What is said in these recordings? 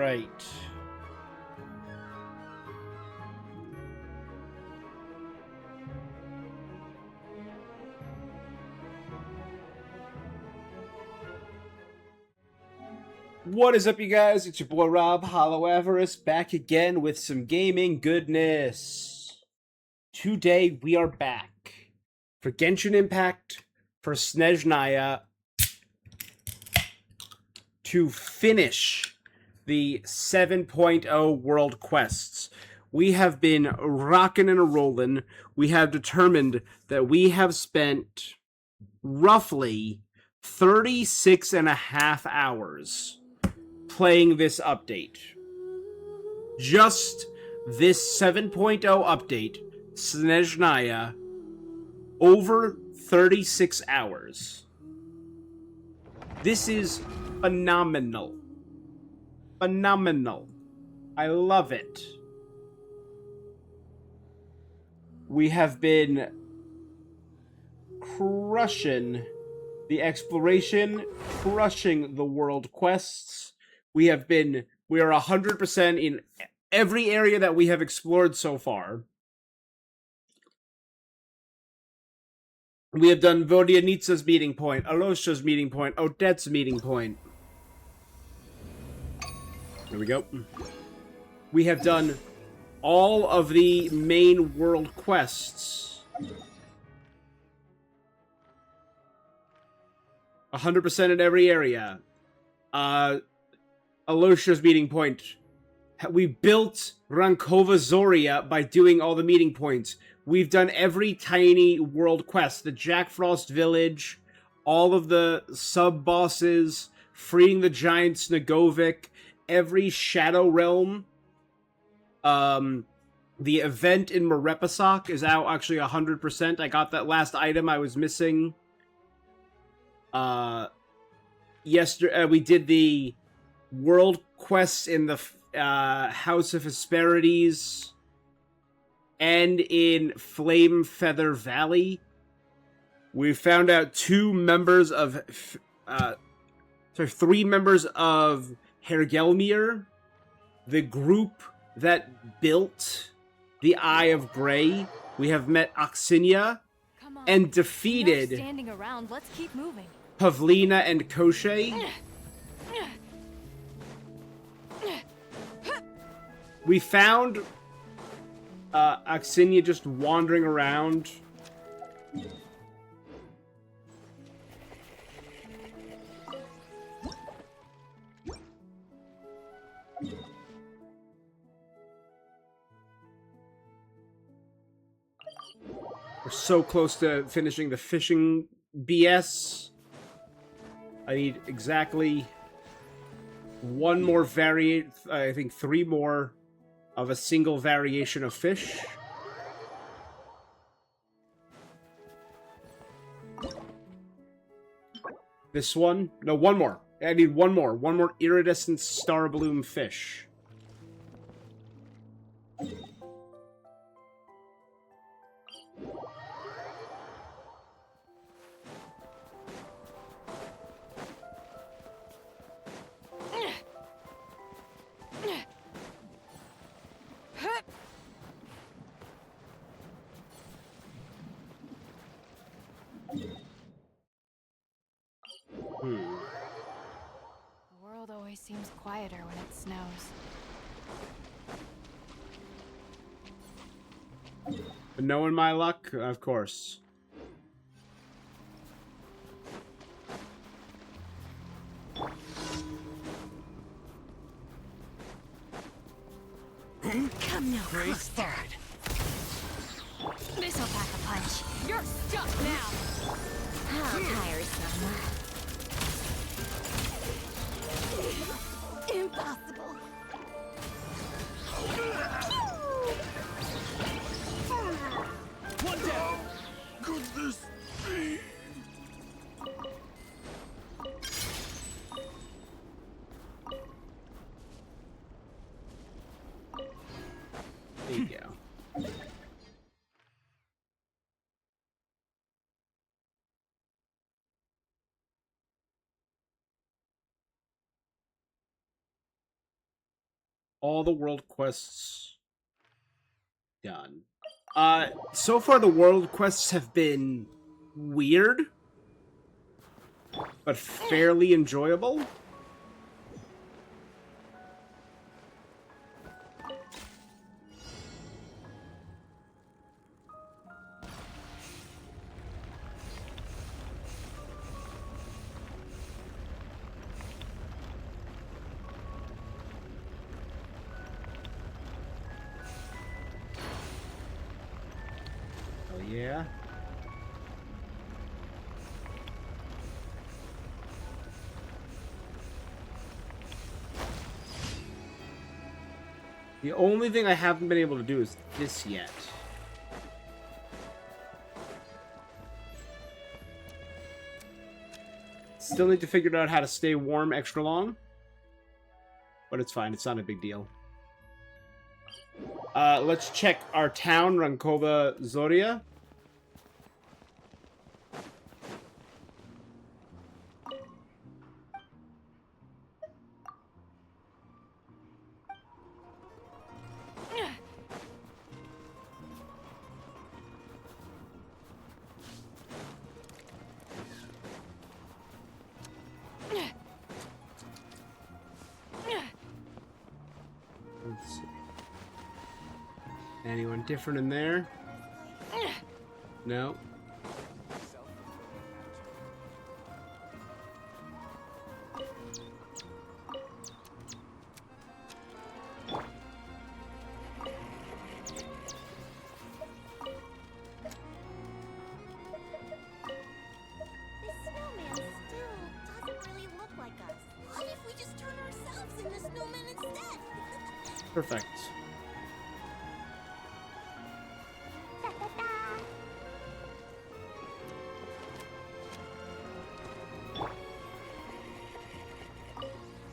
right. What is up, you guys? It's your boy Rob Hollow Avarice back again with some gaming goodness. Today we are back for Genshin Impact for Snezhnaya to finish the 7.0 world quests. We have been rocking and a-rolling. We have determined that we have spent roughly 36 and a half hours playing this update. Just this 7.0 update, Snezhnaya, over 36 hours. This is phenomenal. Phenomenal. I love it. We have been crushing the exploration, crushing the world quests. We are 100% in every area that we have explored so far. We have done Vodyanitsa's meeting point, Alosha's meeting point, Odette's meeting point. There we go. We have done all of the main world quests. 100% in every area. Alosha's meeting point. We built Rankova Zoria by doing all the meeting points. We've done every tiny world quest. The Jack Frost Village, all of the sub-bosses, freeing the giant Snegovic, every Shadow Realm. The event in Marepasak is out actually 100%. I got that last item I was missing. Yesterday, we did the world quests in the House of Hesperides and in Flame Feather Valley. We found out three members of Hergelmir, the group that built the Eye of Grey. We have met Oxinia and defeated standing around. Let's keep moving. Pavlina and Koshei. We found Oxinia just wandering around. We're so close to finishing the fishing BS. I need exactly one more I think 3 more of a single variation of fish. This one? No, one more. I need one more. One more iridescent star bloom fish. The world always seems quieter when it snows. But knowing my luck, of course. Come no closer. This'll pack a punch. You're stuck now. How tiresome. Impossible. One down. Could this be? There you go. All the world quests done. So far the world quests have been weird, but fairly enjoyable. Oh yeah. The only thing I haven't been able to do is this yet. Still need to figure out how to stay warm extra long. But it's fine, it's not a big deal. Let's check our town, Rankova Zoria. Let's see. Anyone different in there? No. This snowman still doesn't really look like us. What if we just turn ourselves into snowmen instead? Perfect.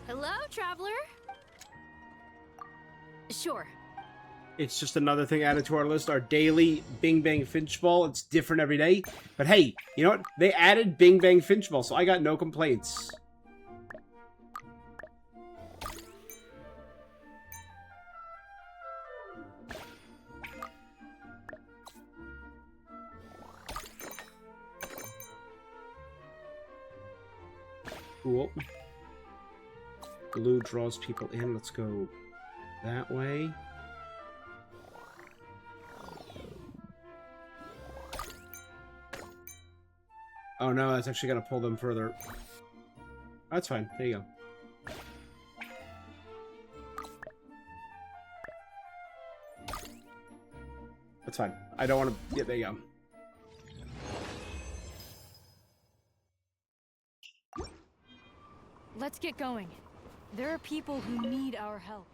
Hello, traveler. Sure. It's just another thing added to our list. Our daily Bing Bang Finch Ball. It's different every day. But hey, you know what? They added Bing Bang Finch Ball, so I got no complaints. Cool. Blue draws people in. Let's go that way. Oh no, that's actually gonna pull them further. That's fine. There you go. That's fine. I don't want to... Yeah, there you go. Let's get going. There are people who need our help.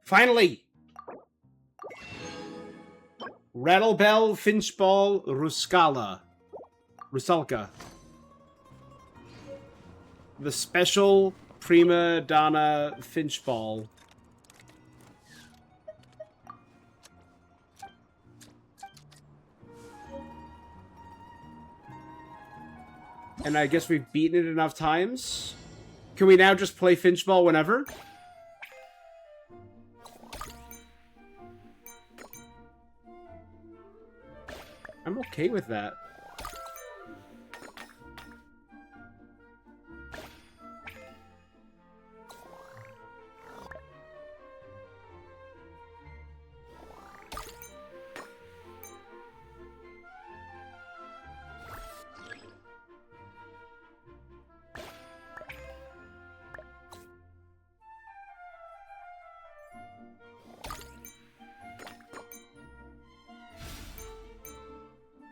Finally! Rattlebell, Finchball, Rusalka. The special prima donna Finchball. And I guess we've beaten it enough times. Can we now just play Finchball whenever? I'm okay with that.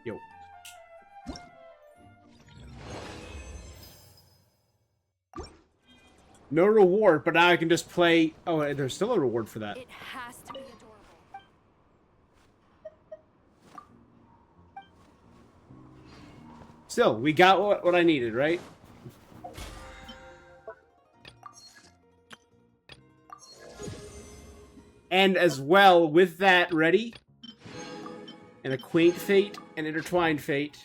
Yo. No reward, but now I can just play... Oh, there's still a reward for that. It has to be adorable. Still, we got what I needed, right? And as well, with that ready, and a Quaint Fate, and Intertwined Fate.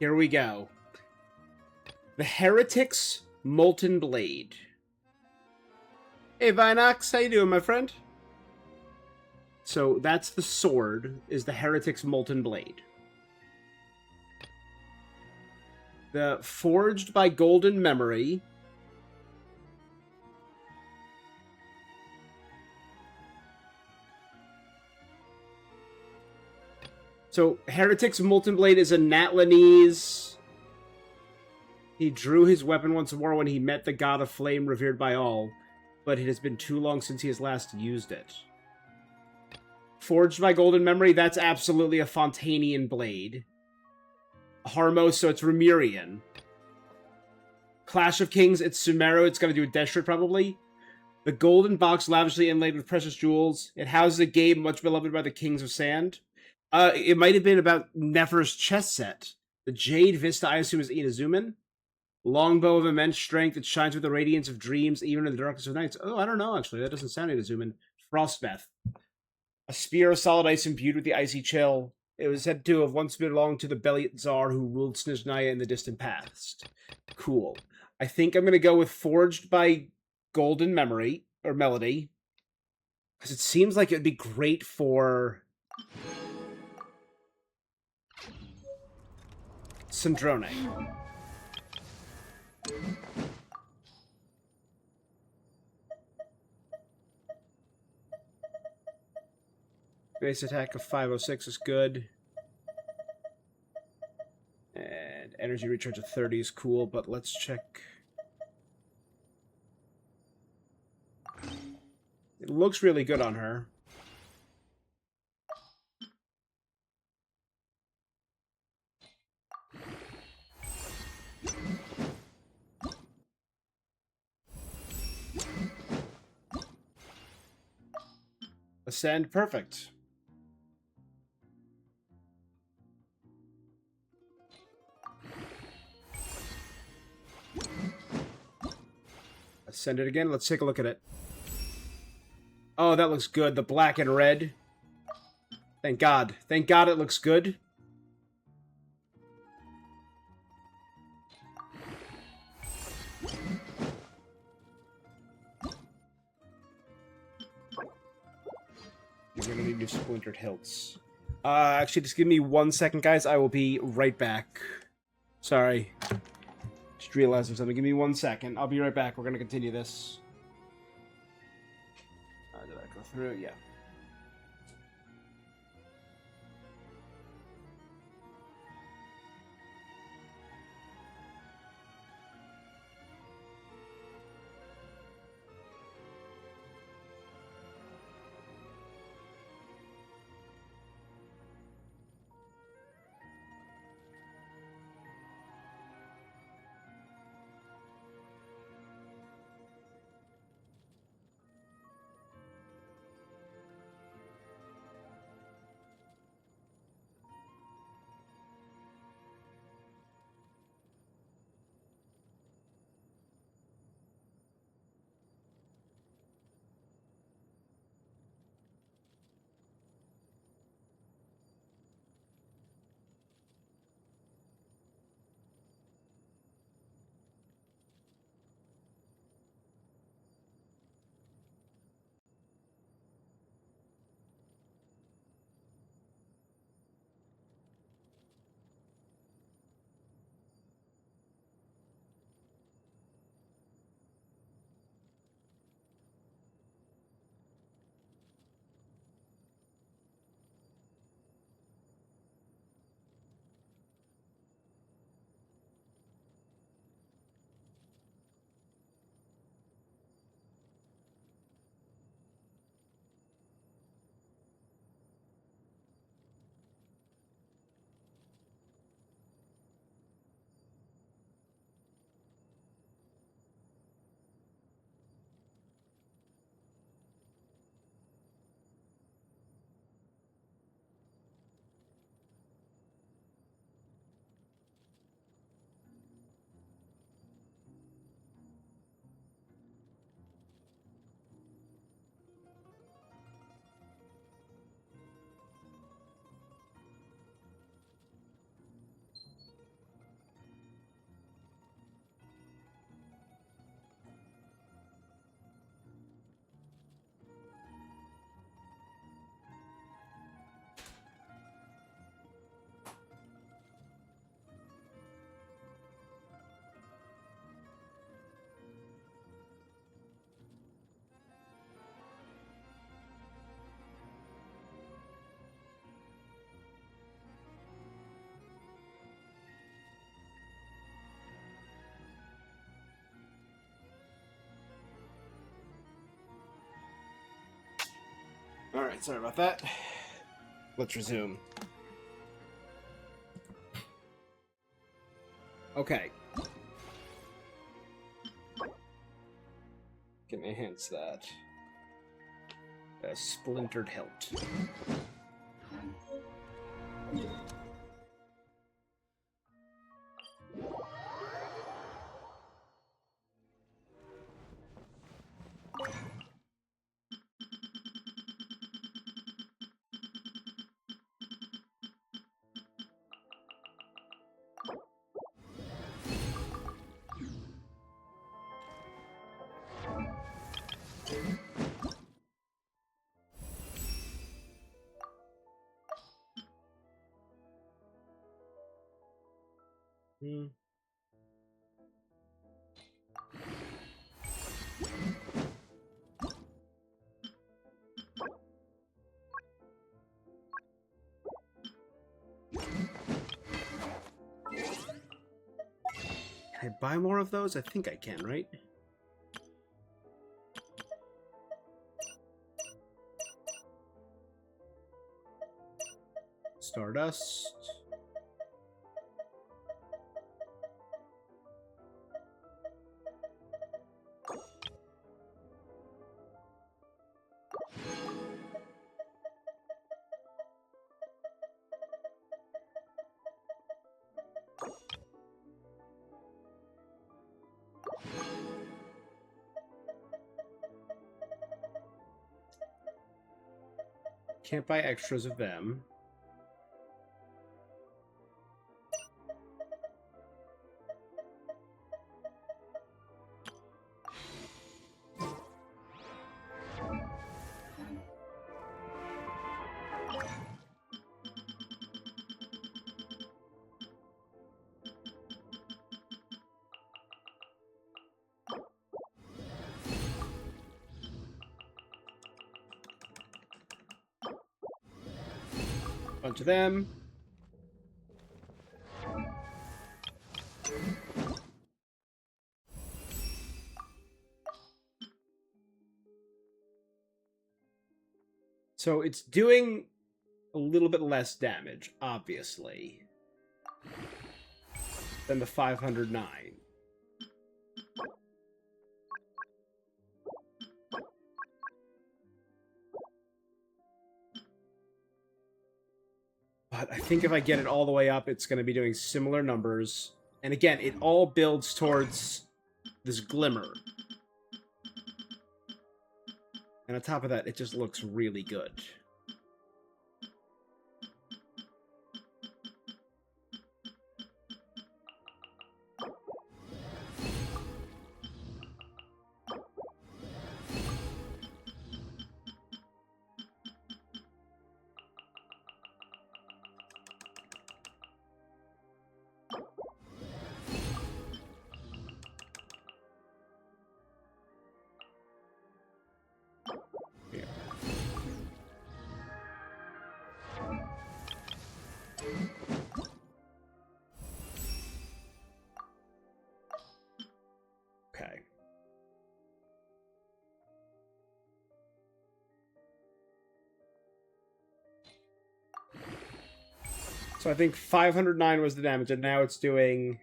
Here we go. The Heretic's Molten Blade. Hey, Vinox, how you doing, my friend? So that's the sword, is the Heretic's Molten Blade. The Forged by Golden Memory. So, Heretic's Molten Blade is a Natlanese. He drew his weapon once more when he met the god of flame revered by all, but it has been too long since he has last used it. Forged by Golden Memory, that's absolutely a Fontanian blade. Harmos, so it's Remirian. Clash of Kings, it's Sumeru, it's gonna do a Deshret probably. The golden box lavishly inlaid with precious jewels. It houses a game much beloved by the Kings of Sand. It might have been about Nefer's chess set. The Jade Vista, I assume, is Inazuman. Longbow of immense strength, it shines with the radiance of dreams, even in the darkness of nights. Oh, I don't know, actually. That doesn't sound Inazuman. Frostbeth. A spear of solid ice imbued with the icy chill. It was said to have once belonged to the Beliot Tsar who ruled Snezhnaya in the distant past. Cool. I think I'm going to go with Forged by Golden Memory, or Melody. Because it seems like it would be great for Sandrone. Base attack of 506 is good. And energy recharge of 30 is cool, but let's check. It looks really good on her. Ascend, perfect. Ascend it again. Let's take a look at it. Oh, that looks good. The black and red. Thank God. Thank God it looks good. You're gonna need new splintered hilts. Actually, just give me 1 second, guys. I will be right back. Sorry. Just realized something. Give me 1 second. I'll be right back. We're gonna continue this. Did I go through? Yeah. Alright, sorry about that. Let's resume. Okay. Can enhance that. A splintered hilt. Hmm. Can I buy more of those? I think I can, right? Stardust. Can't buy extras of them. Bunch of them. So it's doing a little bit less damage, obviously, than the 509. But I think if I get it all the way up, it's going to be doing similar numbers. And again, it all builds towards this glimmer. And on top of that, it just looks really good. Okay. So I think 509 was the damage, and now it's doing...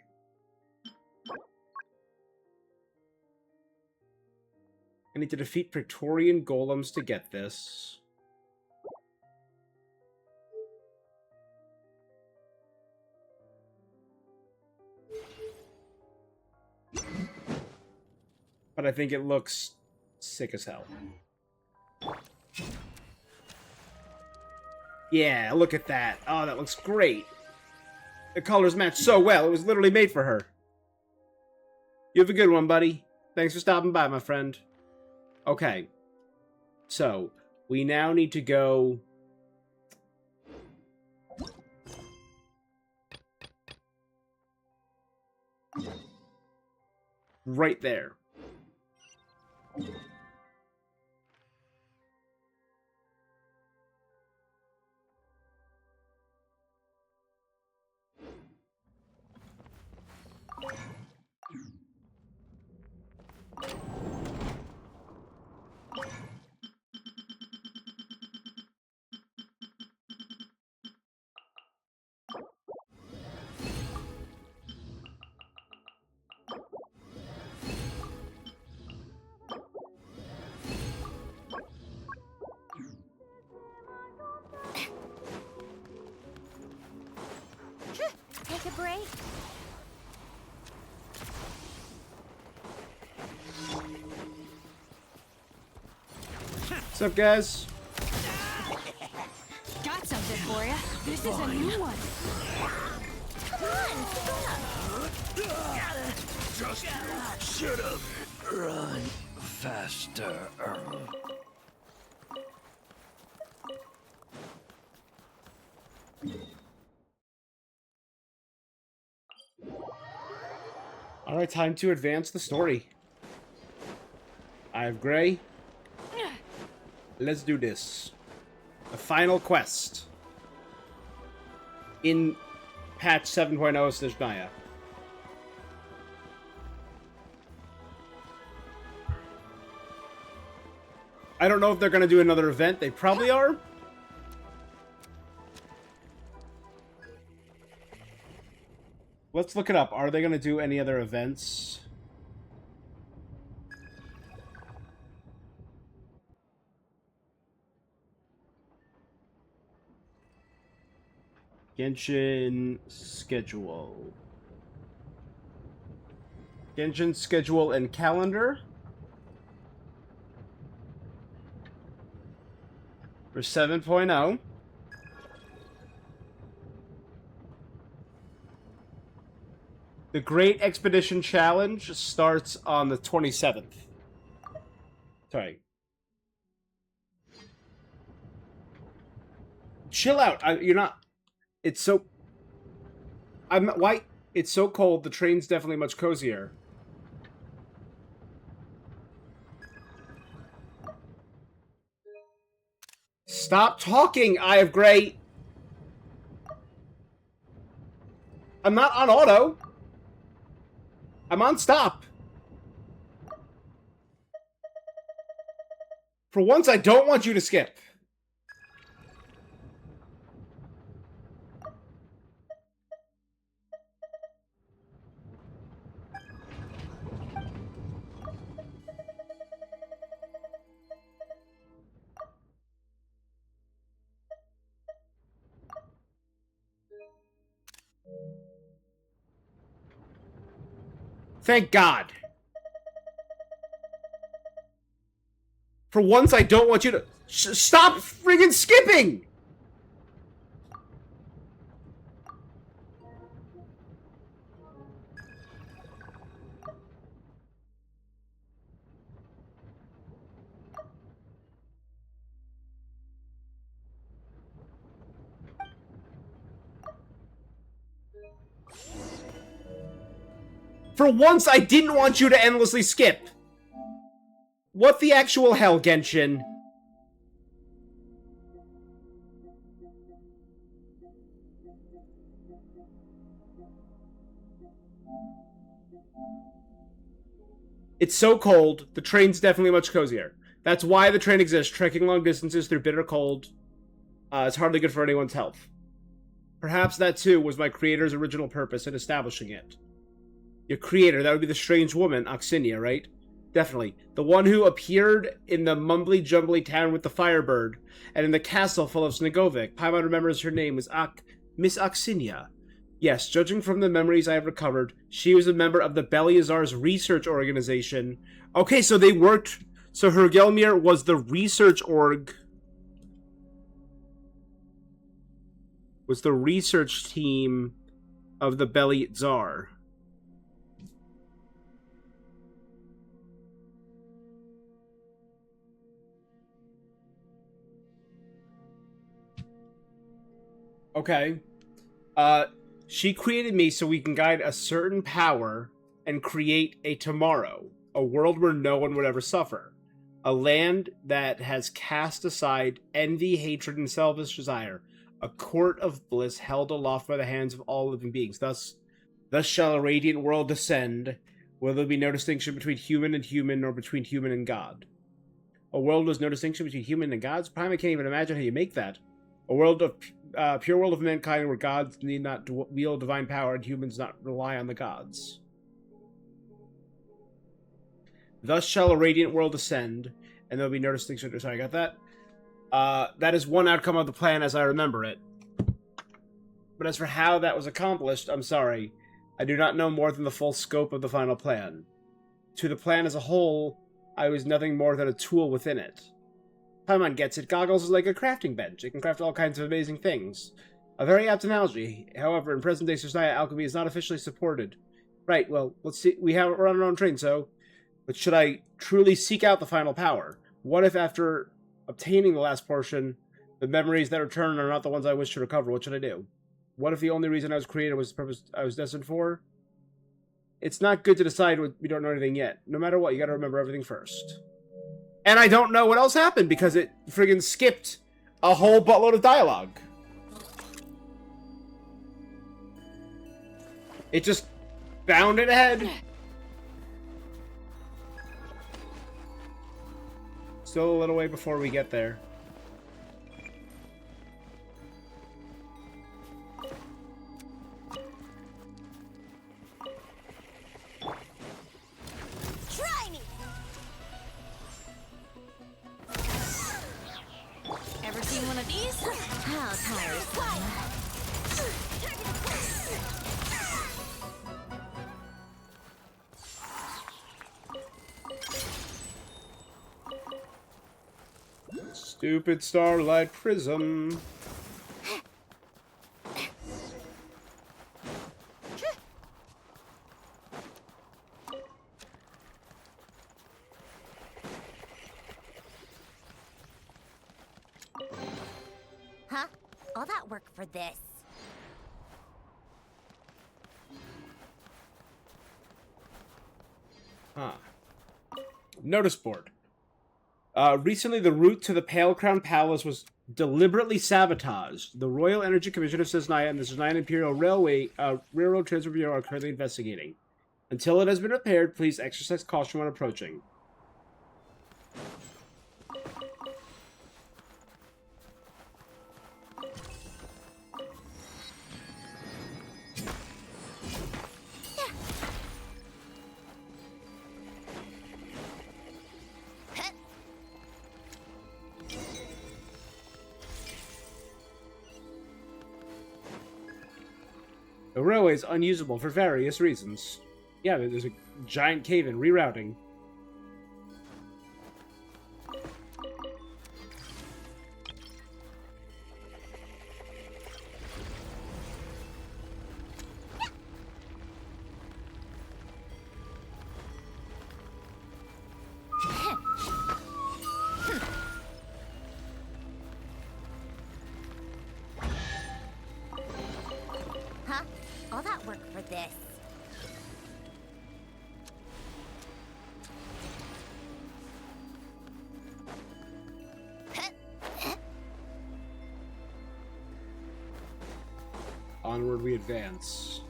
I need to defeat Praetorian Golems to get this. But I think it looks sick as hell. Yeah, look at that. Oh, that looks great. The colors match so well. It was literally made for her. You have a good one, buddy. Thanks for stopping by, my friend. Okay. So, we now need to go... right there. What's up, guys? Got something for you. This is a new one. Just shut up. Run faster. Alright, time to advance the story. I have Gray. Let's do this. The final quest. In patch 7.0 Snezhnaya. I don't know if they're going to do another event. They probably are. Let's look it up. Are they going to do any other events? Genshin schedule. Genshin schedule and calendar. For 7.0. The Great Expedition Challenge starts on the 27th. Sorry. Chill out. You're not... It's so... I'm not... Why? It's so cold. The train's definitely much cozier. Stop talking, Eye of Grey. I'm not on auto. I'm on stop. For once, I don't want you to skip. Thank God. For once, I don't want you to... Stop friggin' skipping! For once, I didn't want you to endlessly skip. What the actual hell, Genshin? It's so cold. The train's definitely much cozier. That's why the train exists. Trekking long distances through bitter cold is hardly good for anyone's health. Perhaps that, too, was my creator's original purpose in establishing it. Your creator, that would be the strange woman, Oxinia, right? Definitely. The one who appeared in the mumbly-jumbly town with the Firebird, and in the castle full of Snegovic. Paimon remembers her name was Miss Oxinia. Yes, judging from the memories I have recovered, she was a member of the Beliazar's research organization. Okay, so they worked... So Hergelmir was the research org... Was the research team of the Beliazar. Okay. She created me so we can guide a certain power and create a tomorrow. A world where no one would ever suffer. A land that has cast aside envy, hatred, and selfish desire. A court of bliss held aloft by the hands of all living beings. Thus shall a radiant world descend, where there will be no distinction between human and human, nor between human and God. A world with no distinction between human and gods? Prime, I can't even imagine how you make that. A world of pure world of mankind where gods need not wield divine power and humans not rely on the gods. Thus shall a radiant world ascend, and there will be no distinction. Sorry, I got that. That is one outcome of the plan as I remember it. But as for how that was accomplished, I'm sorry. I do not know more than the full scope of the final plan. To the plan as a whole, I was nothing more than a tool within it. Paimon gets it. Goggles is like a crafting bench. It can craft all kinds of amazing things. A very apt analogy. However, in present-day society, alchemy is not officially supported. Right, well, let's see. We're on our own train, so... But should I truly seek out the final power? What if after obtaining the last portion, the memories that return are not the ones I wish to recover? What should I do? What if the only reason I was created was the purpose I was destined for? It's not good to decide when we don't know anything yet. No matter what, you gotta remember everything first. And I don't know what else happened because it friggin' skipped a whole buttload of dialogue. It just bounded ahead. Still a little way before we get there. Try me! Ever seen one of these? How tiresome. Stupid starlight prism. Huh? All that work for this? Huh. Notice board. Recently, the route to the Pale Crown Palace was deliberately sabotaged. The Royal Energy Commission of Cesnaya and the Cesnaya Imperial Railroad Transport Bureau are currently investigating. Until it has been repaired, please exercise caution when approaching. The railway is unusable for various reasons. Yeah, there's a giant cave in rerouting. Huh? All that work for this? Onward we advance.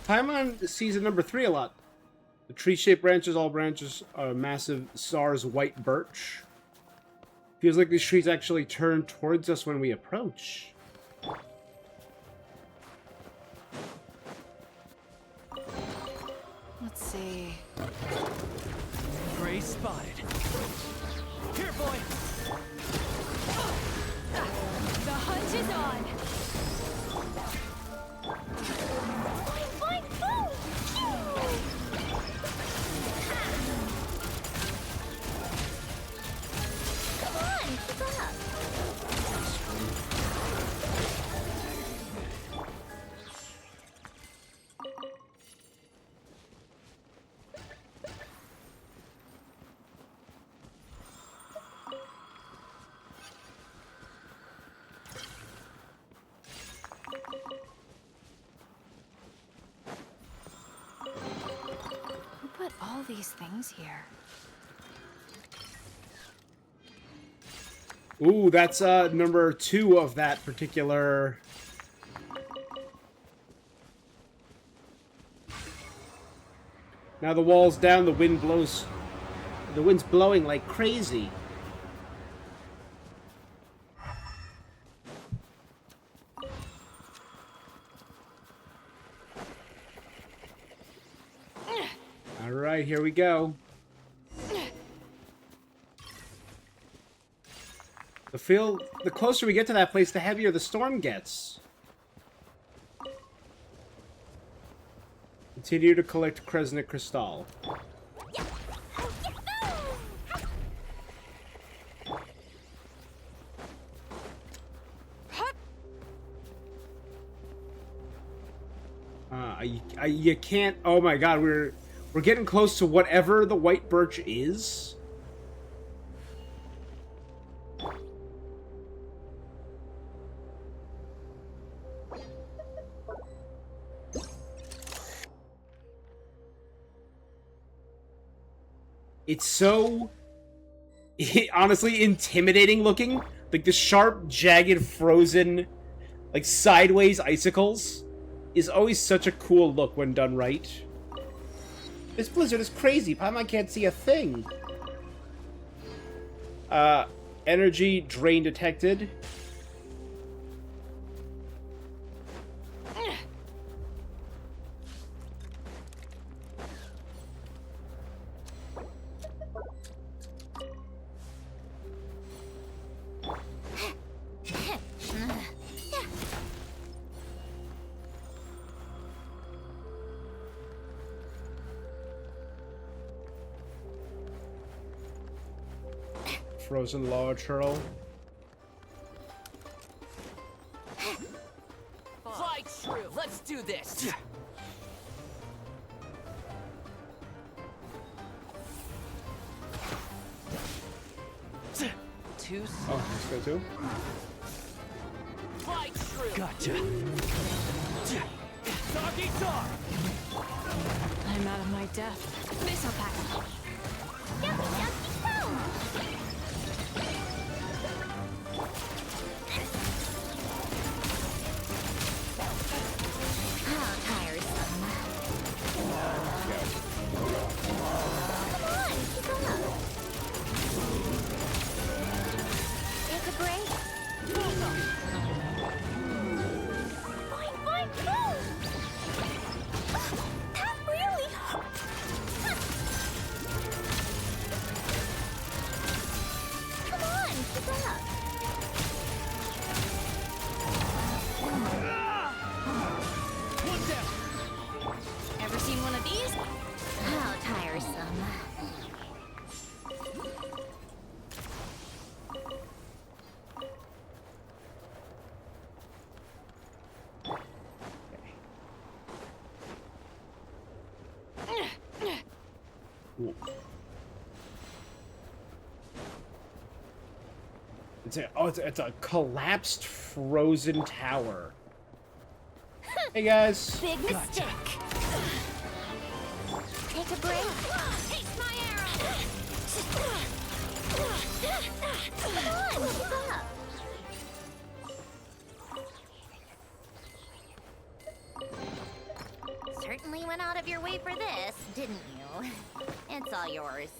Paimon season number 3 a lot. The tree-shaped branches, all branches are massive SARS white birch. Feels like these trees actually turn towards us when we approach. Let's see. Gray spotted. Here, boy. The hunt is on. Boing, boom! Come on, keep up! Who put all these things here? Ooh, that's number 2 of that particular... Now the wall's down, the wind blows... The wind's blowing like crazy. Alright, here we go. The closer we get to that place, the heavier the storm gets. Continue to collect Kresnik Crystal. You can't. Oh my god, we're getting close to whatever the white birch is. It's so honestly intimidating looking. Like the sharp, jagged, frozen, like sideways icicles is always such a cool look when done right. This blizzard is crazy. Paimon can't see a thing. Energy drain detected. Frozen lava churl. Fly true. Let's do this. Too slow. Oh, let's go too. Fly true. Gotcha. Doggy dog. I'm out of my depth. Missile pack. Jumpy, jumpy, boom! How tiresome. Come on, keep up. Take a break. Fine, fine, boom! That really hurt. Come on, keep up. One down. Ever seen one of these? How tiresome. Cool. It's a collapsed frozen tower. Hey guys. Big mistake. Take a break. Taste my arrow. Come on, keep up. Certainly went out of your way for this, didn't you? It's all yours.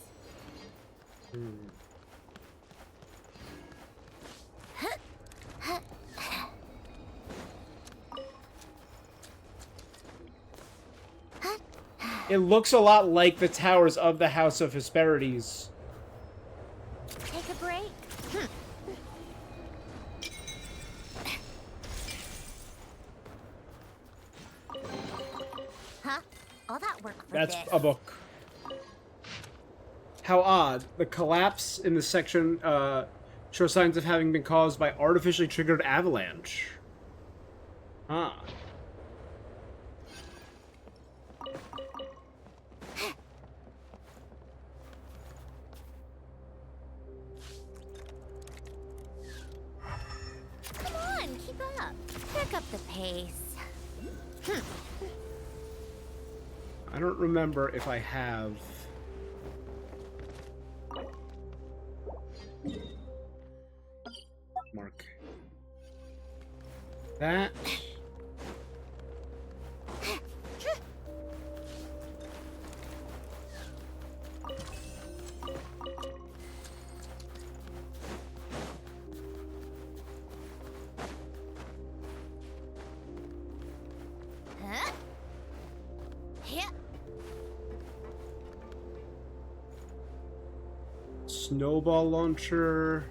It looks a lot like the towers of the House of Hesperides. Take a break. Huh? All that work for That's this. a book. How odd. The collapse in the section shows signs of having been caused by artificially triggered avalanche. Huh. Come on, keep up. Pick up the pace. I don't remember if I have... Mark. That... Huh? Yeah. Snowball launcher...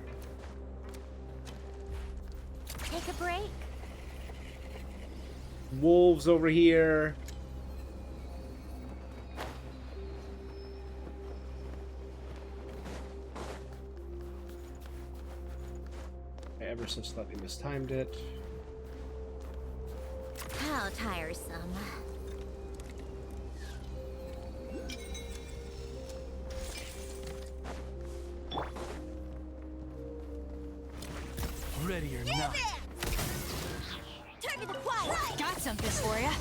wolves over here. I ever so slightly mistimed it. How tiresome. Ready or not. Target acquired. Got something for ya.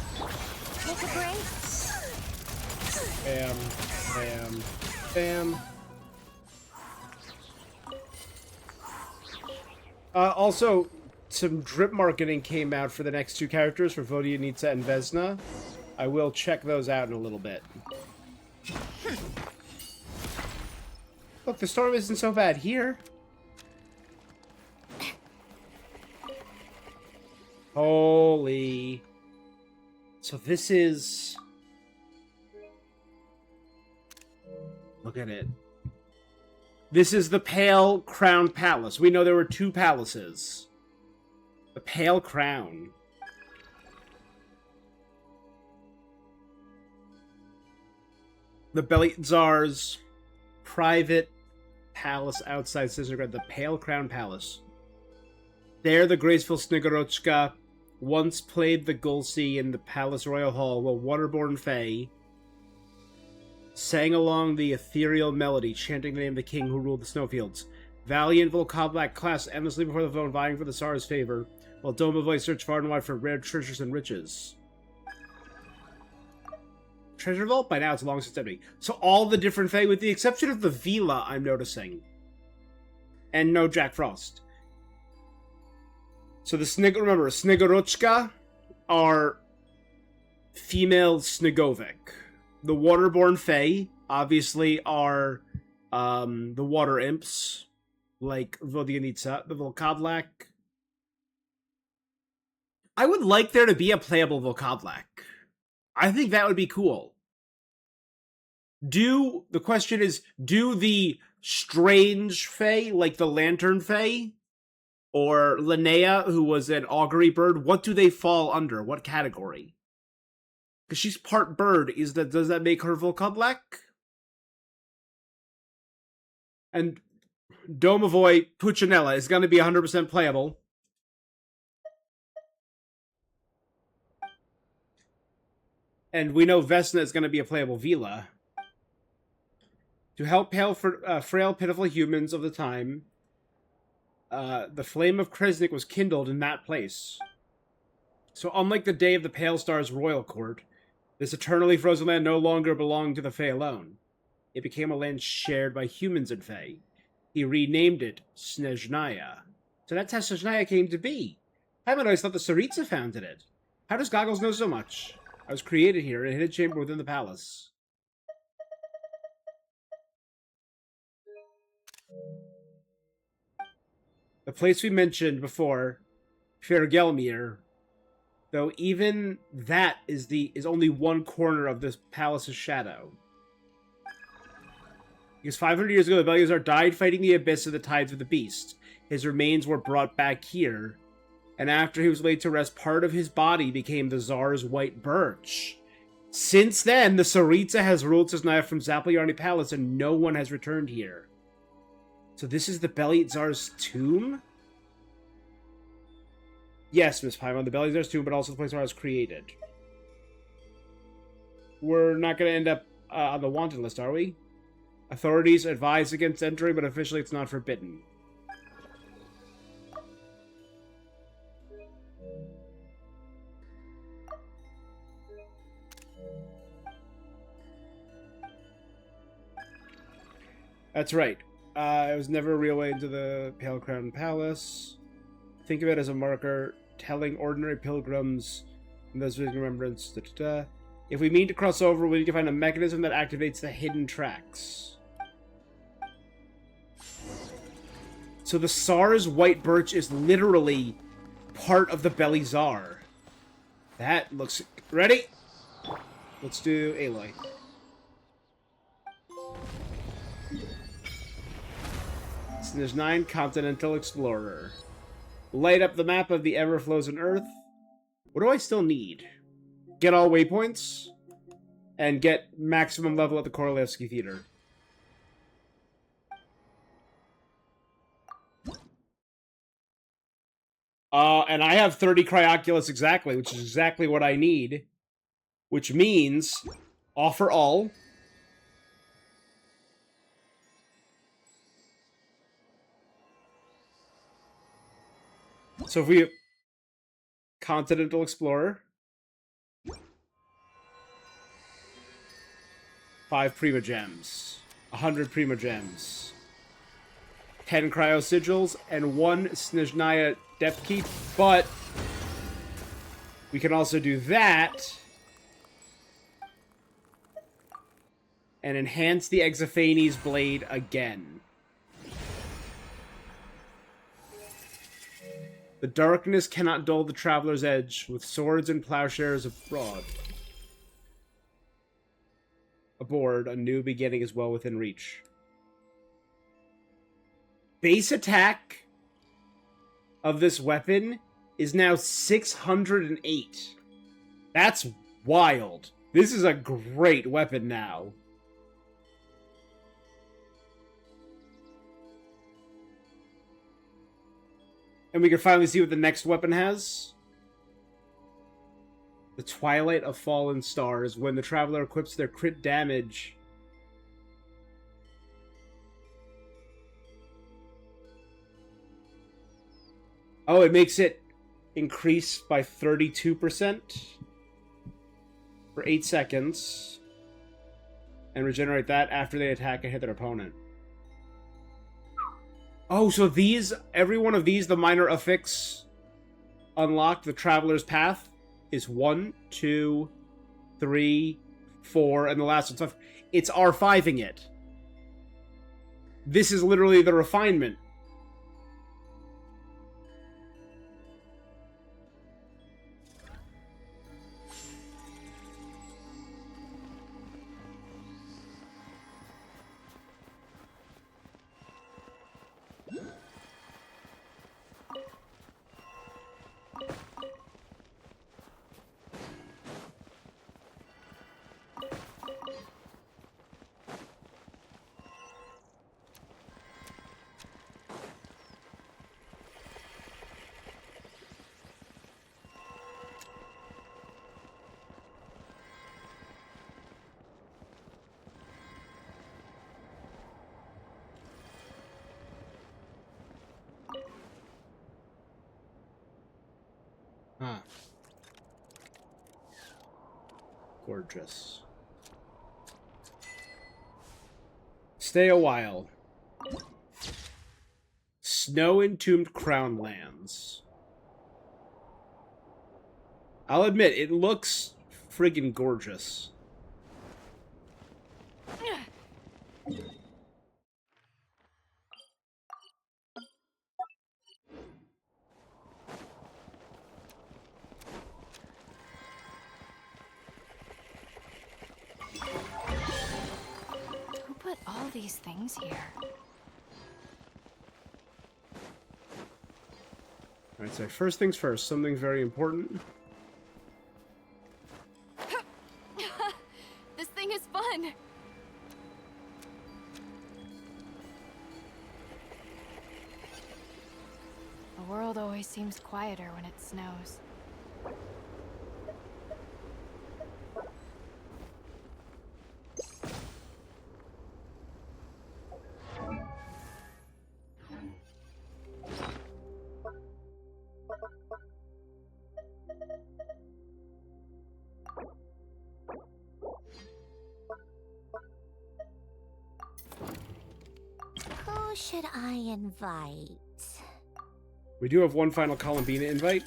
Take a break. Bam, bam, bam. Also, some drip marketing came out for the next two characters, for Vodyanitsa and Vesna. I will check those out in a little bit. Look, the storm isn't so bad here. Holy. So this is... Look at it. This is the Pale Crown Palace. We know there were two palaces. The Pale Crown. The Belyazar's private palace outside Cistergrad. The Pale Crown Palace. There, the graceful Snegorochka once played the Gulsi in the Palace Royal Hall, while waterborne Fae sang along the ethereal melody, chanting the name of the king who ruled the snowfields. Valiant Volkoblack clasped endlessly before the throne, vying for the Tsar's favor, while Domovoy searched far and wide for rare treasures and riches. Treasure vault? By now it's long since empty. So all the different Fae, with the exception of the Vila, I'm noticing. And no Jack Frost. So the remember, Snegorochka are female Snegovic. The waterborne Fae, obviously, are the water imps, like Vodyanitsa, the Volkoblack. I would like there to be a playable Volkoblack. I think that would be cool. The question is, do the strange Fae, like the Lantern Fae, or Linnea, who was an augury bird, what do they fall under? What category? Because she's part bird. Does that make her Volkoblack? And Domovoy Puccinella is going to be 100% playable. And we know Vesna is going to be a playable Vila. To help frail, pitiful humans of the time, the flame of Kresnik was kindled in that place. So unlike the day of the Pale Star's royal court, this eternally frozen land no longer belonged to the Fae alone. It became a land shared by humans and Fae. He renamed it Snezhnaya. So that's how Snezhnaya came to be. I always thought the Tsaritsa founded it. How does Goggles know so much? I was created here in a hidden chamber within the palace. The place we mentioned before, Fergelmir, though even that is only one corner of this palace's shadow. Because 500 years ago, the Belyazar died fighting the abyss of the tides of the beast. His remains were brought back here, and after he was laid to rest, part of his body became the Tsar's white birch. Since then, the Tsaritsa has ruled Snezhnaya from Zaplyarny Palace, and no one has returned here. So this is the Belyazar's tomb? Yes, Miss Paimon, the Belyazar's tomb, but also the place where I was created. We're not going to end up on the wanted list, are we? Authorities advise against entry, but officially it's not forbidden. That's right. It was never a real way into the Pale Crown Palace. Think of it as a marker telling ordinary pilgrims and those with remembrance. If we mean to cross over, we need to find a mechanism that activates the hidden tracks. So the Tsar's white birch is literally part of the Belyazar. That looks... Ready? Let's do Aloy. So there's 9 Continental Explorer. Light up the map of the ever-frozen Earth. What do I still need? Get all waypoints and get maximum level at the Korolevsky Theater. And I have 30 Cryoculus exactly, which is exactly what I need. Which means, offer all. So if we... Continental Explorer. 5 Prima Gems. 100 Prima Gems. 10 Cryo Sigils, and 1 Snezhnaya Depth Key, but... we can also do that... and enhance the Exophanes blade again. The darkness cannot dull the traveler's edge, with swords and plowshares abroad. Aboard, a new beginning is well within reach. Base attack of this weapon is now 608. That's wild. This is a great weapon now. And we can finally see what the next weapon has. The Twilight of Fallen Stars. When the Traveler equips their crit damage... oh, it makes it increase by 32% for 8 seconds. And regenerate that after they attack and hit their opponent. Oh, so these, every one of these, the minor affix unlocked, the Traveler's Path, is 1, 2, 3, 4, and the last one's 5. It's R5ing it. This is literally the refinement. Huh. Gorgeous. Stay a while. Snow-entombed Crown Lands. I'll admit, it looks friggin' gorgeous. Who put all these things here? Alright, so first things first, something very important. This thing is fun! The world always seems quieter when it snows. Who should I invite? We do have one final Columbina invite.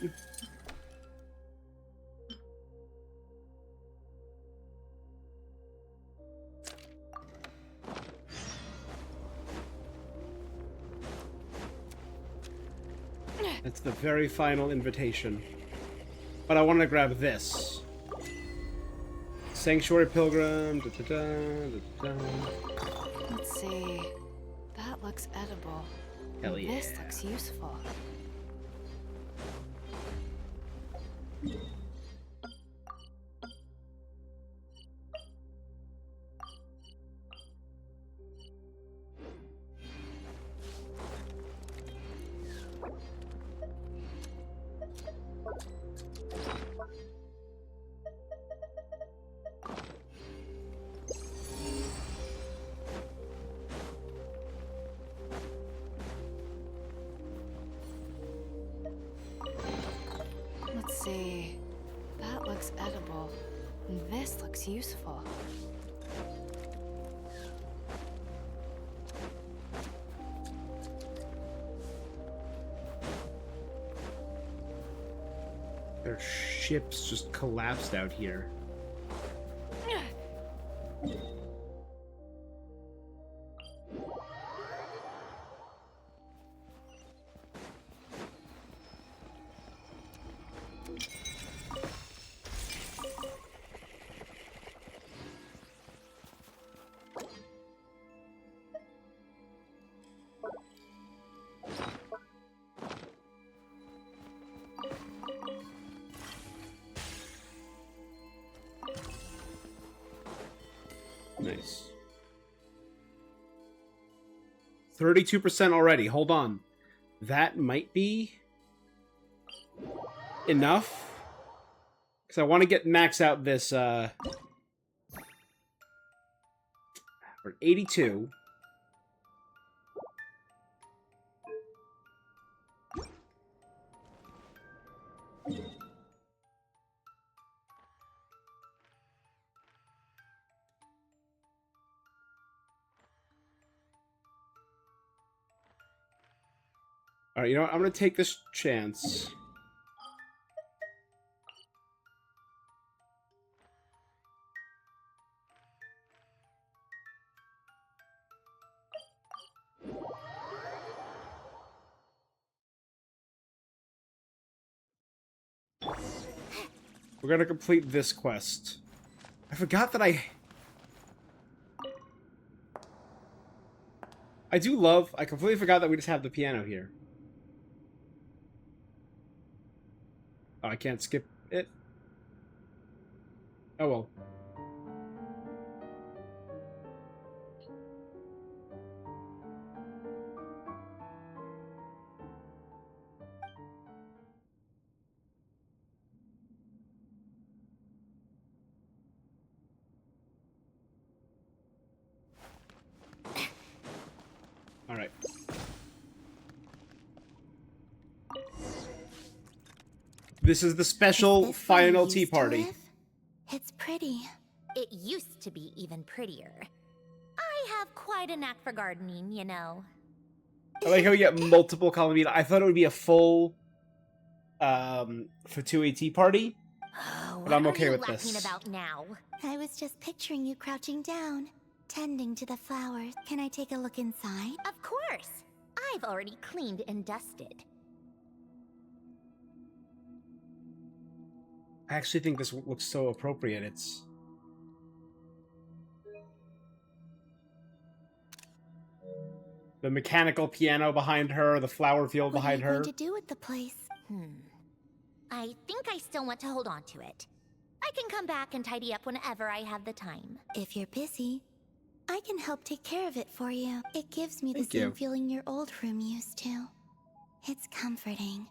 That's the very final invitation. But I want to grab this. Sanctuary Pilgrim. Da, da, da, da, da. Let's see. That looks edible. Hell And yeah. This looks useful. see. That looks edible. This looks useful. Their ships just collapsed out here. Nice. 32% already. Hold on. That might be enough. Because I want to get max out this, we're 82. Alright, you know what? I'm going to take this chance. We're going to complete this quest. I forgot that I completely forgot that we just have the piano here. Oh, I can't skip it? Oh well. Alright. This is the special Is this where you final tea used to party. live? It's pretty. It used to be even prettier. I have quite a knack for gardening, you know. I like how we get multiple column. I thought it would be a full Fatui tea party. Oh, But I'm what okay are you with laughing this. about now? I was just picturing you crouching down, tending to the flowers. Can I take a look inside? Of course. I've already cleaned and dusted. I actually think this looks so appropriate. It's the mechanical piano behind her, the flower field What are you behind her. going to do with the place? I think I still want to hold on to it. I can come back and tidy up whenever I have the time. If you're busy, I can help take care of it for you. It gives me the Thank same you. feeling your old room used to. It's comforting.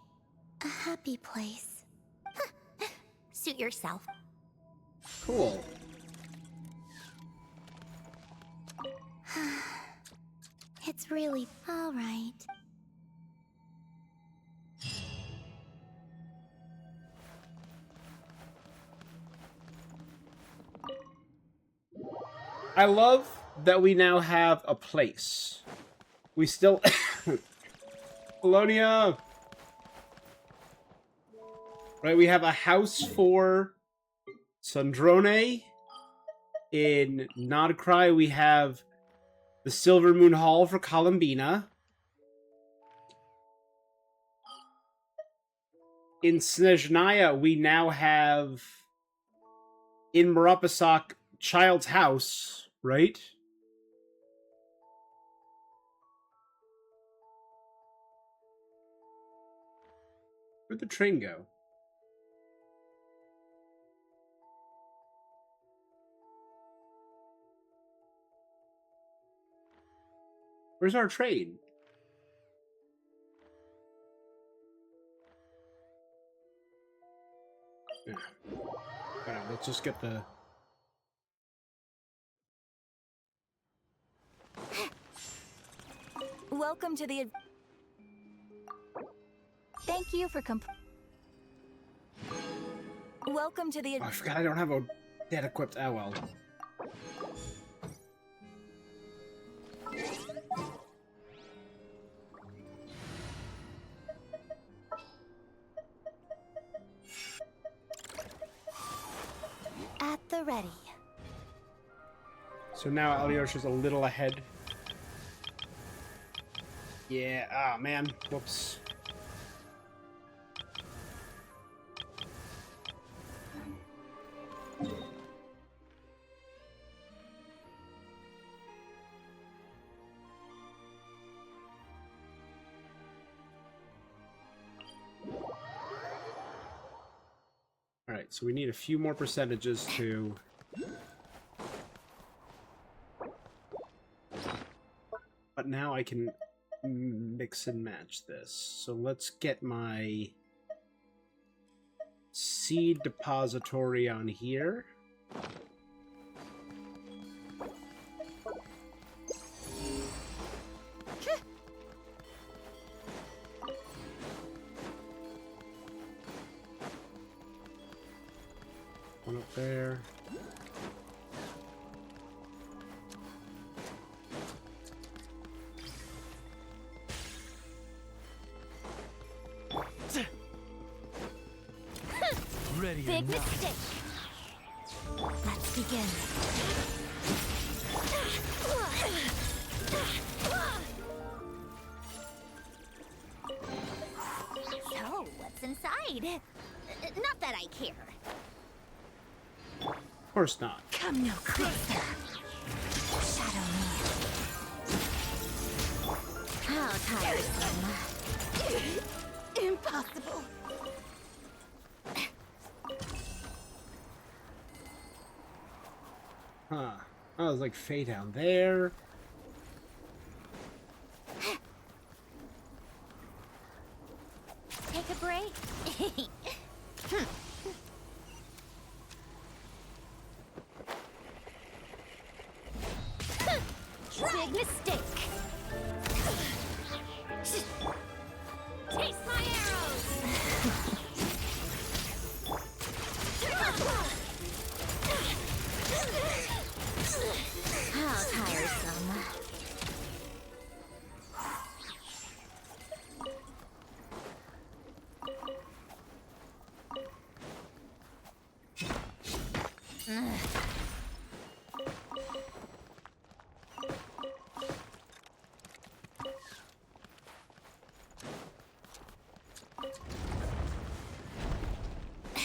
A happy place. Suit yourself. Cool. It's really all right. I love that we now have a place. We still... Polonia! Right, we have a house for Sandrone. In Nodcry, we have the Silver Moon Hall for Columbina. In Snezhnaya, we now have in Marapasak Child's House, right? Where'd the train go? Where's our train? Yeah. Alright, let's just get the... Welcome to the... Thank you for Welcome to the... Oh, I forgot I don't have a dead equipped. Oh well. At the ready. So now Alyosha's a little ahead. Yeah, ah man, whoops. Alright, so we need a few more percentages to... But now I can mix and match this. So let's get my seed depository on here. One up there. Ready or Big not. mistake. Let's begin. So, what's inside? Not that I care. Of course not. Come no closer. Shadow me. How tiresome. Impossible. Huh. Oh, there's like Faye down there. Take a break. Big mistake. Taste my arrows. How tiresome.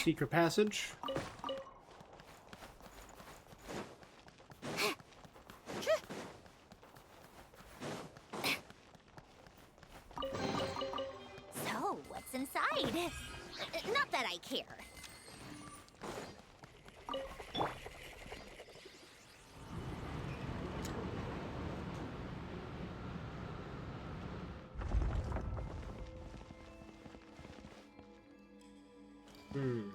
Secret passage. So, what's inside? Not that I care. Hmm.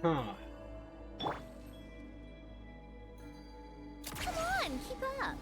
Huh. Come on, keep up.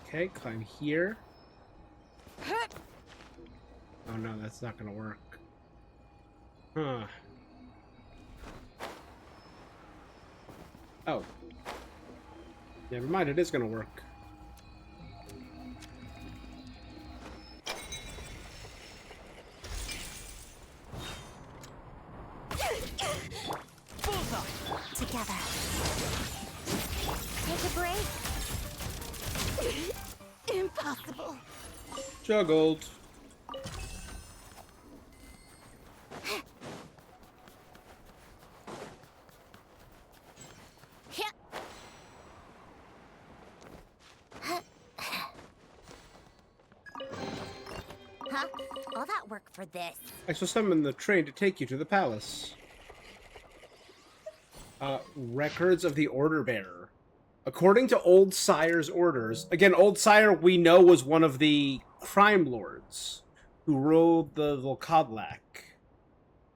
Okay, climb here. Oh no, that's not gonna work. Huh. Oh. Never mind, it is gonna work. Together. Take a break. Impossible. Juggled. Huh? All that work for this. I shall summon the train to take you to the palace. Records of the Order Bearer. According to Old Sire's orders... Again, Old Sire, we know, was one of the crime lords who ruled the Volkodlak.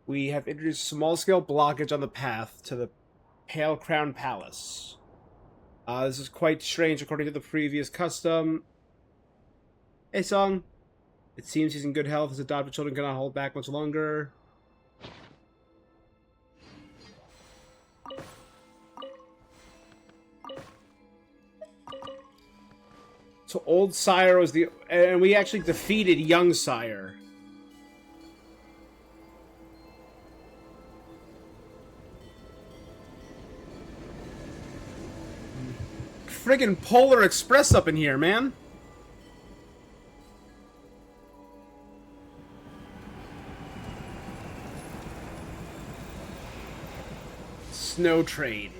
We have introduced small-scale blockage on the path to the Pale Crown Palace. This is quite strange according to the previous custom. Hey, Song. It seems he's in good health. His adopted children cannot hold back much longer. So Old Sire was the... And we actually defeated Young Sire. Friggin' Polar Express up in here, man. Snow Train.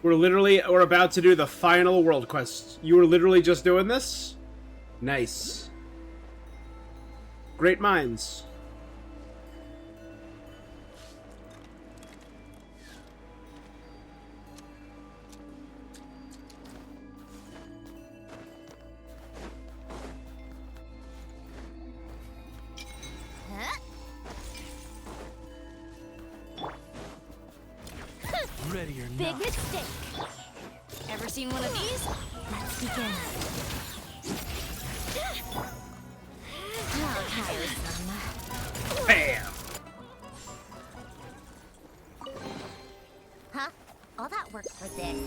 We're about to do the final world quest. You were literally just doing this? Nice. Great minds. Ready or Big not. mistake. Ever seen one of these? Let's begin. How tiresome. Bam! Huh? All that work for this.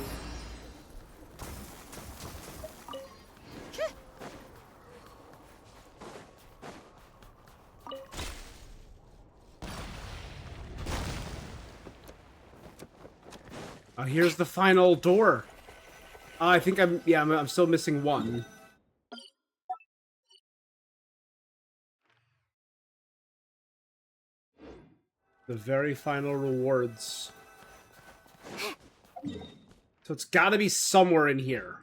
Here's the final door. I think I'm still missing one. The very final rewards. So it's gotta be somewhere in here.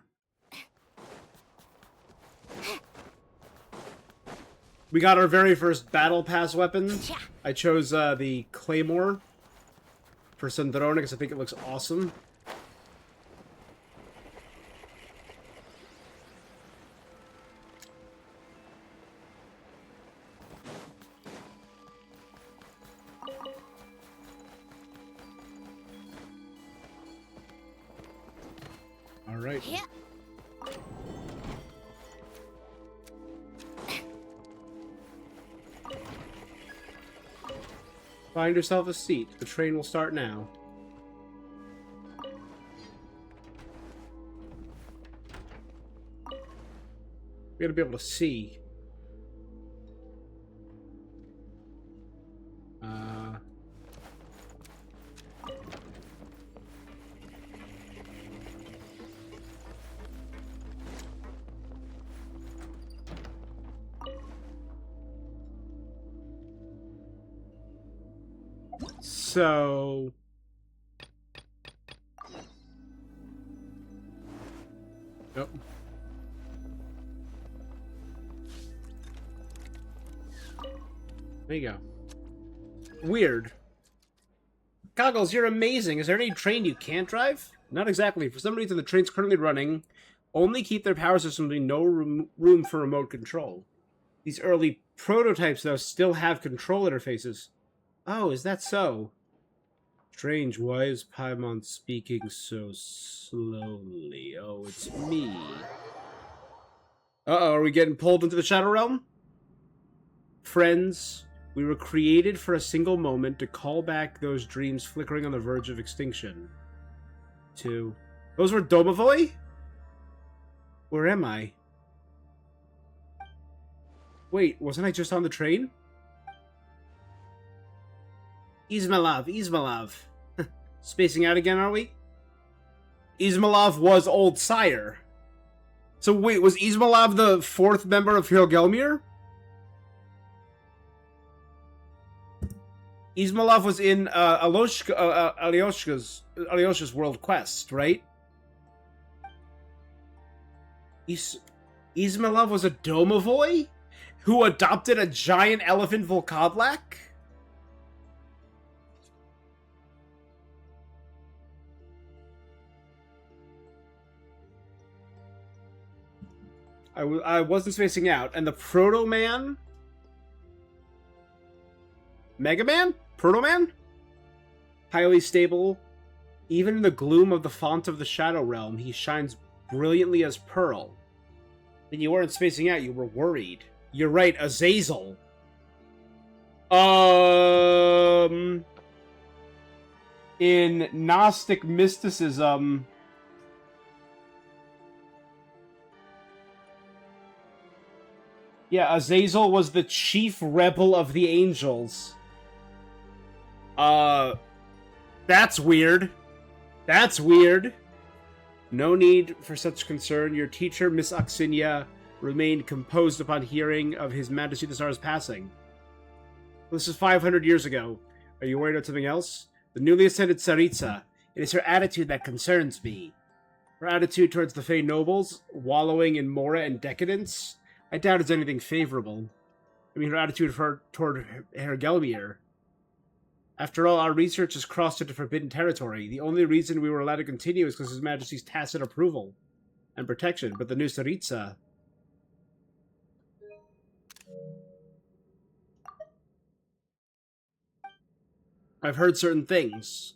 We got our very first battle pass weapon. I chose the Claymore for Sandrone because I think it looks awesome. All right. Yeah. Find yourself a seat. The train will start now. We gotta be able to see. So... Nope. There you go. Weird. Goggles, you're amazing. Is there any train you can't drive? Not exactly. For some reason, the trains currently running only keep their power systems with no room for remote control. These early prototypes, though, still have control interfaces. Oh, is that so? Strange, why is Paimon speaking so slowly? Oh, it's me. Uh-oh, are we getting pulled into the Shadow Realm? Friends, we were created for a single moment to call back those dreams flickering on the verge of extinction. Those were Domovoi? Where am I? Wait, wasn't I just on the train? Ismailov. Spacing out again, are we? Ismailov was Old Sire. So wait, was Ismailov the fourth member of Helgelmir? Ismailov was in Alyosha's World Quest, right? Ismailov was a Domovoi who adopted a giant elephant Volkodlak? I wasn't spacing out. And the Proto Man? Mega Man? Proto Man? Highly stable. Even in the gloom of the font of the Shadow Realm, he shines brilliantly as Pearl. Then you weren't spacing out, you were worried. You're right, Azazel. In Gnostic mysticism... Yeah, Azazel was the chief rebel of the angels. That's weird. That's weird. No need for such concern. Your teacher, Miss Oxinia, remained composed upon hearing of His Majesty the Tsar's passing. This is 500 years ago. Are you worried about something else? The newly ascended Tsaritsa. It is her attitude that concerns me. Her attitude towards the Fey nobles, wallowing in mora and decadence. I doubt it's anything favorable. I mean, her attitude toward Herr Gelmir. After all, our research has crossed into forbidden territory. The only reason we were allowed to continue is because His Majesty's tacit approval and protection. But the new Tsaritsa... I've heard certain things.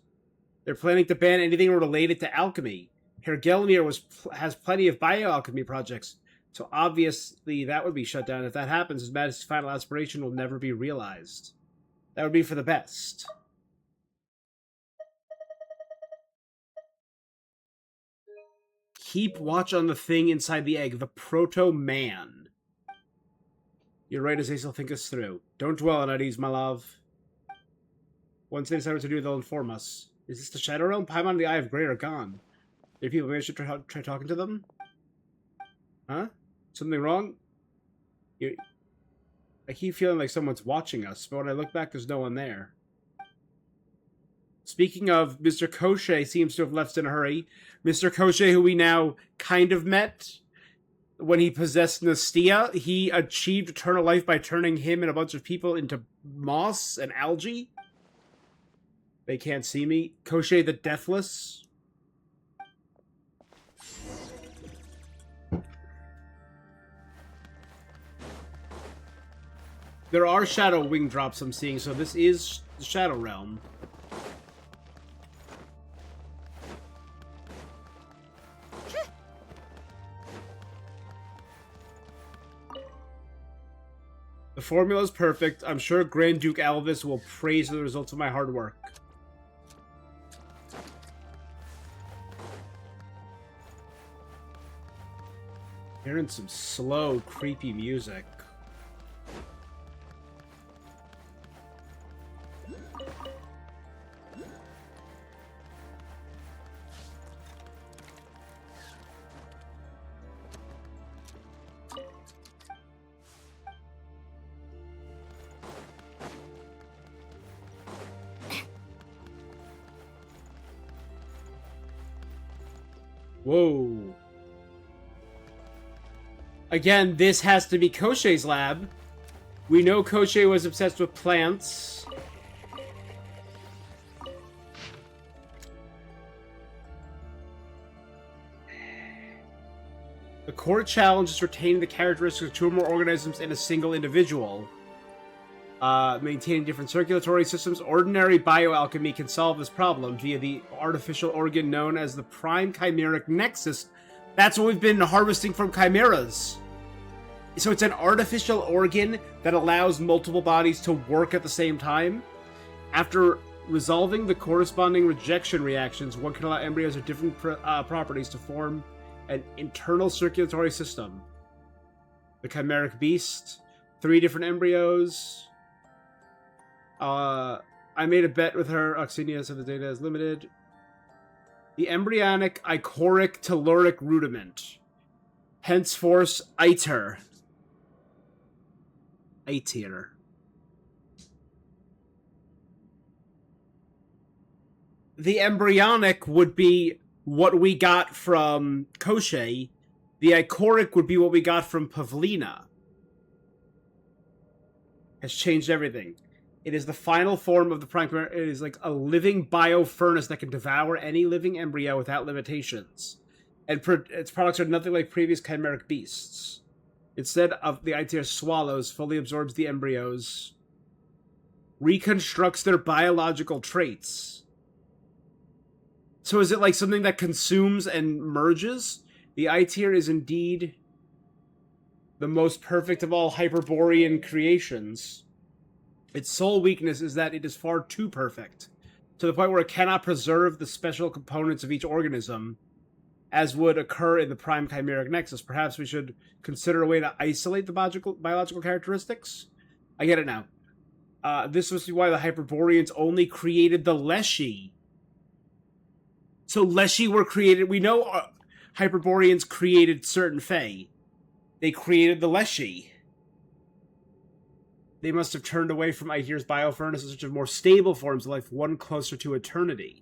They're planning to ban anything related to alchemy. Herr Gelmir has plenty of bioalchemy projects, so obviously that would be shut down. If that happens, His Majesty's final aspiration will never be realized. That would be for the best. Keep watch on the thing inside the egg, the Proto-Man. You're right, Azazel, think us through. Don't dwell on it, my love. Once they decide what to do, they'll inform us. Is this the Shadow Realm? Paimon and the Eye of Grey are gone. Are people maybe I should try talking to them? Huh? Something wrong? I keep feeling like someone's watching us, but when I look back, there's no one there. Speaking of, Mr. Koshei seems to have left in a hurry. Mr. Koshei, who we now kind of met when he possessed Nastia, he achieved eternal life by turning him and a bunch of people into moss and algae. They can't see me. Koshei the Deathless. There are shadow wing drops I'm seeing, so this is the Shadow Realm. The formula is perfect. I'm sure Grand Duke Alvis will praise the results of my hard work. Hearing some slow, creepy music. Whoa. Again, this has to be Koshei's lab. We know Koshei was obsessed with plants. The core challenge is retaining the characteristics of two or more organisms in a single individual. Maintaining different circulatory systems. Ordinary bioalchemy can solve this problem via the artificial organ known as the Prime Chimeric Nexus. That's what we've been harvesting from chimeras. So it's an artificial organ that allows multiple bodies to work at the same time. After resolving the corresponding rejection reactions, one can allow embryos of different properties to form an internal circulatory system. The Chimeric Beast, 3 different embryos. I made a bet with her, Oxinia, so the data is limited. The embryonic ichoric telluric rudiment. Henceforth, ITER. ITER. The embryonic would be what we got from Koshei. The ichoric would be what we got from Pavlina. Has changed everything. It is the final form of the prime chimera. It is like a living biofurnace that can devour any living embryo without limitations. And its products are nothing like previous chimeric beasts. Instead of the ITR swallows, fully absorbs the embryos, reconstructs their biological traits. So is it like something that consumes and merges? The ITR is indeed the most perfect of all Hyperborean creations. Its sole weakness is that it is far too perfect, to the point where it cannot preserve the special components of each organism, as would occur in the Prime Chimeric Nexus. Perhaps we should consider a way to isolate the biological characteristics? I get it now. This was why the Hyperboreans only created the Leshy. So Leshy were created... We know Hyperboreans created certain Fae. They created the Leshy. They must have turned away from Aether's biofurnaces, which are more stable forms of life, one closer to eternity.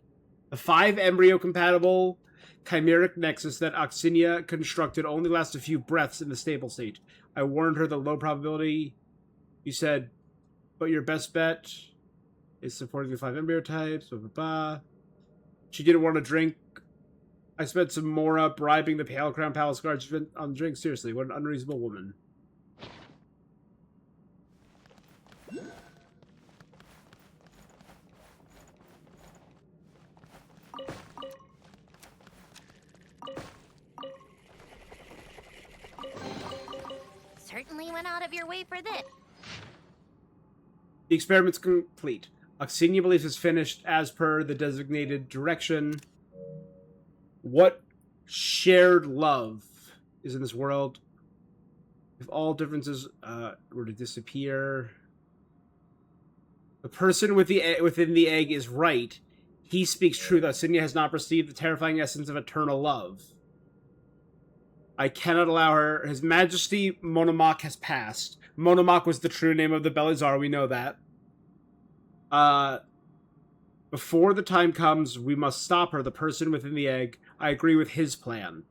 The 5 embryo-compatible chimeric nexus that Oxinia constructed only lasts a few breaths in the stable state. I warned her the low probability. You said, but your best bet is supporting the 5 embryo types. Blah, blah, blah. She didn't want to drink. I spent some Mora bribing the Pale Crown Palace guards on drink. Seriously, what an unreasonable woman. Certainly went out of your way for this. The experiment's complete. Oxinia believes it's finished as per the designated direction. What shared love is in this world? If all differences were to disappear, the person within the egg is right. He speaks truth. Oxinia has not perceived the terrifying essence of eternal love. I cannot allow her. His Majesty Monomak has passed. Monomak was the true name of the Belizar, we know that. Before the time comes, we must stop her, the person within the egg. I agree with his plan.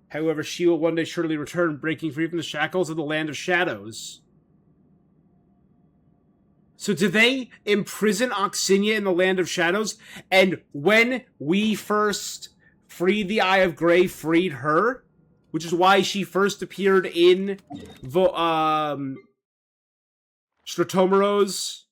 However, she will one day surely return, breaking free from the shackles of the Land of Shadows. So do they imprison Oxinia in the Land of Shadows? And when we first freed the Eye of Grey, freed her? Which is why she first appeared in Stratomeros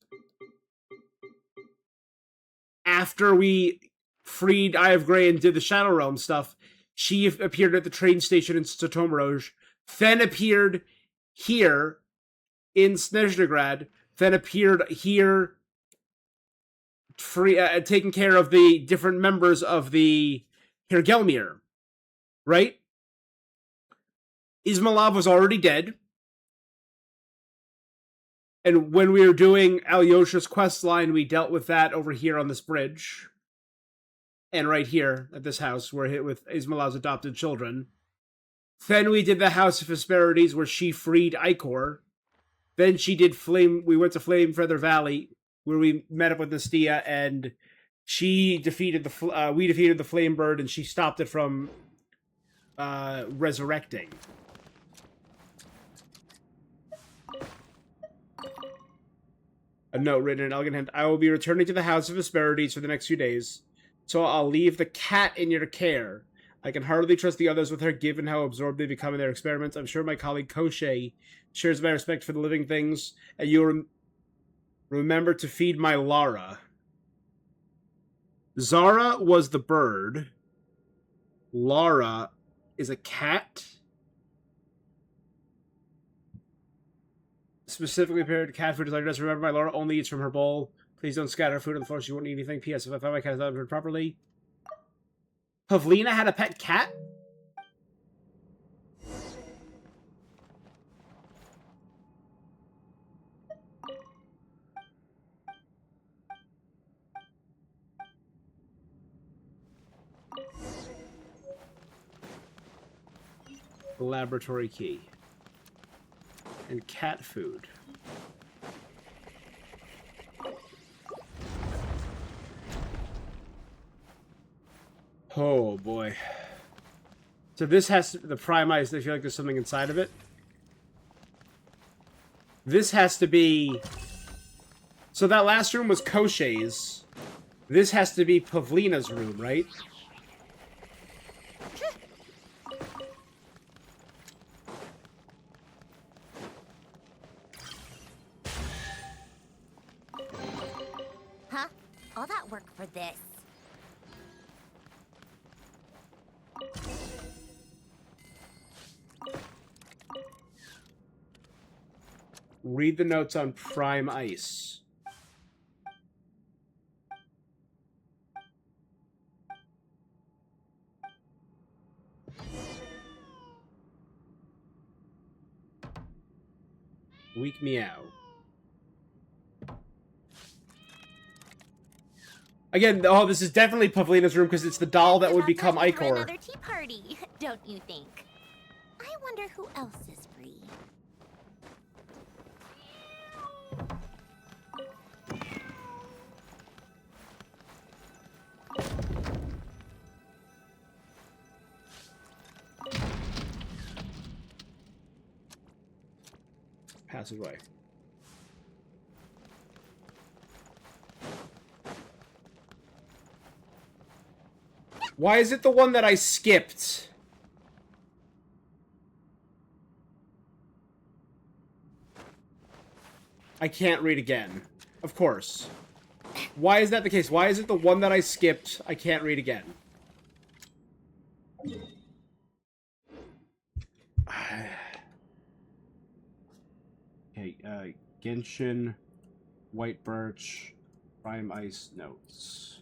after we freed Eye of Grey and did the Shadow Realm stuff. She appeared at the train station in Stratomeros, then appeared here in Snezhnegrad, then appeared here taking care of the different members of the Hirgelmir, right? Ismailov was already dead. And when we were doing Alyosha's quest line, we dealt with that over here on this bridge. And right here at this house, we're hit with Ismailov's adopted children. Then we did the House of Hesperides, where she freed Icor. Then she did we went to Flame Feather Valley, where we met up with Nastia, and she defeated we defeated the Flame Bird, and she stopped it from resurrecting. A note written in elegant hand. I will be returning to the House of Hesperides for the next few days, so I'll leave the cat in your care. I can hardly trust the others with her, given how absorbed they become in their experiments. I'm sure my colleague Koshei shares my respect for the living things, and Remember to feed my Lara. Zara was the bird. Lara is a cat. Specifically prepared cat food is like this. Remember, my Laura only eats from her bowl. Please don't scatter food on the floor. She won't eat anything. P.S. If I find my cat is not fed properly. Pavlina had a pet cat? The laboratory key. And cat food. Oh boy. So this has to, the prime ice, I feel like there's something inside of it. This has to be... So that last room was Koshay's. This has to be Pavlina's room, right? Huh? All that work for this. Read the notes on prime ice. Weak meow. Again, oh, this is definitely Pavlina's room because it's the doll that would become About time for Icor. another tea party, don't you think? I wonder who else is free. Passageway. Why is it the one that I skipped? I can't read again. Of course. Why is that the case? Why is it the one that I skipped, I can't read again? Okay, Genshin, White Birch, Prime Ice notes.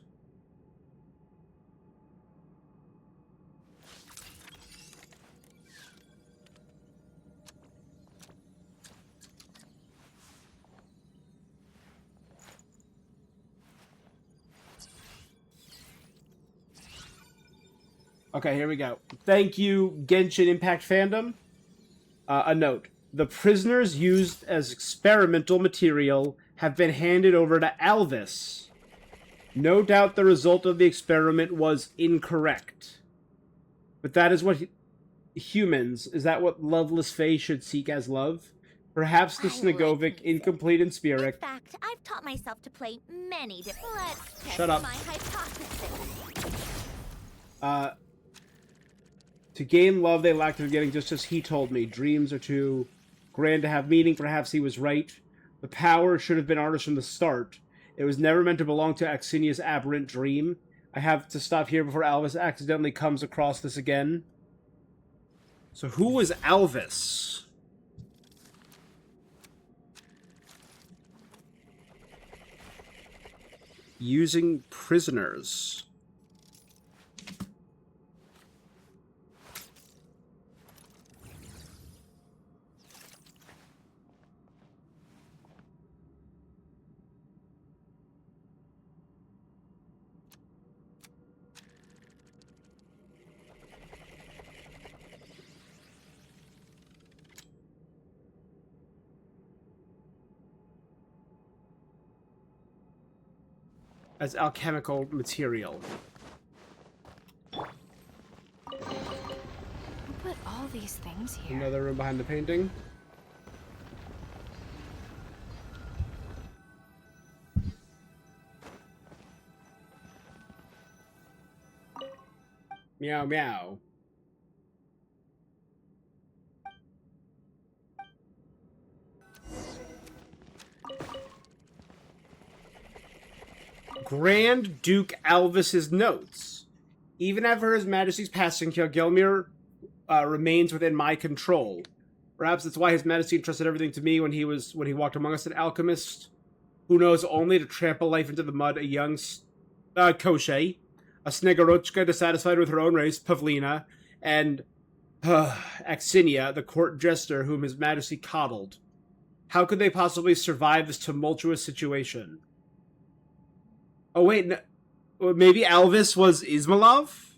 Okay, here we go. Thank you, Genshin Impact fandom. A note. The prisoners used as experimental material have been handed over to Alvis. No doubt the result of the experiment was incorrect. But that is what humans, is that what loveless Fae should seek as love? Perhaps the I like Snegovic, music. incomplete in In spirit. fact, I've taught myself to play many different... Let's test Shut up. my hypothesis. To gain love, they lacked forgetting, just as he told me. Dreams are too grand to have meaning. Perhaps he was right. The power should have been ours from the start. It was never meant to belong to Axinia's aberrant dream. I have to stop here before Alvis accidentally comes across this again. So who was Alvis? Using prisoners. As alchemical material. Who put all these things here? Another room behind the painting. Meow meow. Grand Duke Alvis's notes. Even after His Majesty's passing, Gelmir remains within my control. Perhaps that's why His Majesty entrusted everything to me when he walked among us, an alchemist who knows only to trample life into the mud, a young Koshei, a Snegorochka dissatisfied with her own race, Pavlina, and Axinia, the court jester whom His Majesty coddled. How could they possibly survive this tumultuous situation? Oh wait, maybe Alvis was Ismailov?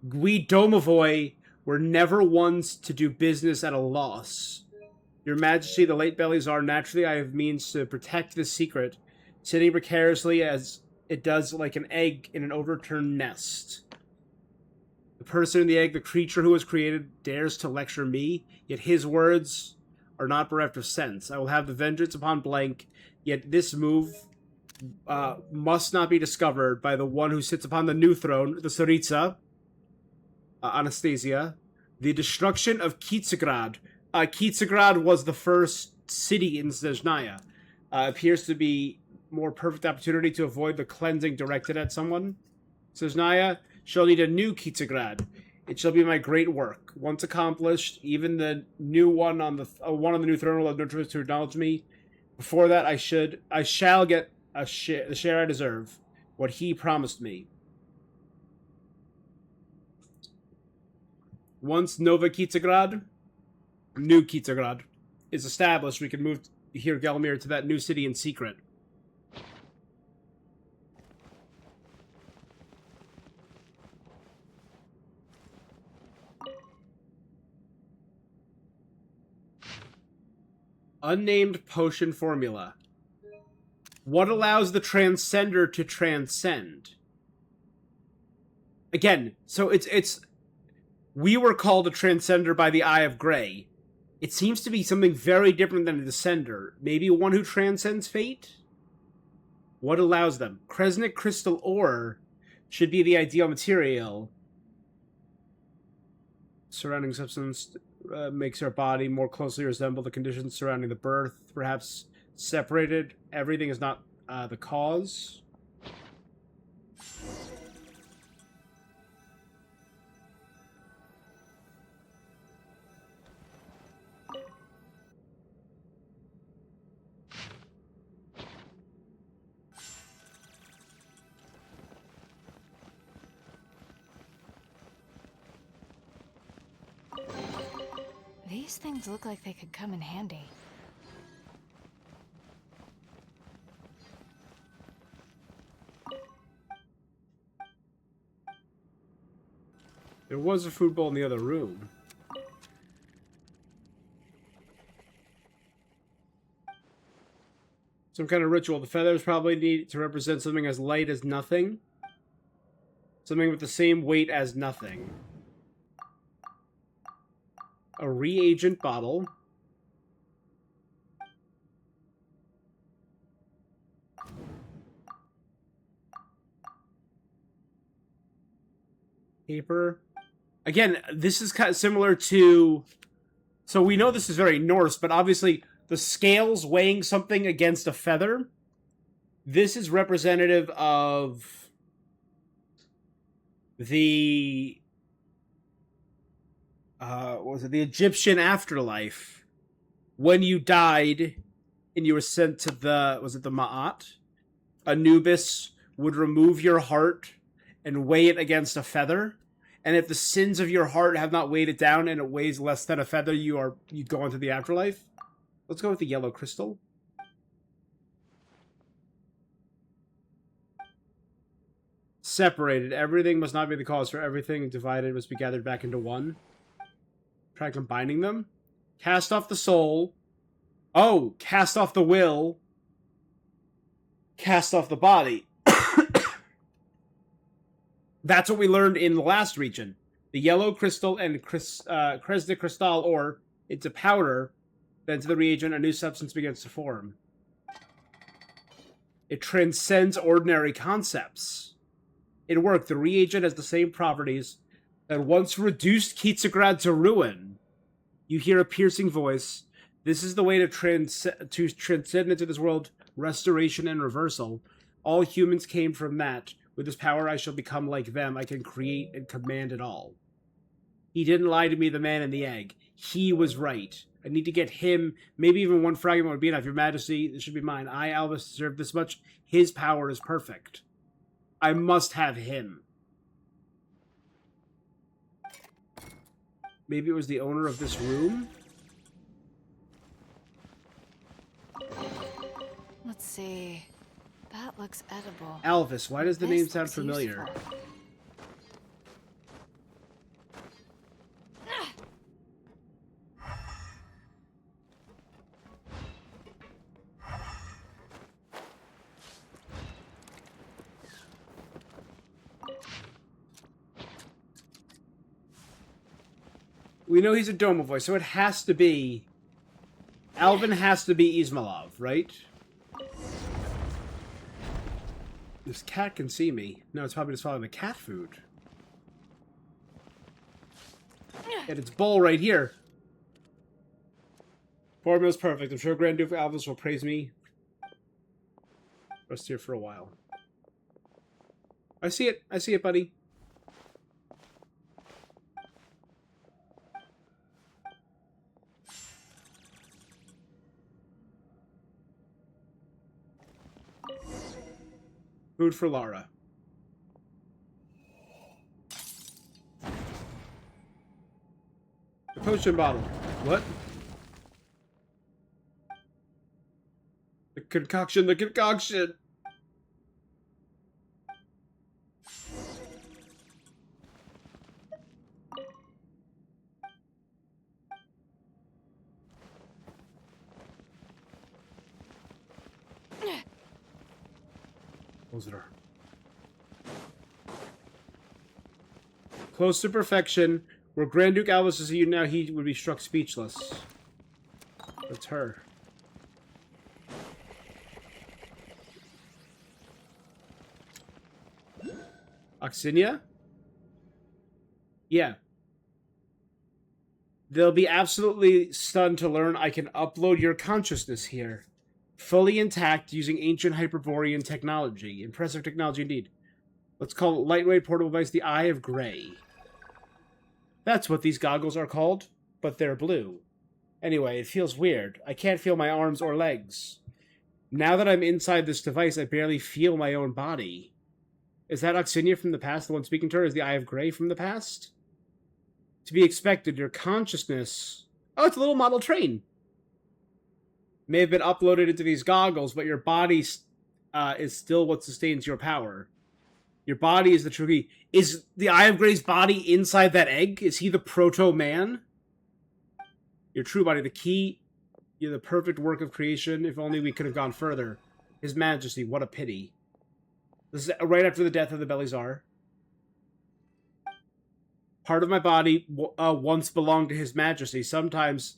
We Domovoy were never ones to do business at a loss. Your Majesty, the late Belizar, naturally I have means to protect this secret, sitting precariously as it does like an egg in an overturned nest. The person in the egg, the creature who was created, dares to lecture me, yet his words are not bereft of sense. I will have the vengeance upon blank, yet this move must not be discovered by the one who sits upon the new throne, the Tsaritsa, Anastasia. The destruction of Kitsagrad. Kitsagrad was the first city in Snezhnaya. Appears to be more perfect opportunity to avoid the cleansing directed at someone. Snezhnaya shall need a new Kitsagrad. It shall be my great work. Once accomplished, even the new one on the one on the new throne will have no choice to acknowledge me. Before that, I shall get the share I deserve, what he promised me. Once Nova Kitsagrad, new Kitsagrad, is established, we can move here Gelmir to that new city in secret. Unnamed potion formula. What allows the transcender to transcend? Again, so it's we were called a transcender by the Eye of Grey. It seems to be something very different than a descender. Maybe one who transcends fate? What allows them? Kresnik crystal ore should be the ideal material. Surrounding substance makes our body more closely resemble the conditions surrounding the birth. Perhaps separated. Everything is not the cause. These things look like they could come in handy. There was a food bowl in the other room. Some kind of ritual. The feathers probably need to represent something as light as nothing. Something with the same weight as nothing. A reagent bottle. Paper. Again, this is kind of similar to... So we know this is very Norse, but obviously the scales weighing something against a feather. This is representative of the... what was it? The Egyptian afterlife. When you died and you were sent to the... Was it the Ma'at? Anubis would remove your heart and weigh it against a feather. And if the sins of your heart have not weighed it down and it weighs less than a feather, you go into the afterlife. Let's go with the yellow crystal. Separated. Everything must not be the cause for everything. Divided must be gathered back into one. Try combining them. Cast off the soul. Oh, cast off the will. Cast off the body. That's what we learned in the last region. The yellow crystal and Kresnik crystal ore into powder. Then to the reagent, a new substance begins to form. It transcends ordinary concepts. It worked. The reagent has the same properties that once reduced Kitsagrad to ruin. You hear a piercing voice. This is the way to transcend into this world, restoration and reversal. All humans came from that. With this power, I shall become like them. I can create and command it all. He didn't lie to me, the man in the egg. He was right. I need to get him. Maybe even one fragment would be enough. Your Majesty, this should be mine. I, Albus, deserve this much. His power is perfect. I must have him. Maybe it was the owner of this room? Let's see. That looks edible. Alvis, why does the name This sound looks familiar? useful. We know he's a Domovoy, so it has to be... Alvin has to be Ismailov, right? This cat can see me. No, it's probably just following the cat food. And its bowl right here. Formula's perfect. I'm sure Grand Duke Alvis will praise me. Rest here for a while. I see it. I see it, buddy. Food for Lara. The potion bottle. What? The concoction, the concoction! Close the door. Close to perfection. Were Grand Duke Albus to see you now, he would be struck speechless. That's her. Oxinia? Yeah. They'll be absolutely stunned to learn I can upload your consciousness here. Fully intact using ancient Hyperborean technology. Impressive technology indeed. Let's call it lightweight portable device the Eye of Grey. That's what these goggles are called, but they're blue. Anyway, it feels weird. I can't feel my arms or legs. Now that I'm inside this device, I barely feel my own body. Is that Oxinia from the past? The one speaking to her is the Eye of Grey from the past? To be expected, your consciousness... Oh, it's a little model train. May have been uploaded into these goggles, but your body is still what sustains your power. Your body is the true key. Is the Eye of Grey's body inside that egg? Is he the proto-man? Your true body, the key. You're the perfect work of creation. If only we could have gone further. His Majesty, what a pity. This is right after the death of the Belizar. Part of my body once belonged to His Majesty. Sometimes,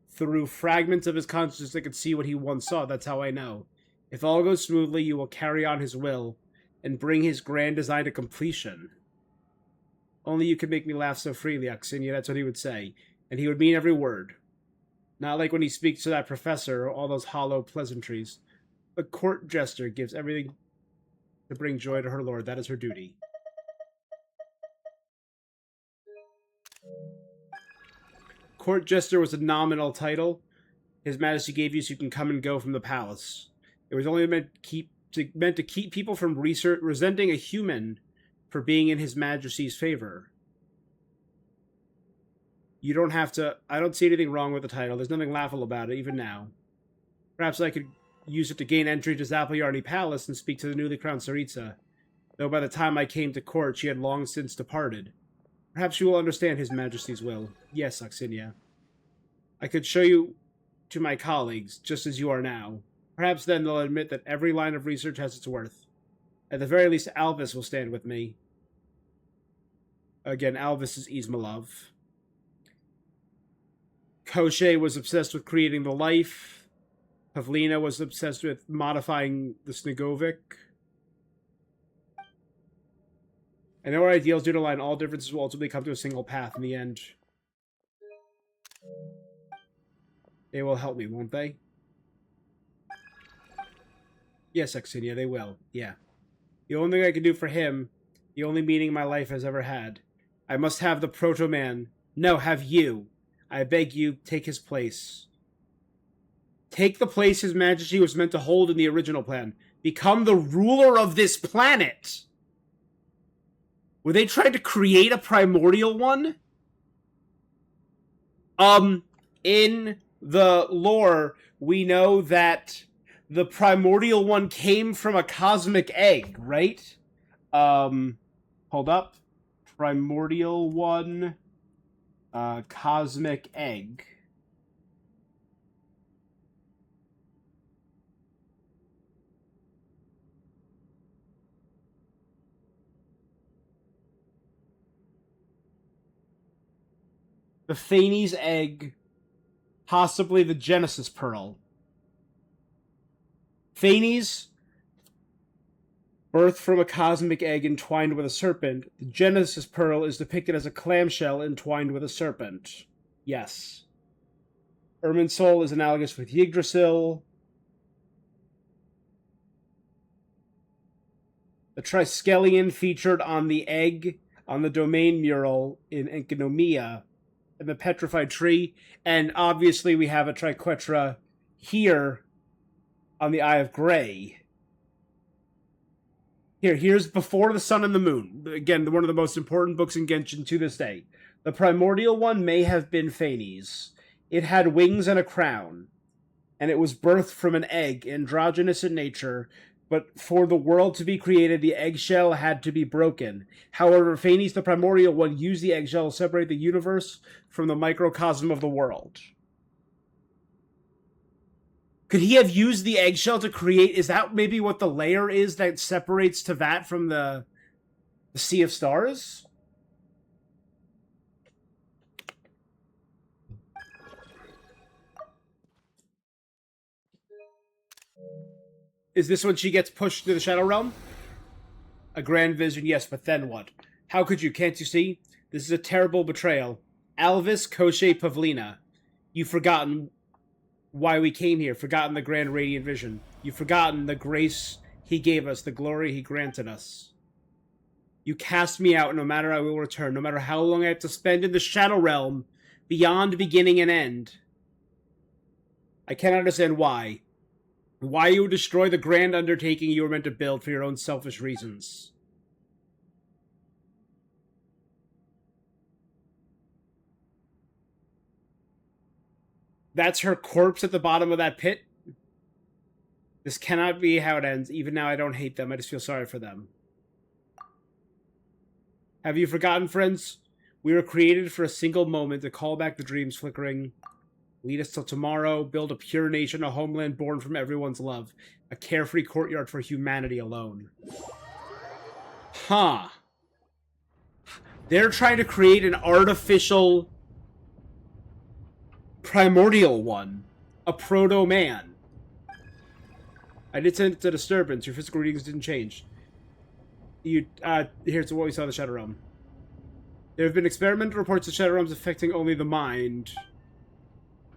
through fragments of his consciousness, I could see what he once saw. That's how I know. If all goes smoothly, you will carry on his will and bring his grand design to completion. Only you can make me laugh so freely, Oxinia. That's what he would say. And he would mean every word. Not like when he speaks to that professor or all those hollow pleasantries. The court jester gives everything to bring joy to her lord. That is her duty. Court jester was a nominal title His Majesty gave you so you can come and go from the palace. It was only meant to keep people from resenting a human for being in His Majesty's favor. You don't have to... I don't see anything wrong with the title. There's nothing laughable about it, even now. Perhaps I could use it to gain entry to Zapoyarny Palace and speak to the newly crowned Tsaritsa. Though by the time I came to court, she had long since departed. Perhaps you will understand His Majesty's will. Yes, Oxinia. I could show you to my colleagues, just as you are now. Perhaps then they'll admit that every line of research has its worth. At the very least, Alvis will stand with me. Again, Alvis is Ismailov. Koshé was obsessed with creating the life. Pavlina was obsessed with modifying the Snegovic. I know our ideals do not align. All differences will ultimately come to a single path in the end. They will help me, won't they? Yes, Axinia, they will. Yeah. The only thing I can do for him, the only meaning my life has ever had. I must have the Proto-Man. No, have you. I beg you, take his place. Take the place His Majesty was meant to hold in the original plan. Become the ruler of this planet! Were they trying to create a primordial one? In the lore, we know that the primordial one came from a cosmic egg, right? Hold up. Primordial one, cosmic egg. The Phanes egg, possibly the Genesis Pearl. Phanes, birthed from a cosmic egg entwined with a serpent. The Genesis Pearl is depicted as a clamshell entwined with a serpent. Yes. Irminsul is analogous with Yggdrasil. The Triskelion featured on the egg on the domain mural in Enkinomia, and the petrified tree, and obviously we have a triquetra here on the Eye of Grey. Here's Before the Sun and the Moon. Again, one of the most important books in Genshin to this day. The primordial one may have been Phanes. It had wings and a crown, and it was birthed from an egg, androgynous in nature, but for the world to be created, the eggshell had to be broken. However, Phanes, the primordial one, used the eggshell to separate the universe from the microcosm of the world. Could he have used the eggshell to create... Is that maybe what the layer is that separates Teyvat from the Sea of Stars? Is this when she gets pushed to the Shadow Realm? A grand vision, yes, but then what? How could you? Can't you see? This is a terrible betrayal. Alvis, Koshe, Pavlina. You've forgotten why we came here, forgotten the grand radiant vision. You've forgotten the grace he gave us, the glory he granted us. You cast me out, no matter I will return, no matter how long I have to spend in the Shadow Realm, beyond beginning and end. I cannot understand why. Why you would destroy the grand undertaking you were meant to build for your own selfish reasons. That's her corpse at the bottom of that pit? This cannot be how it ends. Even now, I don't hate them. I just feel sorry for them. Have you forgotten, friends? We were created for a single moment to call back the dreams flickering. Lead us till tomorrow. Build a pure nation, a homeland born from everyone's love. A carefree courtyard for humanity alone. Huh. They're trying to create an artificial... primordial one. A proto-man. I did send it to Disturbance. Your physical readings didn't change. Here's what we saw in the Shadow Realm. There have been experimental reports of Shadow Realms affecting only the mind.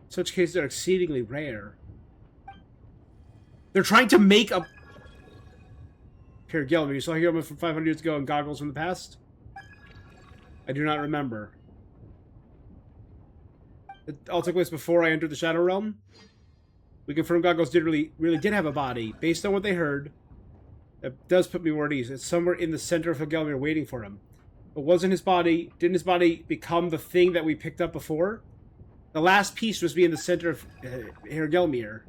Such cases are exceedingly rare. They're trying to make a... Here, Gelman, you saw Gelman from 500 years ago and Goggles from the past? I do not remember. It all took place before I entered the Shadow Realm. We confirmed Goggles really did have a body. Based on what they heard, that does put me more at ease. It's somewhere in the center of Helgelmir waiting for him. But wasn't his body... Didn't his body become the thing that we picked up before? The last piece was be in the center of Helgelmir.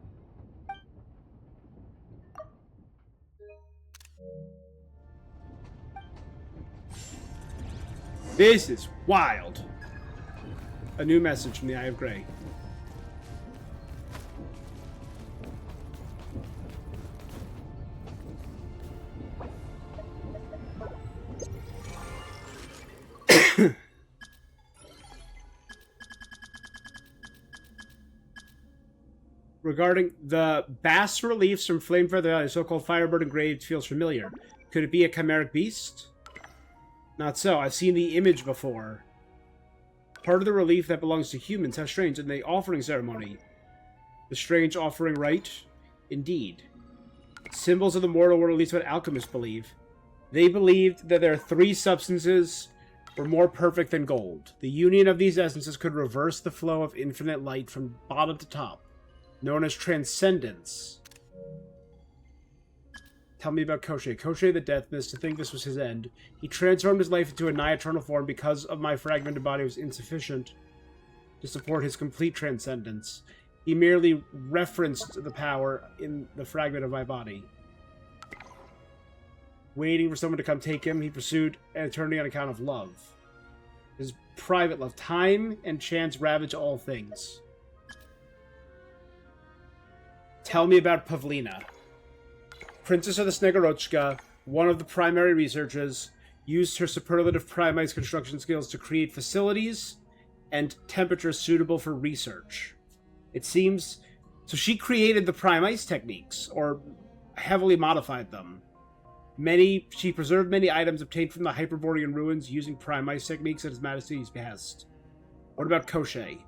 This is wild. A new message from the Eye of Grey. Regarding the bas reliefs from Flamefeather Valley, so-called Firebird engraved, feels familiar. Could it be a chimeric beast? Not so. I've seen the image before. Part of the relief that belongs to humans. How strange. In the offering ceremony, The strange offering right? Indeed. Symbols of the mortal world, at least what alchemists believe. They believed that their three substances were more perfect than gold. The union of these essences could reverse the flow of infinite light from bottom to top, known as transcendence. Tell me about Koshei. Koshei the Deathless, to think this was his end. He transformed his life into a nigh-eternal form because of my fragmented body was insufficient to support his complete transcendence. He merely referenced the power in the fragment of my body. Waiting for someone to come take him, he pursued an eternity on account of love. His private love. Time and chance ravage all things. Tell me about Pavlina. Princess of the Snegorochka, one of the primary researchers, used her superlative Primice construction skills to create facilities and temperatures suitable for research. It seems... So she created the Primice techniques, or heavily modified them. She preserved many items obtained from the Hyperborean ruins using Primice techniques at His Majesty's behest. What about Koshei?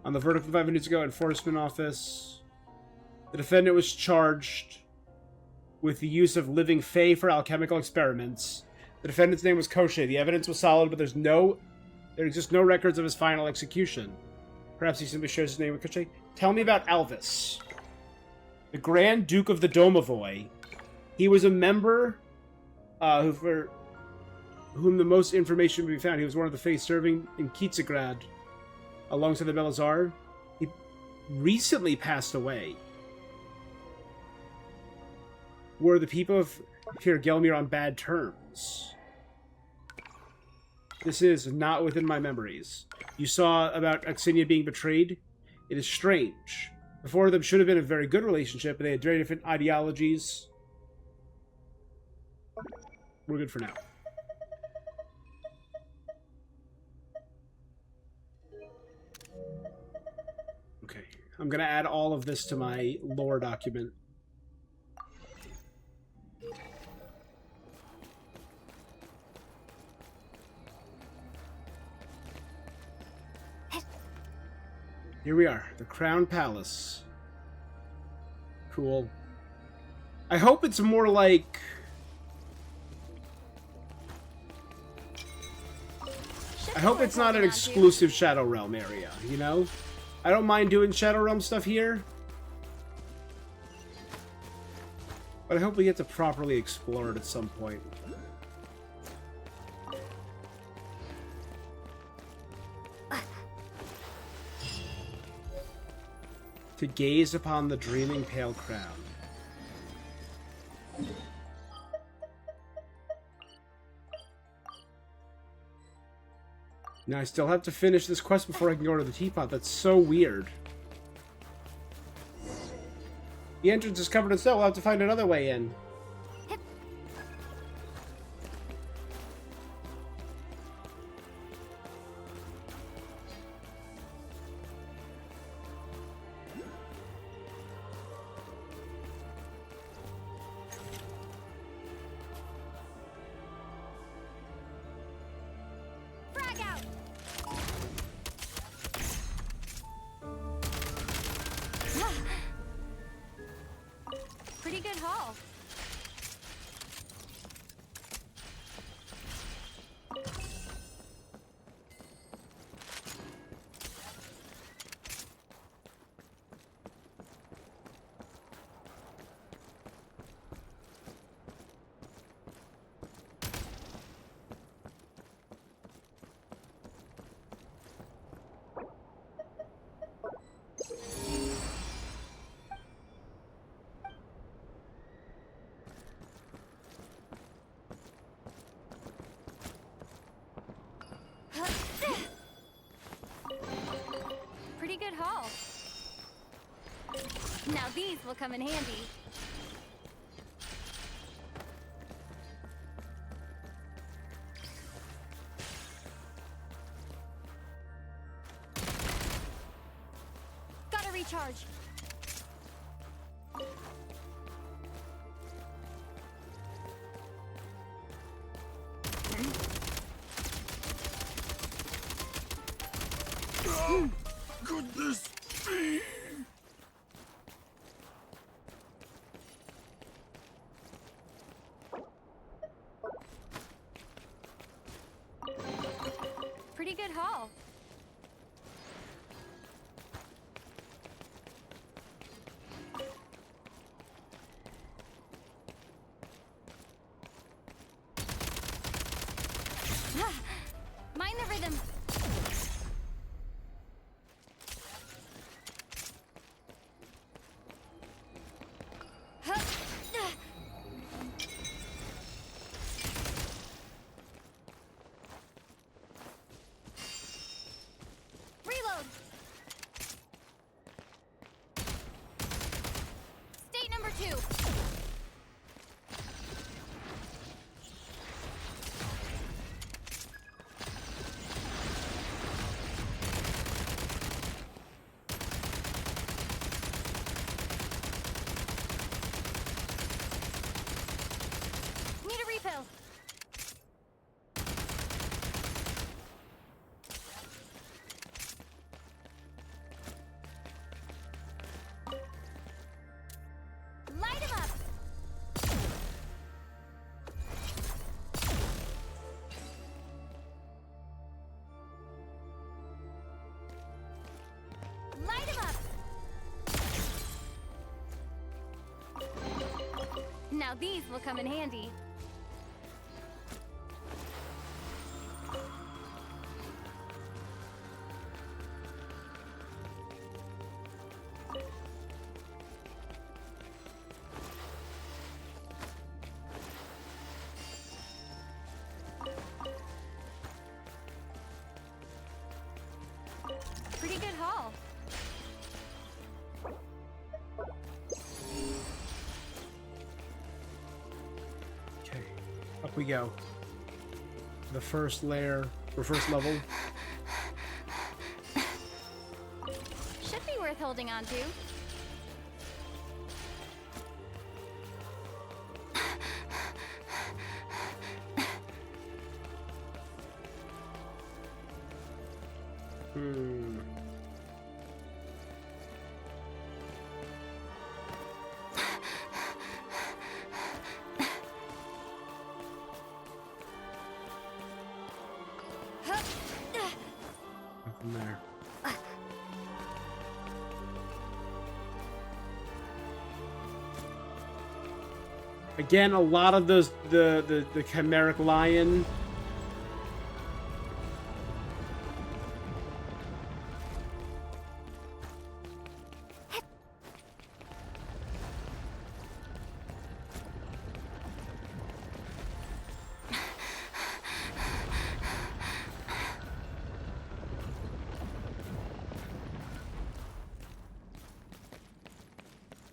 On the verdict from 5 minutes ago, Enforcement Office... The defendant was charged with the use of living fae for alchemical experiments. The defendant's name was Koshei. The evidence was solid, but there exist no records of his final execution. Perhaps he simply shares his name with Koshei. Tell me about Alvis. The Grand Duke of the Domovoy. He was a member for whom the most information would be found. He was one of the fae serving in Kitsagrad alongside the Belazar. He recently passed away. Were the people of Pyr Gelmir on bad terms? This is not within my memories. You saw about Axinia being betrayed? It is strange. The four of them should have been a very good relationship, but they had very different ideologies. We're good for now. Okay, I'm gonna add all of this to my lore document. Here we are, the Crown Palace. Cool. I hope it's more like... I hope it's not an exclusive Shadow Realm area, you know? I don't mind doing Shadow Realm stuff here. But I hope we get to properly explore it at some point. To gaze upon the dreaming pale crown. Now I still have to finish this quest before I can go to the teapot. That's so weird. The entrance is covered in snow. We'll have to find another way in. Pretty good haul. Pretty good haul. Now these will come in handy. Gotta recharge. Could this be? haul. Mind the rhythm. Reload. State number 2. Need a refill. Light him up. Light him up. Now these will come in handy. Pretty good haul. Okay, up we go. The first layer, or first level. Should be worth holding on to. Nothing there. Again, a lot of those the chimeric lion.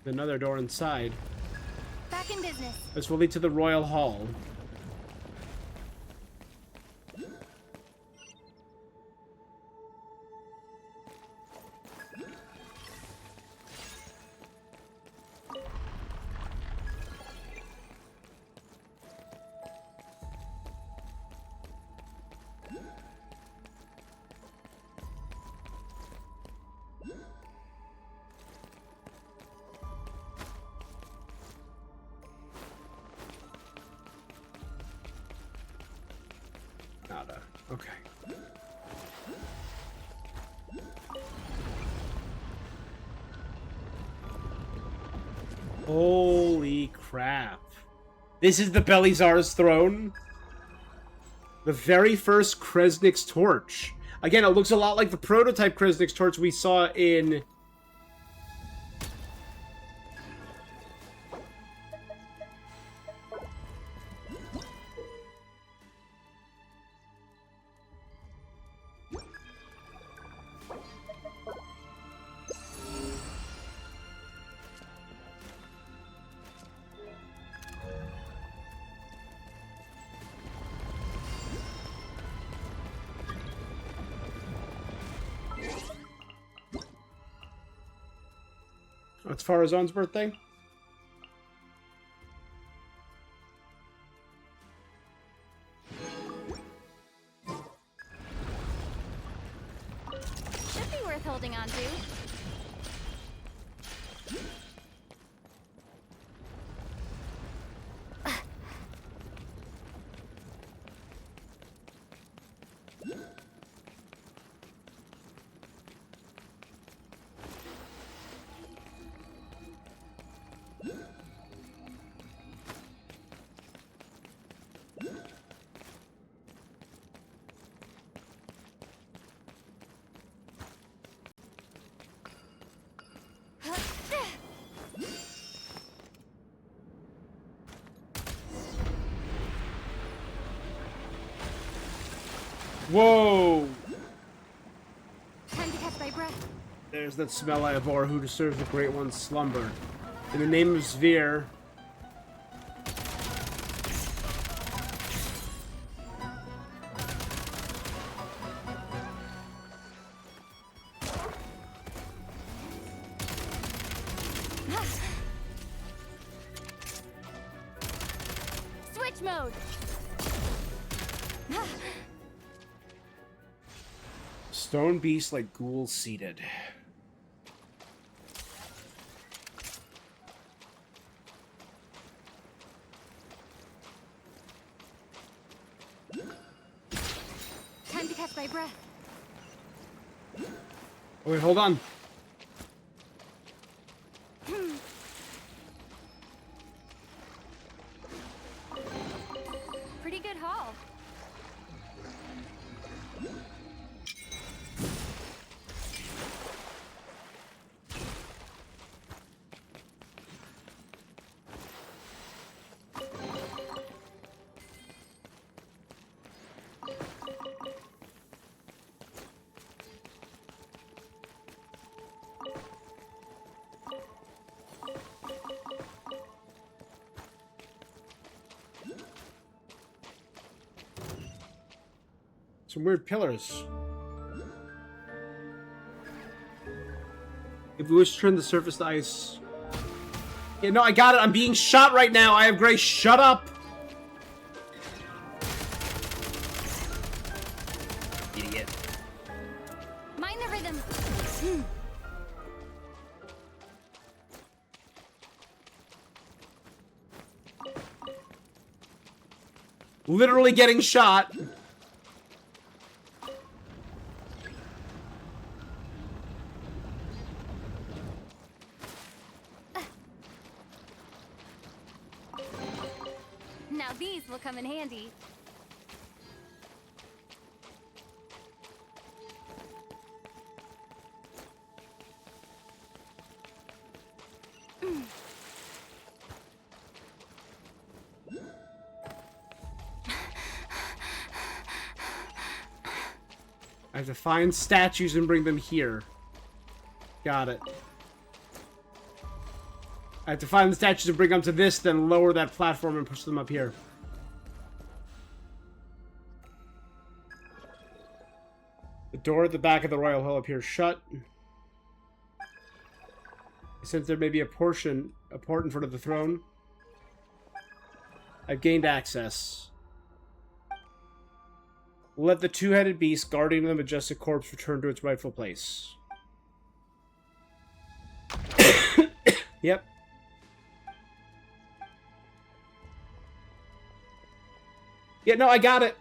Another door inside. Back in business. This will lead to the Royal Hall. Nada. Okay. Holy crap. This is the Belizar's throne? The very first Kresnik's torch. Again, it looks a lot like the prototype Kresnik's torch we saw in... It's Farazan's birthday? Should be worth holding on to. Whoa! Time to catch my breath. There's that smell I abhor who disturbs the Great One's slumber. In the name of Svir. Switch mode. Stone beast like ghouls seated. Time to catch my breath. Oh, wait, hold on. Pretty good haul. Some weird pillars. If we wish to turn the surface to ice... Yeah, no, I got it. I'm being shot right now. I have Grace. Shut up! Idiot. Mind the rhythm. Literally getting shot. Now these will come in handy. I have to find statues and bring them here. Got it. I have to find the statues and bring them to this, then lower that platform and push them up here. The door at the back of the royal hall appears shut. Since there may be a port in front of the throne, I've gained access. Let the two-headed beast guarding the majestic corpse return to its rightful place. Yep. Yeah, no, I got it.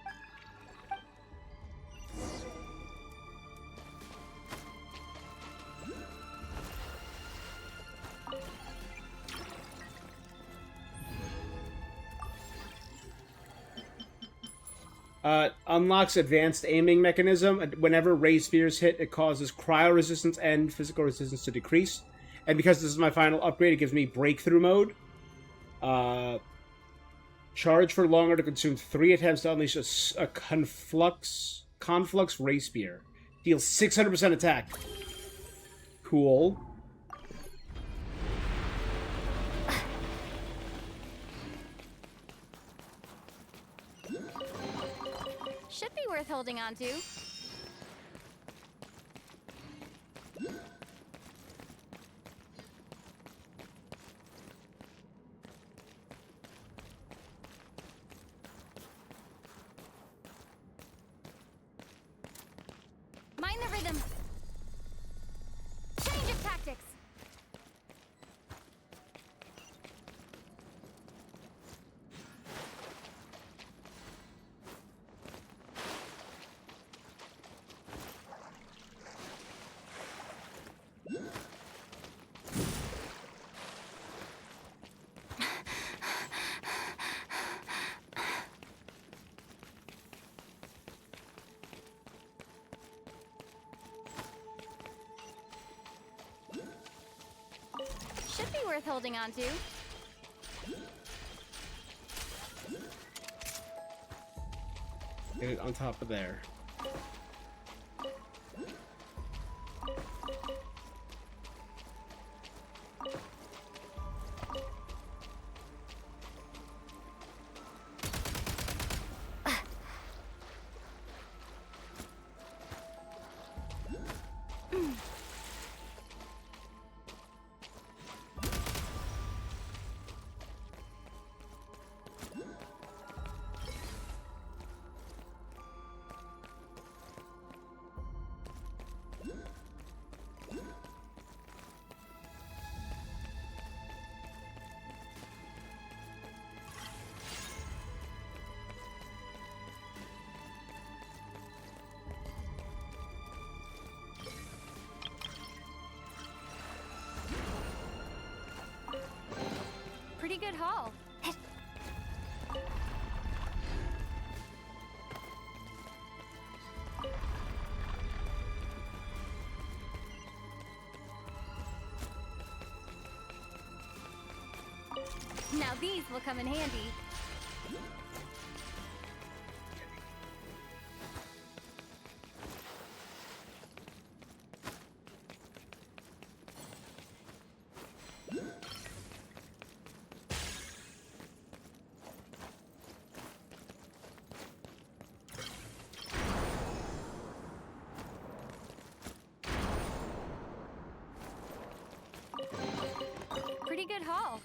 Unlocks advanced aiming mechanism. Whenever ray spheres hit, it causes cryo resistance and physical resistance to decrease. And because this is my final upgrade, it gives me breakthrough mode. Charge for longer to consume 3 attempts to unleash a conflux ray spear. Deals 600% attack. Cool. Should be worth holding on to. Mind the rhythm. Change of tactics. Could be worth holding on to. Get it on top of there. Pretty good haul. Now these will come in handy. Pretty good haul.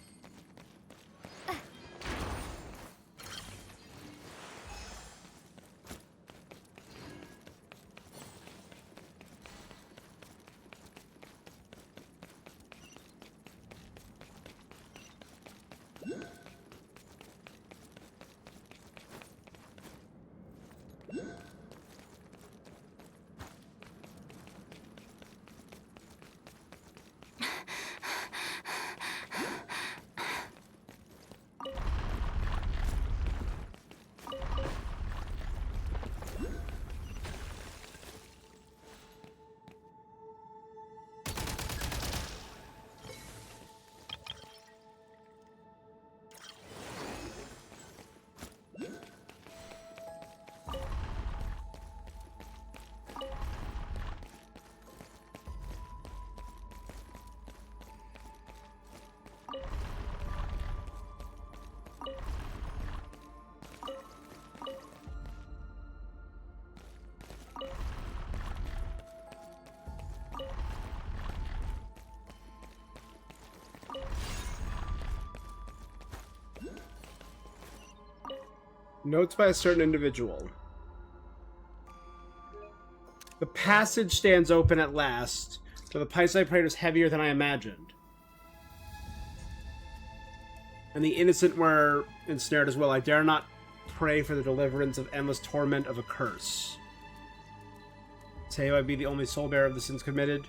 Notes by a certain individual. The passage stands open at last, but the Pisci Parade is heavier than I imagined. And the innocent were ensnared as well. I dare not pray for the deliverance of endless torment of a curse. Say I be the only soul bearer of the sins committed.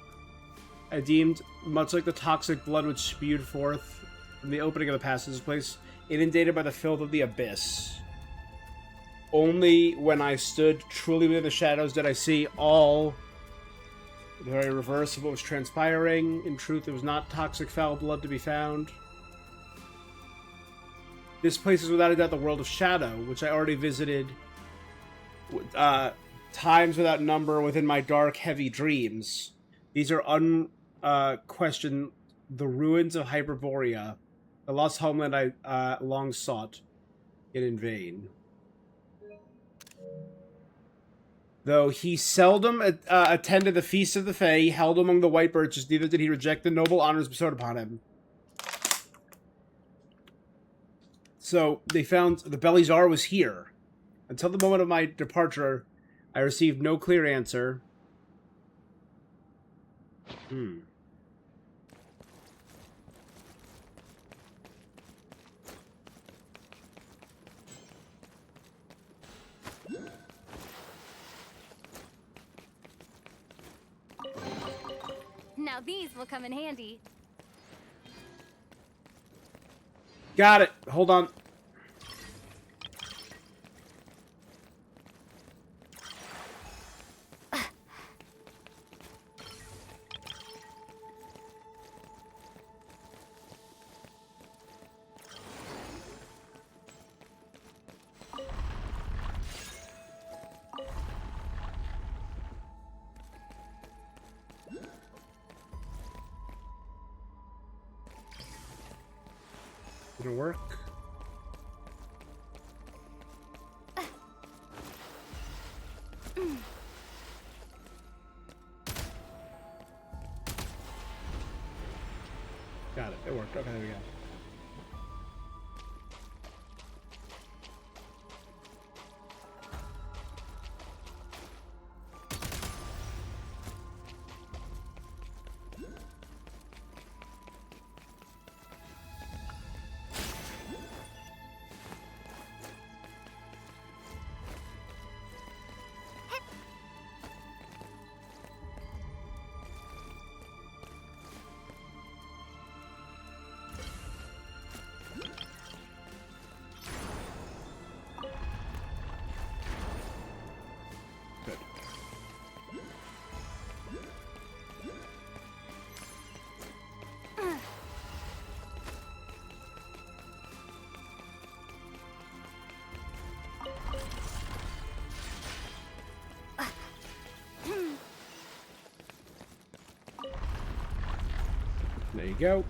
I deemed, much like the toxic blood which spewed forth from the opening of the passage place, inundated by the filth of the abyss. Only when I stood truly within the shadows did I see all the very reverse of what was transpiring. In truth, there was not toxic foul blood to be found. This place is without a doubt the world of shadow, which I already visited times without number within my dark, heavy dreams. These are unquestioned the ruins of Hyperborea, the lost homeland I long sought, yet in vain. Though he seldom attended the feast of the Fae held among the white birches, neither did he reject the noble honors bestowed upon him. So, they found the Belizar was here. Until the moment of my departure, I received no clear answer. Now these will come in handy. Got it. Hold on. Gonna work. Got it. It worked. Okay, there we go. Good. There you go.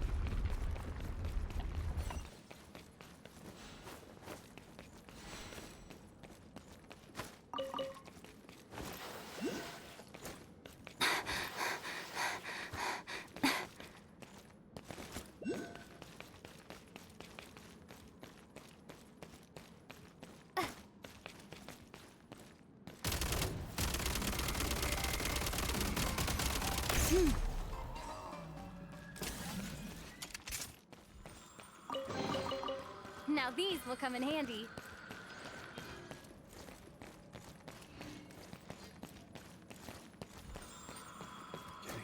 Now these will come in handy. Okay.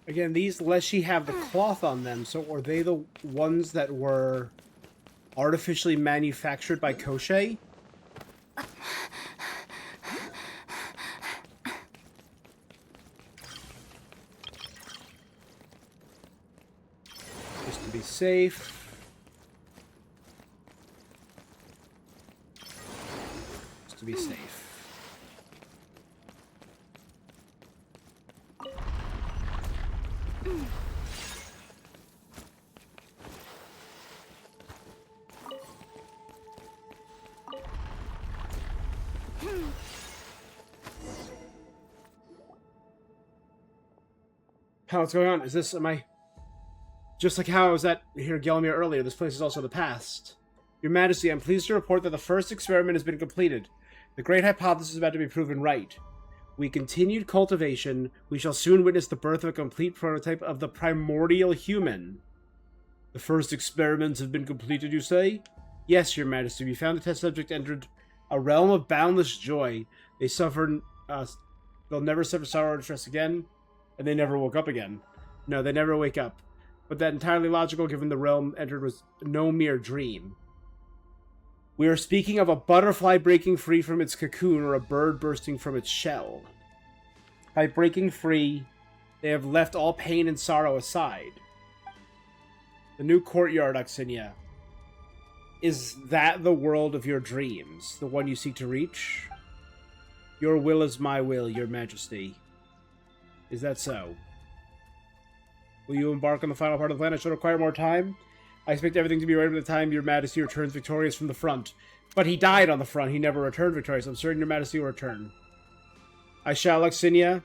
Again, these Leshy have the cloth on them, so are they the ones that were artificially manufactured by Koshei? Just to be safe. Just to be safe. What's going on? Is this, am I... Just like how I was at here Gelmir earlier, this place is also the past. Your Majesty, I'm pleased to report that the first experiment has been completed. The great hypothesis is about to be proven right. We continued cultivation. We shall soon witness the birth of a complete prototype of the primordial human. The first experiments have been completed, you say? Yes, Your Majesty. We found the test subject entered a realm of boundless joy. They suffered... they'll never suffer sorrow or distress again. And they never woke up again. No, they never wake up. But that entirely logical, given the realm entered was no mere dream. We are speaking of a butterfly breaking free from its cocoon or a bird bursting from its shell. By breaking free, they have left all pain and sorrow aside. The new courtyard, Axinia. Is that the world of your dreams? The one you seek to reach? Your will is my will, Your Majesty. Is that so? Will you embark on the final part of the plan? I shall require more time. I expect everything to be ready by the time Your Majesty returns victorious from the front. But he died on the front. He never returned victorious. I'm certain Your Majesty will return. I shall, Axinia.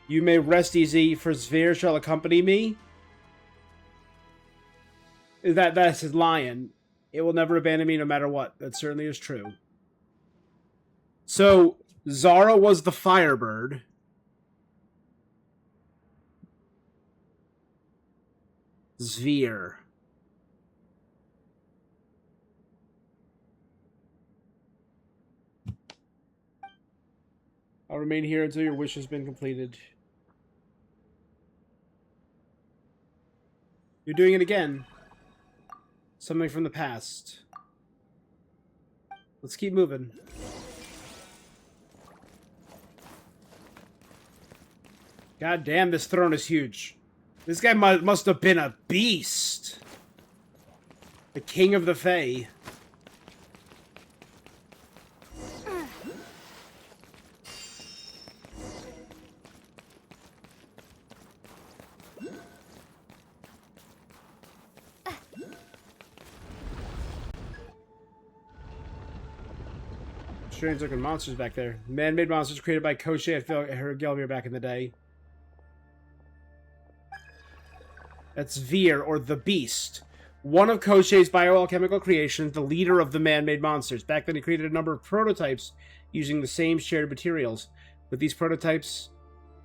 You may rest easy, for Zveer shall accompany me. That's his lion. It will never abandon me no matter what. That certainly is true. So, Zara was the Firebird. Zveer. I'll remain here until your wish has been completed. You're doing it again. Something from the past. Let's keep moving. God damn, this throne is huge. This guy must have been a beast. The king of the Fae. Strange looking monsters back there. Man-made monsters created by Koschei at Gelmir back in the day. That's Veer, or the Beast. One of Koschei's bioalchemical creations, the leader of the man-made monsters. Back then he created a number of prototypes using the same shared materials. With these prototypes,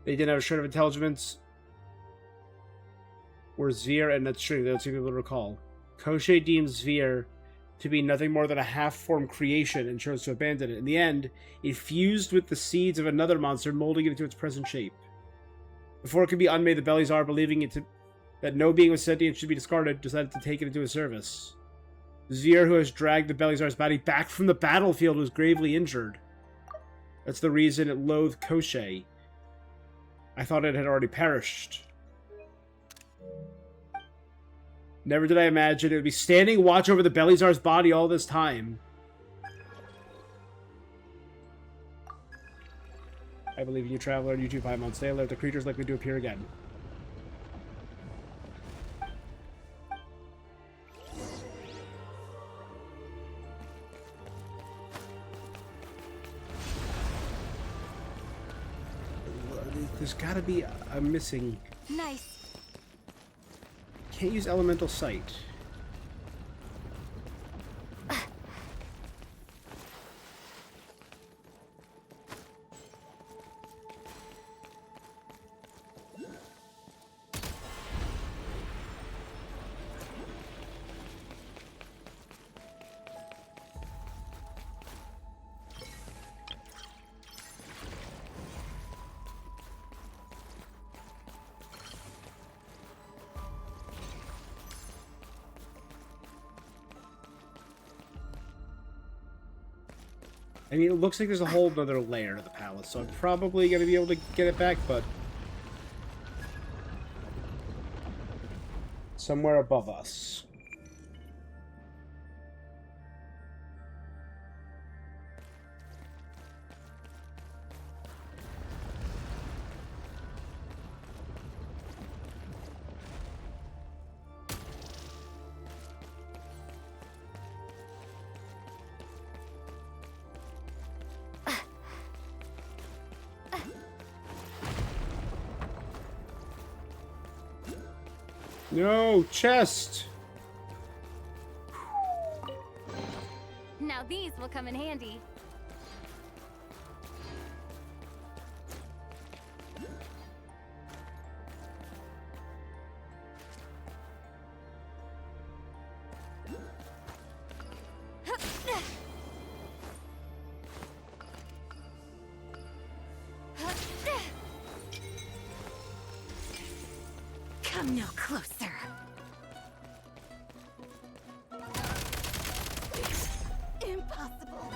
they didn't have a shred of intelligence. Or Veer, and that's true, they don't seem able to recall. Koschei deems Veer to be nothing more than a half-formed creation and chose to abandon it. In the end, it fused with the seeds of another monster, molding it into its present shape. Before it could be unmade, the Belizar, believing that no being was sentient should be discarded, decided to take it into his service. Veer, who has dragged the Belizar's body back from the battlefield, was gravely injured. That's the reason it loathed Koschei. I thought it had already perished. Never did I imagine it would be standing watch over the Belizar's body all this time. I believe in you, Traveler. You too, Paimon. Stay alert. The creature's likely to appear again. There's gotta be a missing... Nice. Can't use elemental sight. I mean, it looks like there's a whole other layer to the palace, so I'm probably going to be able to get it back, but... somewhere above us. No, chest! Now these will come in handy. Come no closer. Impossible.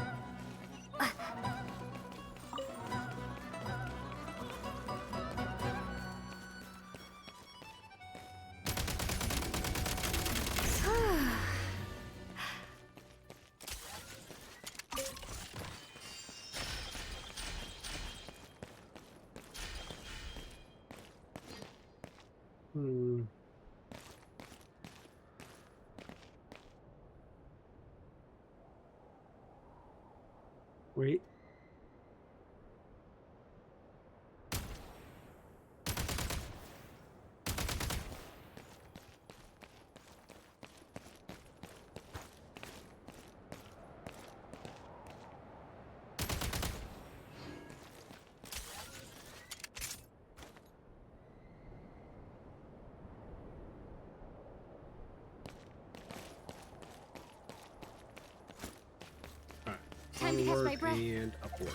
Wait. Time to catch my Onward breath. and upward.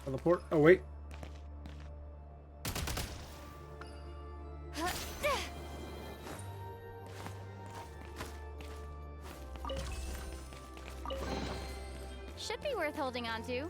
Teleport. Oh, wait. Should be worth holding on to.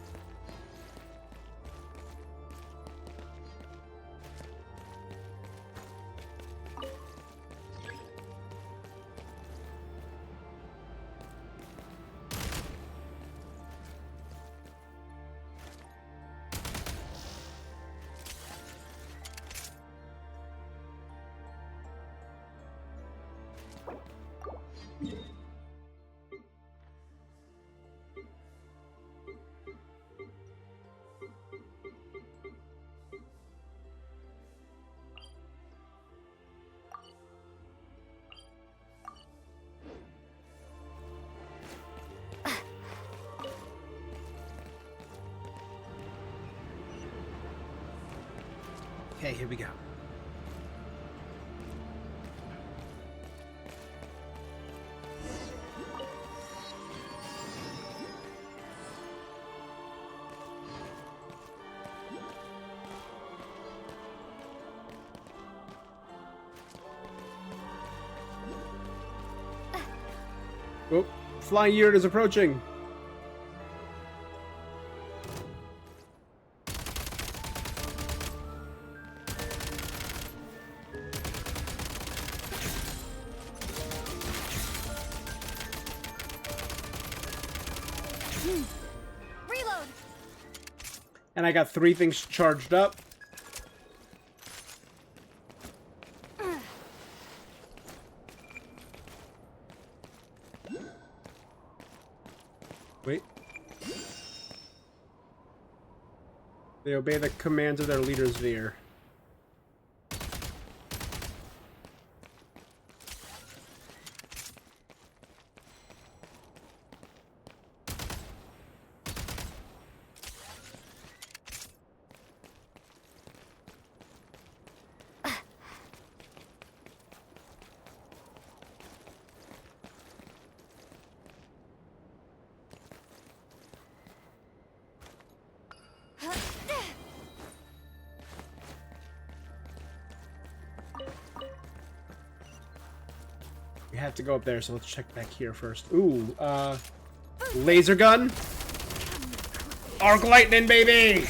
Okay, here we go. Oh, flying unit is approaching. Reload. And I got 3 things charged up. Wait. They obey the commands of their leaders, Veer. We have to go up there, so let's check back here first. Ooh, laser gun? Arc lightning, baby!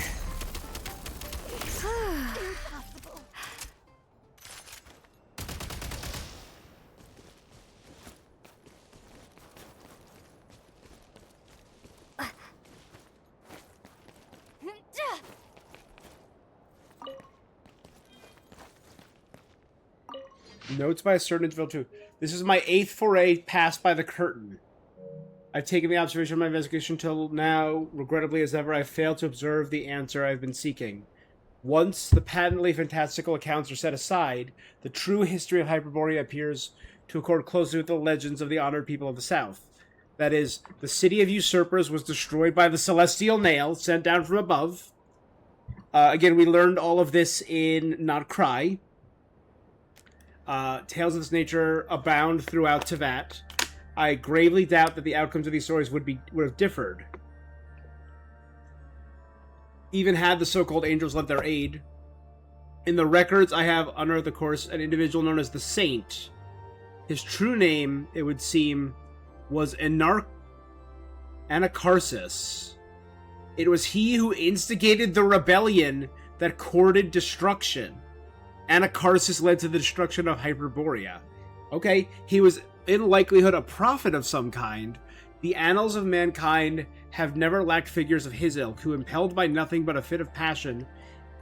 Notes by a certain interval too. This is my 8th foray past by the curtain. I've taken the observation of my investigation till now, regrettably as ever, I've failed to observe the answer I've been seeking. Once the patently fantastical accounts are set aside, the true history of Hyperborea appears to accord closely with the legends of the honored people of the South. That is, the city of usurpers was destroyed by the celestial nail sent down from above. Again, we learned all of this in Not Cry. Tales of this nature abound throughout Tevat. I gravely doubt that the outcomes of these stories would have differed, even had the so-called angels lent their aid. In the records I have unearthed, of course, an individual known as the Saint. His true name, it would seem, was Anacharsis. It was he who instigated the rebellion that courted destruction. Anacharsis led to the destruction of Hyperborea. Okay, he was in likelihood a prophet of some kind. The annals of mankind have never lacked figures of his ilk, who, impelled by nothing but a fit of passion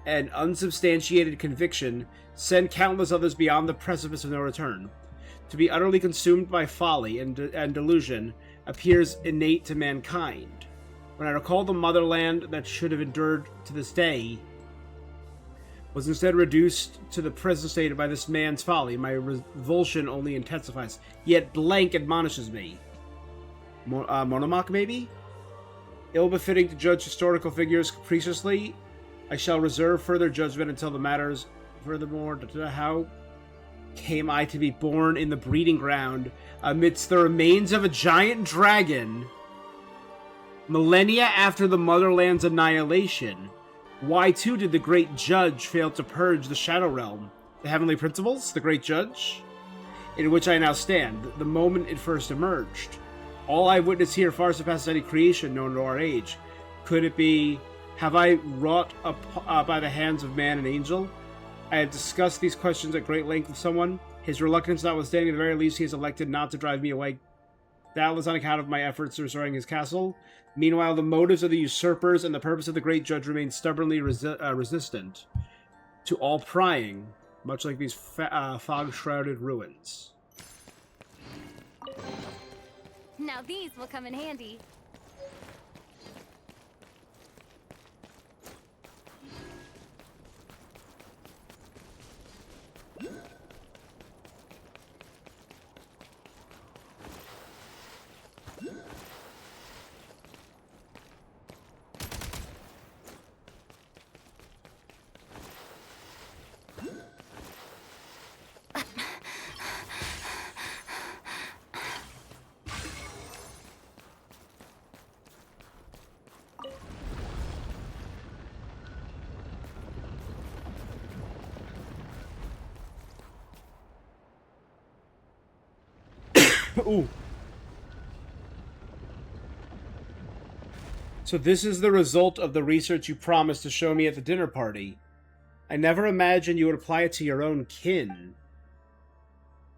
and unsubstantiated conviction, send countless others beyond the precipice of no return. To be utterly consumed by folly and delusion appears innate to mankind. When I recall the motherland that should have endured to this day was instead reduced to the present state by this man's folly, my revulsion only intensifies. Yet blank admonishes me. Monomach, maybe? Ill-befitting to judge historical figures capriciously, I shall reserve further judgment until the matters. Furthermore, how came I to be born in the breeding ground amidst the remains of a giant dragon, millennia after the motherland's annihilation? Why, too, did the Great Judge fail to purge the Shadow Realm? The Heavenly Principles? The Great Judge? In which I now stand, the moment it first emerged. All I witness here far surpasses any creation known to our age. Could it be, have I wrought by the hands of man and angel? I have discussed these questions at great length with someone. His reluctance notwithstanding, at the very least, he has elected not to drive me away, doubtless on account of my efforts restoring his castle. Meanwhile, the motives of the usurpers and the purpose of the Great Judge remain stubbornly resistant to all prying, much like these fog-shrouded ruins. Now these will come in handy. Ooh. So this is the result of the research you promised to show me at the dinner party. I never imagined you would apply it to your own kin.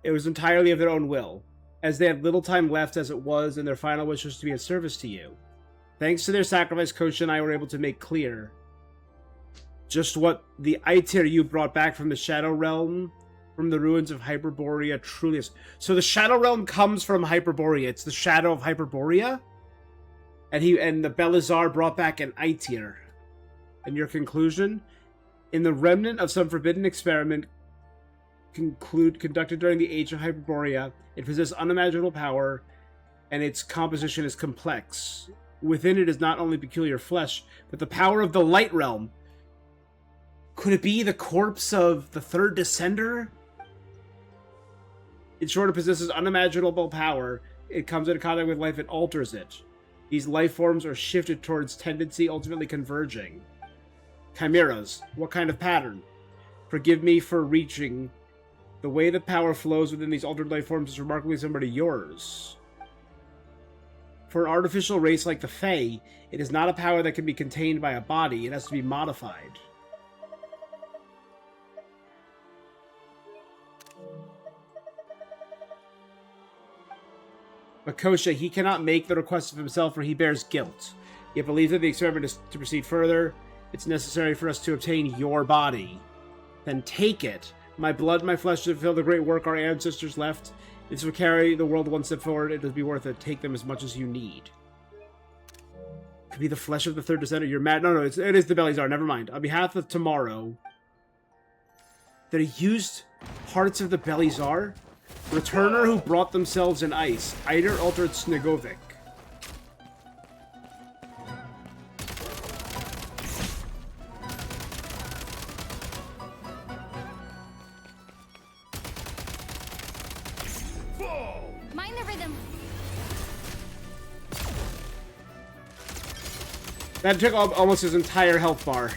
It was entirely of their own will, as they had little time left as it was, and their final wish was to be of service to you. Thanks to their sacrifice, Kosha and I were able to make clear just what the Aetir you brought back from the Shadow Realm, from the ruins of Hyperborea, truly is. So the Shadow Realm comes from Hyperborea. It's the shadow of Hyperborea? And the Belazar brought back an Aetir. And your conclusion? In the remnant of some forbidden experiment conducted during the age of Hyperborea, it possesses unimaginable power, and its composition is complex. Within it is not only peculiar flesh, but the power of the Light Realm. Could it be the corpse of the third Descender? In short, it possesses unimaginable power. It comes into contact with life, it alters it. These life forms are shifted towards tendency, ultimately converging. Chimeras. What kind of pattern? Forgive me for reaching. The way the power flows within these altered life forms is remarkably similar to yours. For an artificial race like the Fae, it is not a power that can be contained by a body. It has to be modified. But Kosha, he cannot make the request of himself, for he bears guilt. Yet believes that the experiment is to proceed further. It's necessary for us to obtain your body. Then take it. My blood, my flesh, to fulfill the great work our ancestors left. This will carry the world one step forward. It will be worth it. Take them as much as you need. Could be the flesh of the third descendant. You're mad. No, it is the Belazar. Never mind. On behalf of tomorrow, they used parts of the Belazar. Returner who brought themselves in ice. Eider altered Snegovic. Mind the rhythm. That took almost his entire health bar.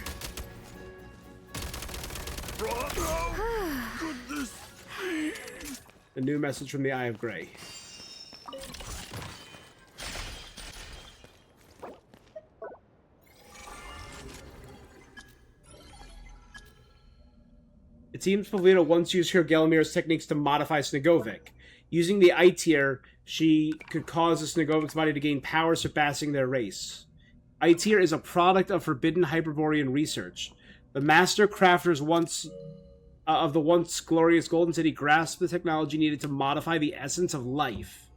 A new message from the Eye of Grey. It seems Pavlina once used her Gelmir's techniques to modify Snegovic. Using the Aetir, she could cause the Snegovic's body to gain power surpassing their race. Aetir is a product of forbidden Hyperborean research. The master crafters of the once glorious Golden City grasped the technology needed to modify the essence of life.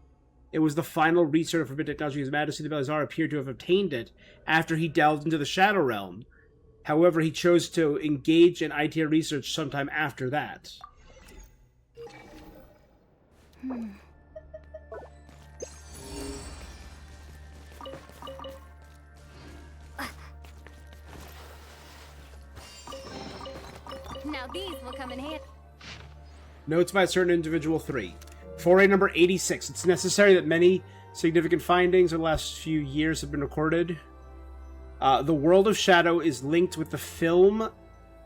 It was the final research of forbidden technology. His Majesty the Belazar appeared to have obtained it after he delved into the Shadow Realm. However, he chose to engage in Aetir research sometime after that. Now these will come in handy. Notes by a certain individual 3. Foray number 86. It's necessary that many significant findings over the last few years have been recorded. The world of Shadow is linked with the film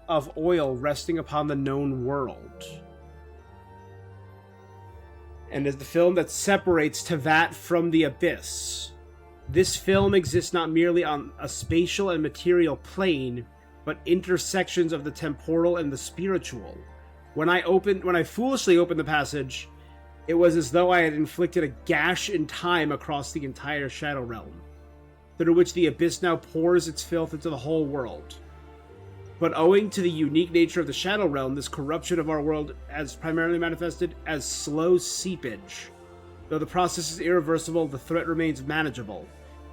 of oil resting upon the known world. And is the film that separates Tevat from the Abyss. This film exists not merely on a spatial and material plane, but intersections of the temporal and the spiritual. When I foolishly opened the passage, it was as though I had inflicted a gash in time across the entire Shadow Realm, through which the Abyss now pours its filth into the whole world. But owing to the unique nature of the Shadow Realm, this corruption of our world has primarily manifested as slow seepage. Though the process is irreversible, the threat remains manageable.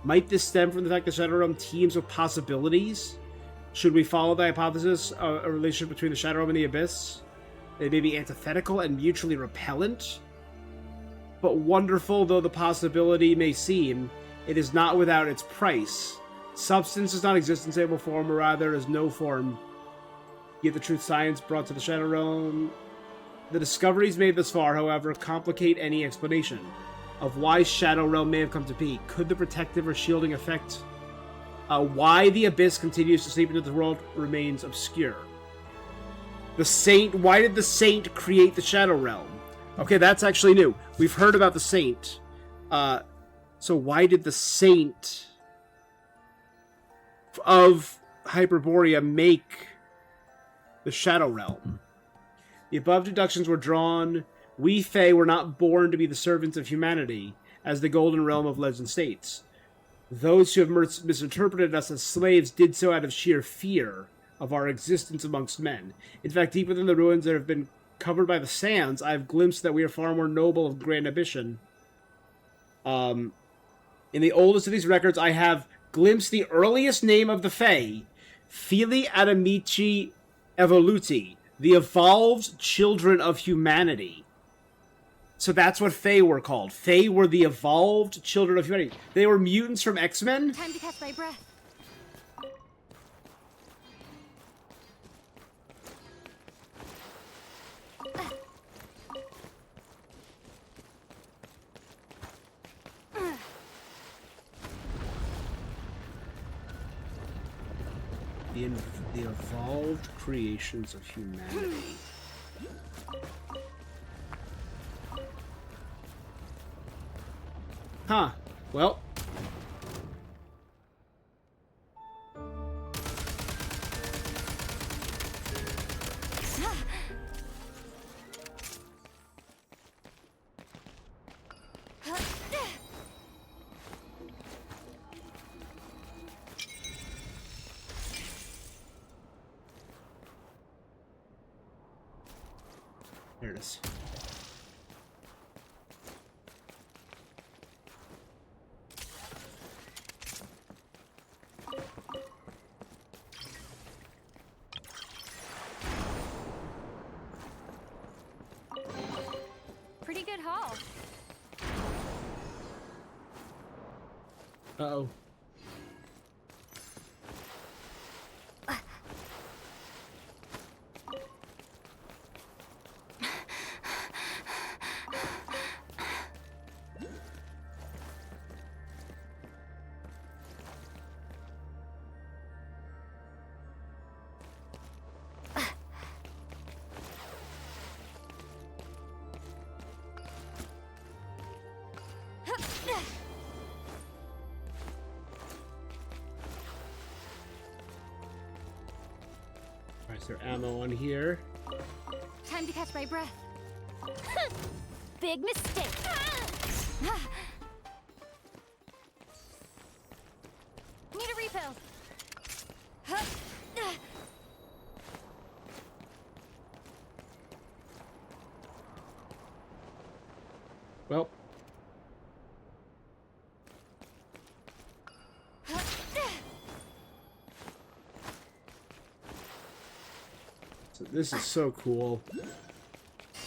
Might this stem from the fact the Shadow Realm teems with possibilities? Should we follow the hypothesis of a relationship between the Shadow Realm and the Abyss? They may be antithetical and mutually repellent? But wonderful though the possibility may seem, it is not without its price. Substance does not exist in stable form, or rather is no form. Yet the truth science brought to the Shadow Realm. The discoveries made thus far, however, complicate any explanation of why Shadow Realm may have come to be. Could the protective or shielding effect... why the Abyss continues to seep into the world remains obscure. Why did the Saint create the Shadow Realm? Okay, that's actually new. We've heard about the Saint. So why did the Saint of Hyperborea make the Shadow Realm? The above deductions were drawn. We Fae were not born to be the servants of humanity, as the Golden Realm of Legend states. Those who have misinterpreted us as slaves did so out of sheer fear of our existence amongst men. In fact, deep within the ruins that have been covered by the sands, I have glimpsed that we are far more noble of grand ambition. In the oldest of these records, I have glimpsed the earliest name of the Fae, Fili Adamici Evoluti, the evolved children of humanity. So that's what Fae were called. Fae were the evolved children of humanity. They were mutants from X-Men? Time to catch my breath. The evolved creations of humanity. Huh. Well. There it is. Pretty good haul. Uh-oh. Alright, is there ammo on here? Time to catch my breath. Big mistake. Need a refill. Well. So this is so cool.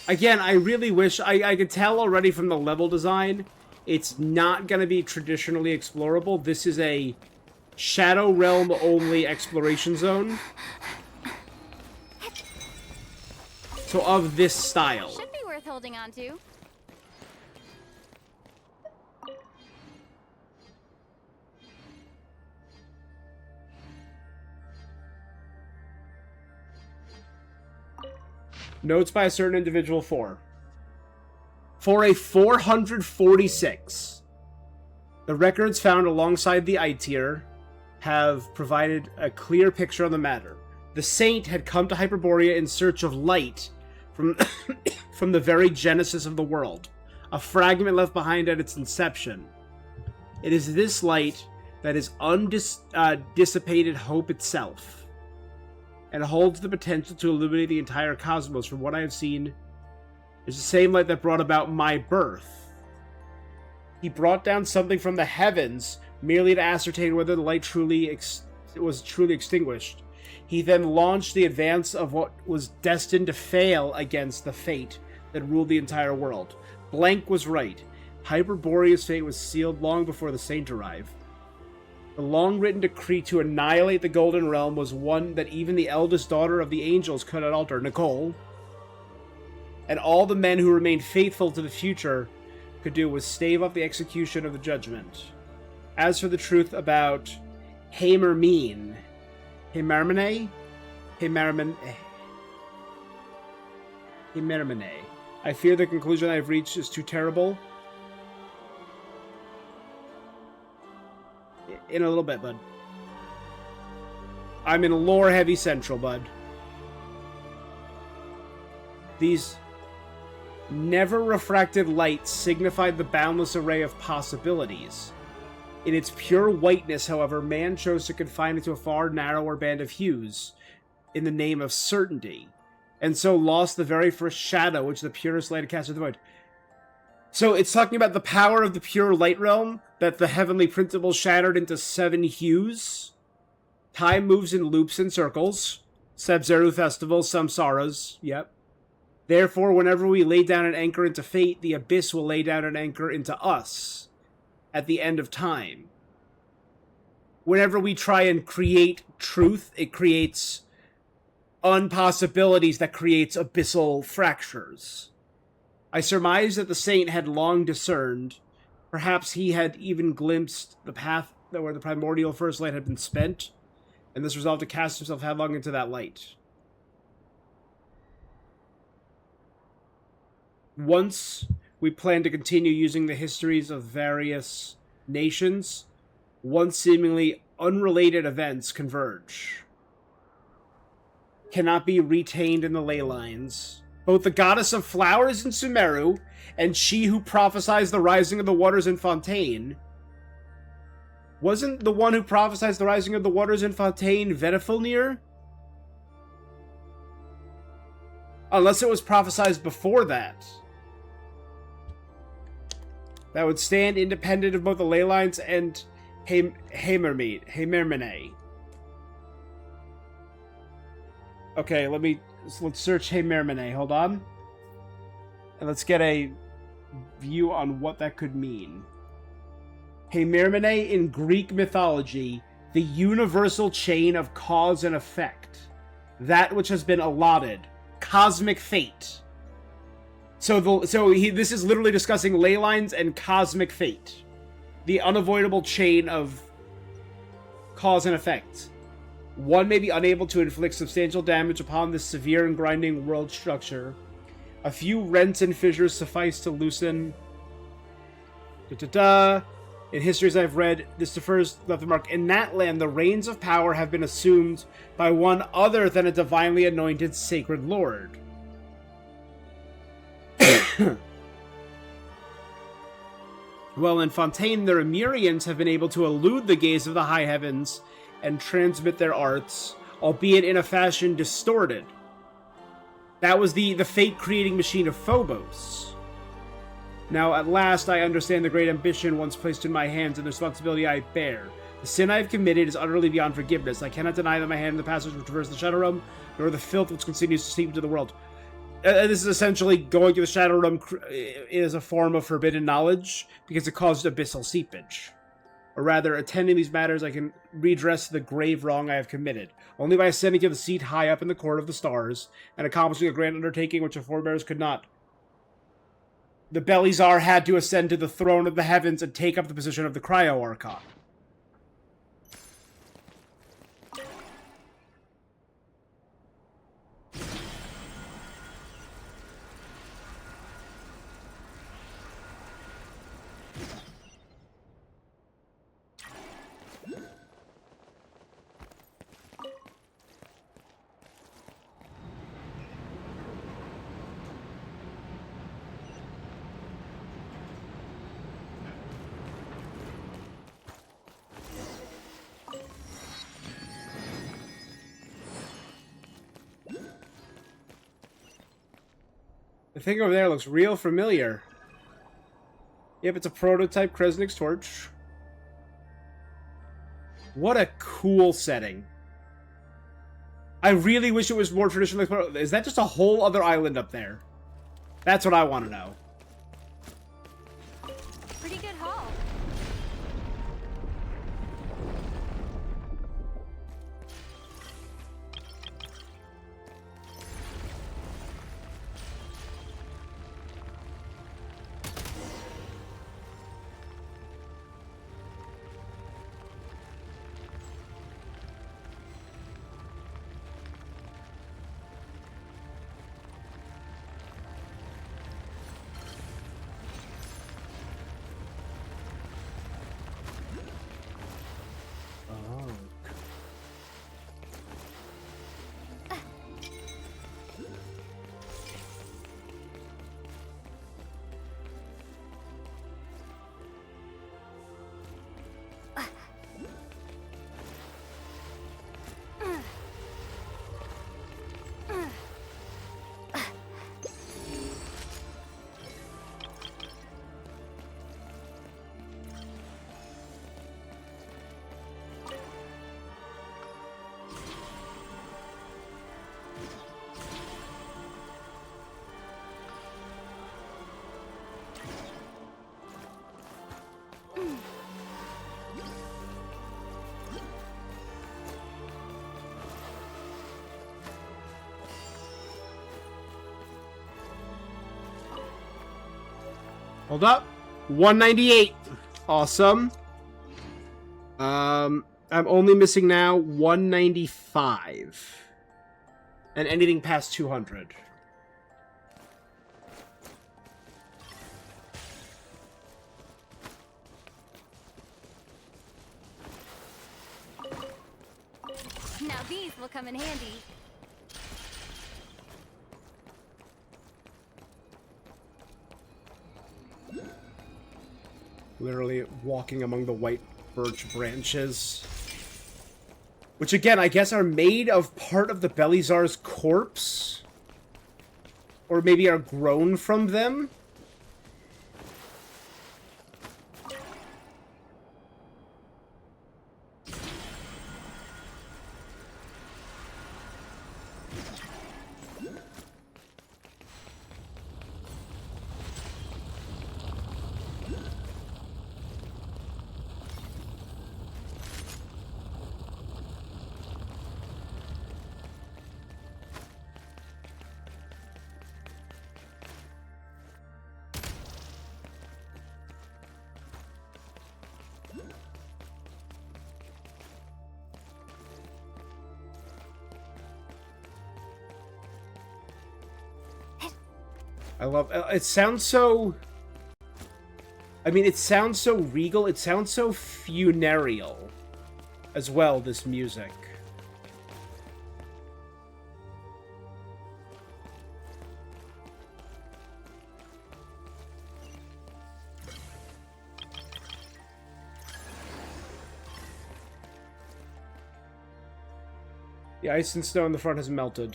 Again, I really wish... I could tell already from the level design, it's not going to be traditionally explorable. This is a Shadow Realm only exploration zone. So of this style. Should be worth holding on to. Notes by a certain individual for a 446. The records found alongside the I-tier have provided a clear picture on the matter. The Saint had come to Hyperborea in search of light from, from the very genesis of the world, a fragment left behind at its inception. It is this light that is undissipated hope itself, and holds the potential to illuminate the entire cosmos. From what I have seen, is the same light that brought about my birth. He brought down something from the heavens merely to ascertain whether the light was truly extinguished. He then launched the advance of what was destined to fail against the fate that ruled the entire world. Blank was right. Hyperborea's fate was sealed long before the Saint arrived. The long-written decree to annihilate the Golden Realm was one that even the eldest daughter of the angels could not alter, Nicole. And all the men who remained faithful to the future could do was stave off the execution of the judgment. As for the truth about Heimermene, I fear the conclusion I've reached is too terrible. In a little bit, bud. I'm in lore-heavy central, bud. These never-refracted lights signified the boundless array of possibilities. In its pure whiteness, however, man chose to confine it to a far narrower band of hues in the name of certainty, and so lost the very first shadow which the purest light had cast into the void. So it's talking about the power of the pure light realm, that the heavenly principle shattered into 7 hues. Time moves in loops and circles. Sub-Zero Festival, Samsaras, yep. Therefore, whenever we lay down an anchor into fate, the abyss will lay down an anchor into us at the end of time. Whenever we try and create truth, it creates unpossibilities that creates abyssal fractures. I surmise that the saint had long discerned, perhaps he had even glimpsed the path where the primordial first light had been spent, and thus resolved to cast himself headlong into that light. Once we plan to continue using the histories of various nations, once seemingly unrelated events converge. Cannot be retained in the ley lines. Both the goddess of flowers in Sumeru and she who prophesies the rising of the waters in Fontaine. Wasn't the one who prophesied the rising of the waters in Fontaine Venifilnir? Unless it was prophesied before that. That would stand independent of both the ley lines and Hamermene. Okay, let's search Hamermene. Hold on. And let's get a view on what that could mean. Hamermene in Greek mythology, the universal chain of cause and effect. That which has been allotted. Cosmic fate. This is literally discussing ley lines and cosmic fate. The unavoidable chain of cause and effect. One may be unable to inflict substantial damage upon this severe and grinding world structure. A few rents and fissures suffice to loosen. In histories I've read, this defers left the mark. In that land, the reins of power have been assumed by one other than a divinely anointed sacred lord. Well, in Fontaine, the Remirians have been able to elude the gaze of the high heavens and transmit their arts, albeit in a fashion distorted. That was the fate-creating machine of Phobos. Now, at last, I understand the great ambition once placed in my hands and the responsibility I bear. The sin I have committed is utterly beyond forgiveness. I cannot deny that my hand in the passage which traverses the Shadow Realm, nor the filth which continues to seep into the world. This is essentially going to the Shadow Realm is a form of forbidden knowledge, because it caused abyssal seepage. Or rather, attending these matters, I can redress the grave wrong I have committed. Only by ascending to the seat high up in the court of the stars, and accomplishing a grand undertaking which the forebears could not. The Belizar had to ascend to the throne of the heavens and take up the position of the Cryo-Archon. The thing over there looks real familiar. Yep, it's a prototype Kresnik's torch. What a cool setting. I really wish it was more traditional. Is that just a whole other island up there? That's what I want to know. Pretty good haul. Hold up. 198. Awesome. I'm only missing now 195. And anything past 200. Now these will come in handy. Literally walking among the white birch branches. Which, again, I guess are made of part of the Belizar's corpse? Or maybe are grown from them? I love it. Sounds so... I mean, it sounds so regal. It sounds so funereal as well, this music. The ice and snow in the front has melted.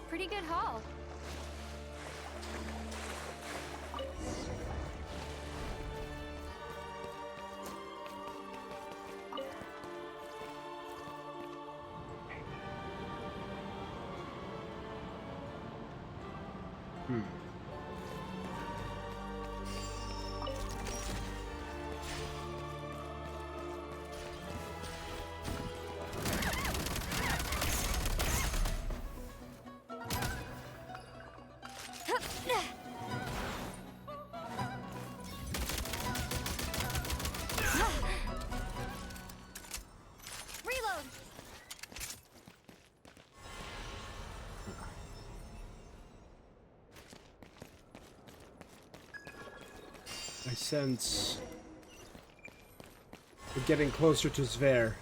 Pretty good haul. Reload. I sense we're getting closer to Sver.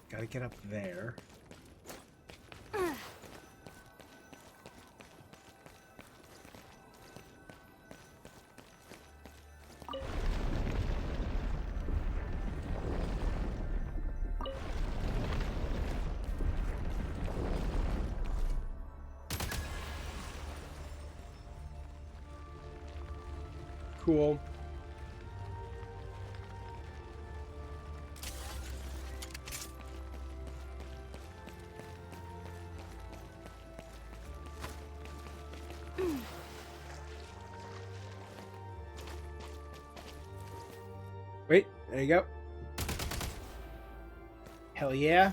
Gotta get up there. Cool. Wait, there you go. Hell yeah.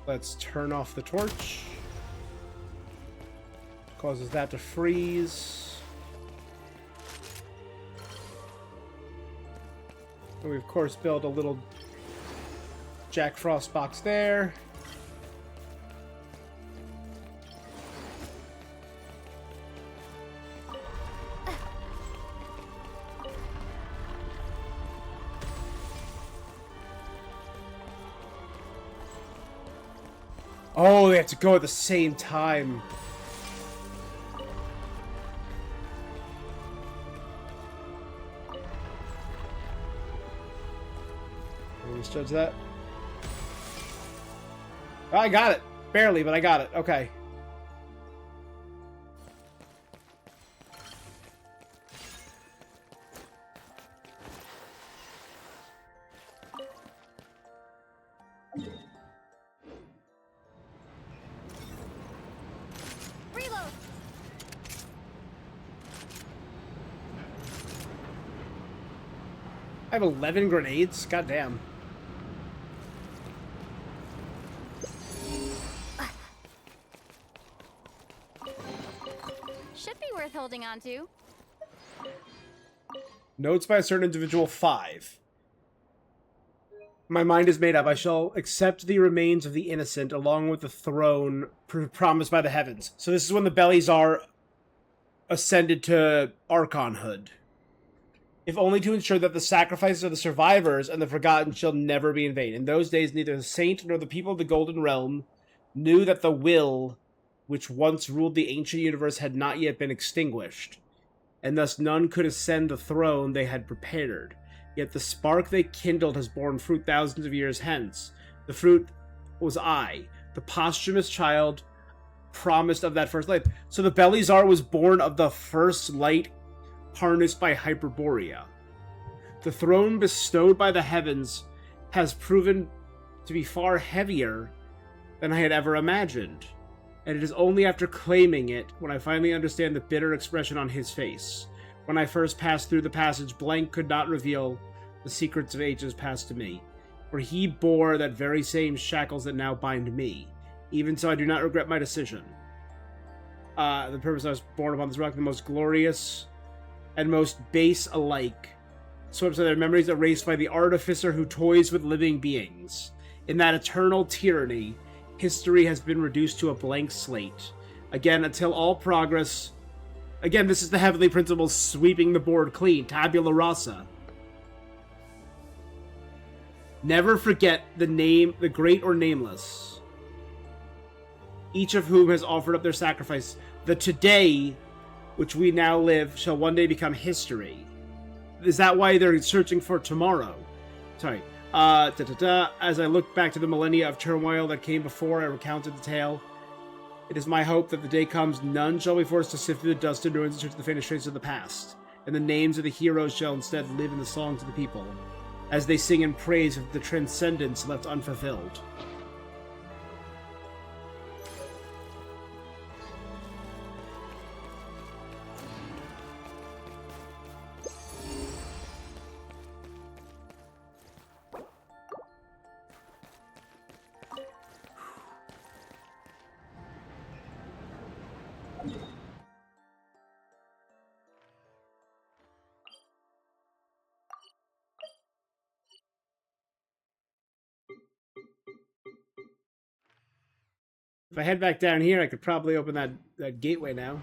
Let's turn off the torch. Causes that to freeze. And we, of course, build a little Jack Frost box there. Oh, they have to go at the same time. Let me misjudge that. Oh, I got it. Barely, but I got it. Okay. Reload. I have 11 grenades? God damn. Should be worth holding on to. Notes by a certain individual 5. My mind is made up. I shall accept the remains of the innocent along with the throne promised by the heavens. So this is when the Belizar ascended to Archonhood. If only to ensure that the sacrifices of the survivors and the forgotten shall never be in vain. In those days, neither the saint nor the people of the Golden Realm knew that the will which once ruled the ancient universe had not yet been extinguished, and thus none could ascend the throne they had prepared. Yet the spark they kindled has borne fruit thousands of years hence. The fruit was I, the posthumous child promised of that first light. So the Belizar was born of the first light harnessed by Hyperborea. The throne bestowed by the heavens has proven to be far heavier than I had ever imagined, and it is only after claiming it when I finally understand the bitter expression on his face. When I first passed through the passage, blank could not reveal the secrets of ages past to me, for he bore that very same shackles that now bind me. Even so, I do not regret my decision. The purpose I was born upon this rock, the most glorious and most base alike, swept away their memories erased by the artificer who toys with living beings. In that eternal tyranny, history has been reduced to a blank slate. Again, until all progress... Again, this is the heavenly principle sweeping the board clean. Tabula rasa. Never forget the name, the great or nameless, each of whom has offered up their sacrifice. The today, which we now live, shall one day become history. Is that why they're searching for tomorrow? Sorry. As I look back to the millennia of turmoil that came before I recounted the tale, it is my hope that the day comes none shall be forced to sift through the dust and ruins in search of the faintest traces of the past, and the names of the heroes shall instead live in the songs of the people, as they sing in praise of the transcendence left unfulfilled. If I head back down here, I could probably open that gateway now.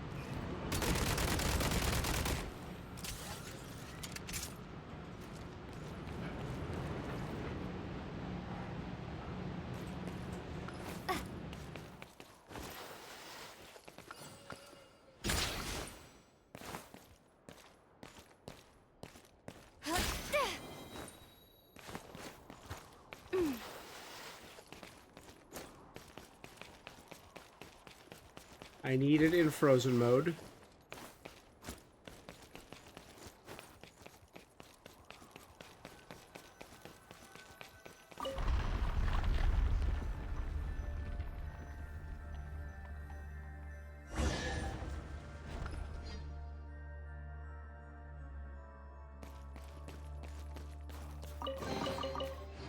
I need it in frozen mode.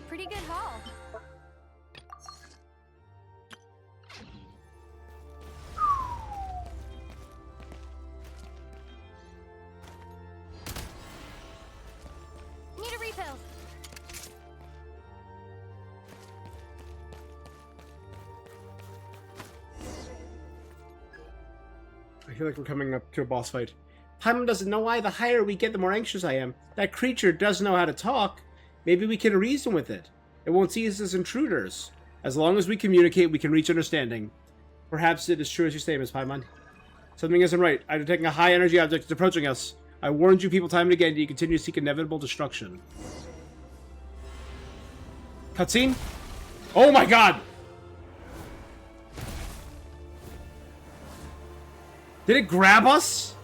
Pretty good haul. Need a refill. I feel like we're coming up to a boss fight. Paimon doesn't know why. The higher we get, the more anxious I am. That creature does know how to talk. Maybe we can reason with it. It won't see us as intruders. As long as we communicate, we can reach understanding. Perhaps it is true as you say, Miss Paimon. Something isn't right. I'm detecting a high-energy object is approaching us. I warned you people time and again, you continue to seek inevitable destruction. Cutscene? Oh my god! Did it grab us?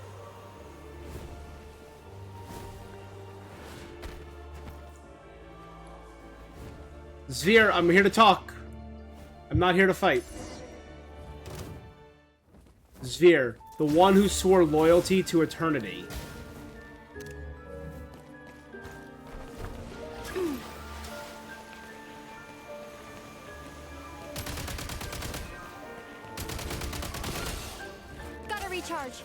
Zveer, I'm here to talk. I'm not here to fight. Zveer, the one who swore loyalty to eternity. Gotta recharge.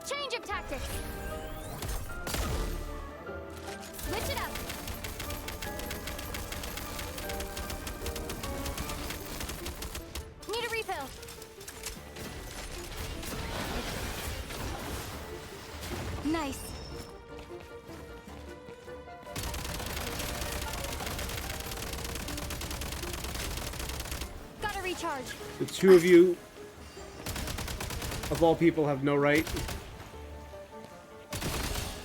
Change of tactics. Switch it up. Need a refill. Nice. Gotta recharge. The two of you, of all people, have no right.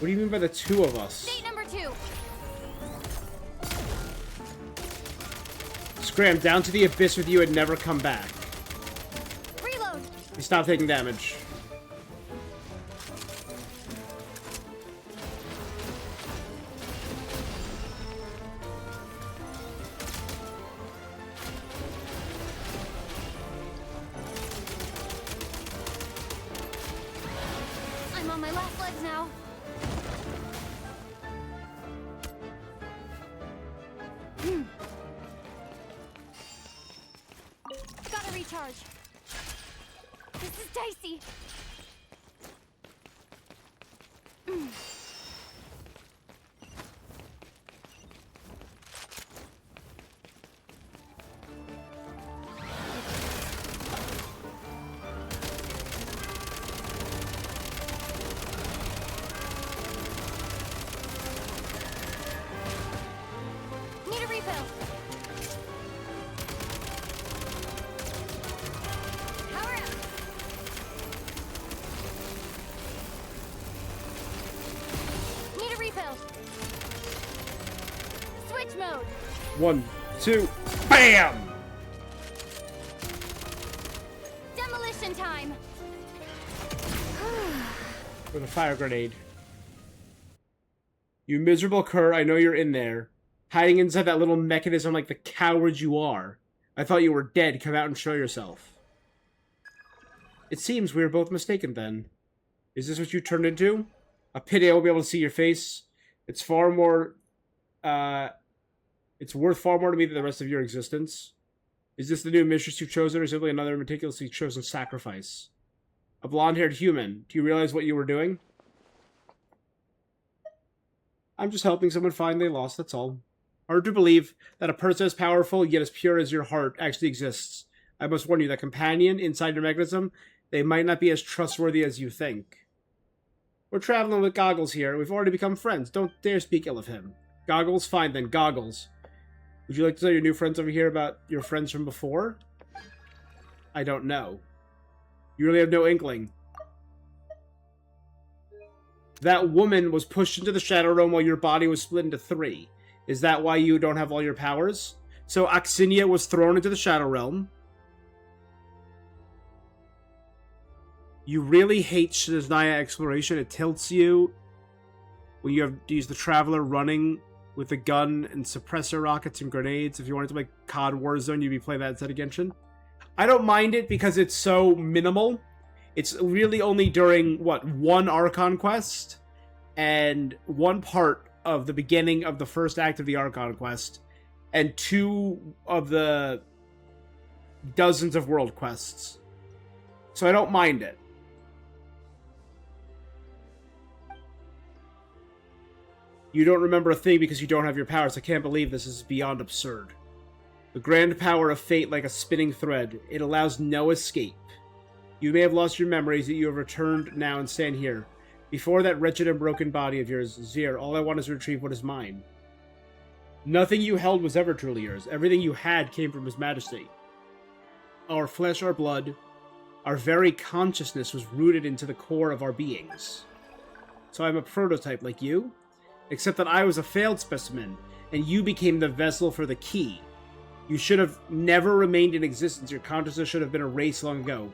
What do you mean by the two of us? Date number 2. Scram, down to the abyss with you and never come back. Reload. You stop taking damage. I'm on my last legs now. Gotta recharge. This is dicey. Need a refill. Power up. Need a refill. Switch mode. 1, 2, BAM! Demolition time. With a fire grenade. You miserable cur, I know you're in there. Hiding inside that little mechanism like the coward you are. I thought you were dead. Come out and show yourself. It seems we were both mistaken then. Is this what you turned into? A pity I won't be able to see your face. It's far more... it's worth far more to me than the rest of your existence. Is this the new mistress you've chosen, or simply another meticulously chosen sacrifice? A blonde-haired human. Do you realize what you were doing? I'm just helping someone find they lost, that's all. Hard to believe that a person as powerful yet as pure as your heart actually exists. I must warn you that companion inside your mechanism, they might not be as trustworthy as you think. We're traveling with Goggles here. We've already become friends. Don't dare speak ill of him. Goggles? Fine then, Goggles. Would you like to tell your new friends over here about your friends from before? I don't know. You really have no inkling. That woman was pushed into the Shadow Realm while your body was split into 3. Is that why you don't have all your powers? So Axinia was thrown into the Shadow Realm. You really hate Shiznaya exploration. It tilts you when you have to use the Traveler running with a gun and suppressor rockets and grenades. If you wanted to make COD Warzone, you'd be playing that instead of Genshin. I don't mind it because it's so minimal. It's really only during, what, one Archon quest and one part of the beginning of the first act of the Archon quest and 2 of the dozens of world quests. So I don't mind it. You don't remember a thing because you don't have your powers. I can't believe this is beyond absurd. The grand power of fate like a spinning thread. It allows no escape. You may have lost your memories, yet you have returned now and stand here. Before that wretched and broken body of yours, Zir, all I want is to retrieve what is mine. Nothing you held was ever truly yours. Everything you had came from His Majesty. Our flesh, our blood, our very consciousness was rooted into the core of our beings. So I'm a prototype like you, except that I was a failed specimen, and you became the vessel for the key. You should have never remained in existence. Your consciousness should have been erased long ago.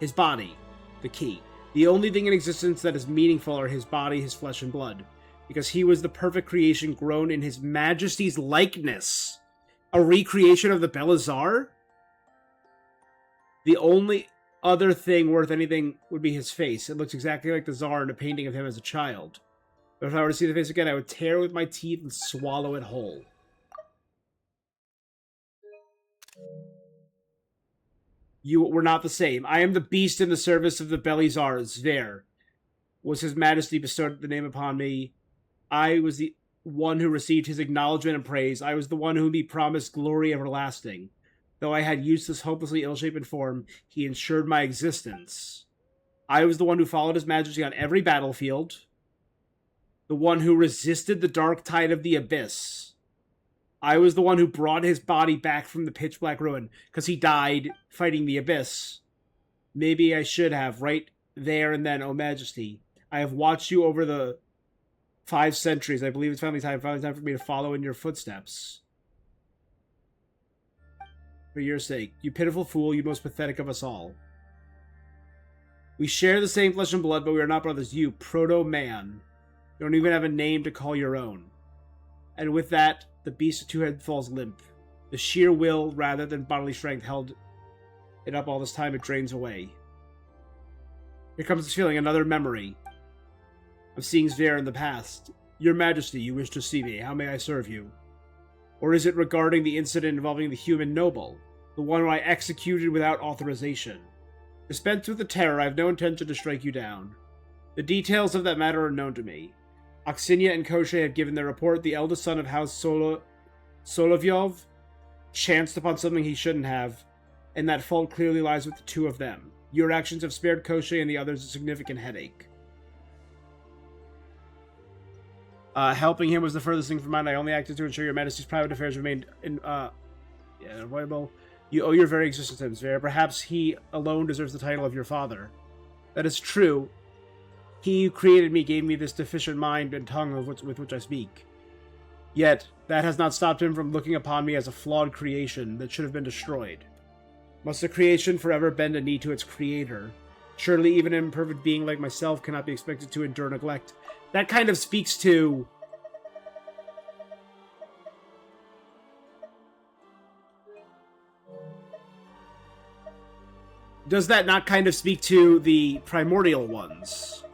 His body, the key. The only thing in existence that is meaningful are his body, his flesh, and blood. Because he was the perfect creation grown in His Majesty's likeness. A recreation of the Beelzar? The only other thing worth anything would be his face. It looks exactly like the Tsar in a painting of him as a child. But if I were to see the face again, I would tear it with my teeth and swallow it whole. You were not the same. I am the beast in the service of the Beelzar. Zver. Was His Majesty bestowed the name upon me. I was the one who received his acknowledgement and praise. I was the one whom he promised glory everlasting. Though I had useless, hopelessly ill-shapen form, he ensured my existence. I was the one who followed His Majesty on every battlefield. The one who resisted the dark tide of the abyss. I was the one who brought his body back from the pitch-black ruin, because he died fighting the abyss. Maybe I should have, right there and then, O Majesty. I have watched you over the 5 centuries. I believe it's finally time for me to follow in your footsteps. For your sake, you pitiful fool, you most pathetic of us all. We share the same flesh and blood, but we are not brothers. You, proto-man, you don't even have a name to call your own. And with that, the beast of two-head falls limp. The sheer will, rather than bodily strength, held it up all this time. It drains away. Here comes this feeling, another memory of seeing Zver in the past. Your Majesty, you wish to see me. How may I serve you? Or is it regarding the incident involving the human noble, the one I executed without authorization? Dispensed with the terror, I have no intention to strike you down. The details of that matter are known to me. Aksinia and Koschei have given their report. The eldest son of House Solovyov chanced upon something he shouldn't have, and that fault clearly lies with the two of them. Your actions have spared Koschei and the others a significant headache. Helping him was the furthest thing from mine. I only acted to ensure your Majesty's private affairs remained unavoidable. You owe your very existence to him, Zver. Perhaps he alone deserves the title of your father. That is true. He who created me gave me this deficient mind and tongue with which I speak. Yet, that has not stopped him from looking upon me as a flawed creation that should have been destroyed. Must a creation forever bend a knee to its creator? Surely even an imperfect being like myself cannot be expected to endure neglect. That kind of speaks to... Does that not kind of speak to the primordial ones?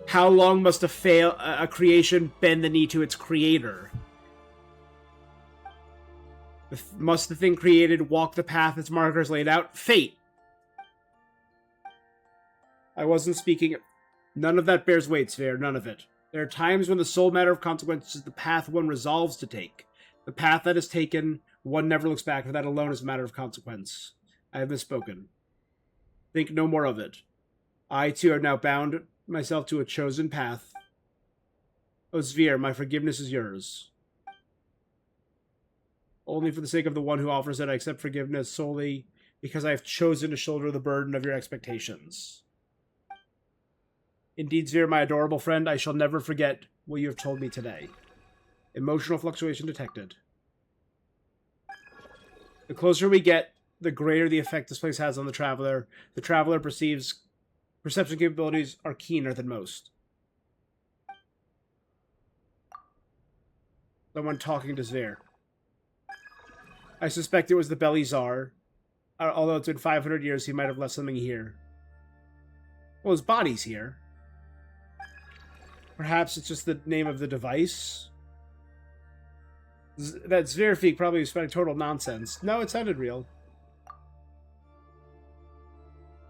How long must a creation bend the knee to its creator? Must the thing created walk the path its markers laid out? Fate! I wasn't speaking... None of that bears weight, Zver, none of it. There are times when the sole matter of consequence is the path one resolves to take. The path that is taken, one never looks back, for that alone is a matter of consequence. I have misspoken. Think no more of it. I, too, have now bound myself to a chosen path. O Zver, my forgiveness is yours. Only for the sake of the one who offers it, I accept forgiveness solely because I have chosen to shoulder the burden of your expectations. Indeed, Zver, my adorable friend, I shall never forget what you have told me today. Emotional fluctuation detected. The closer we get, the greater the effect this place has on the traveler. The traveler perception capabilities are keener than most. Someone talking to Zver. I suspect it was the Beelzar. Although it's been 500 years, he might have left something here. Well, his body's here. Perhaps it's just the name of the device? That Zverfik probably spent total nonsense. No, it sounded real.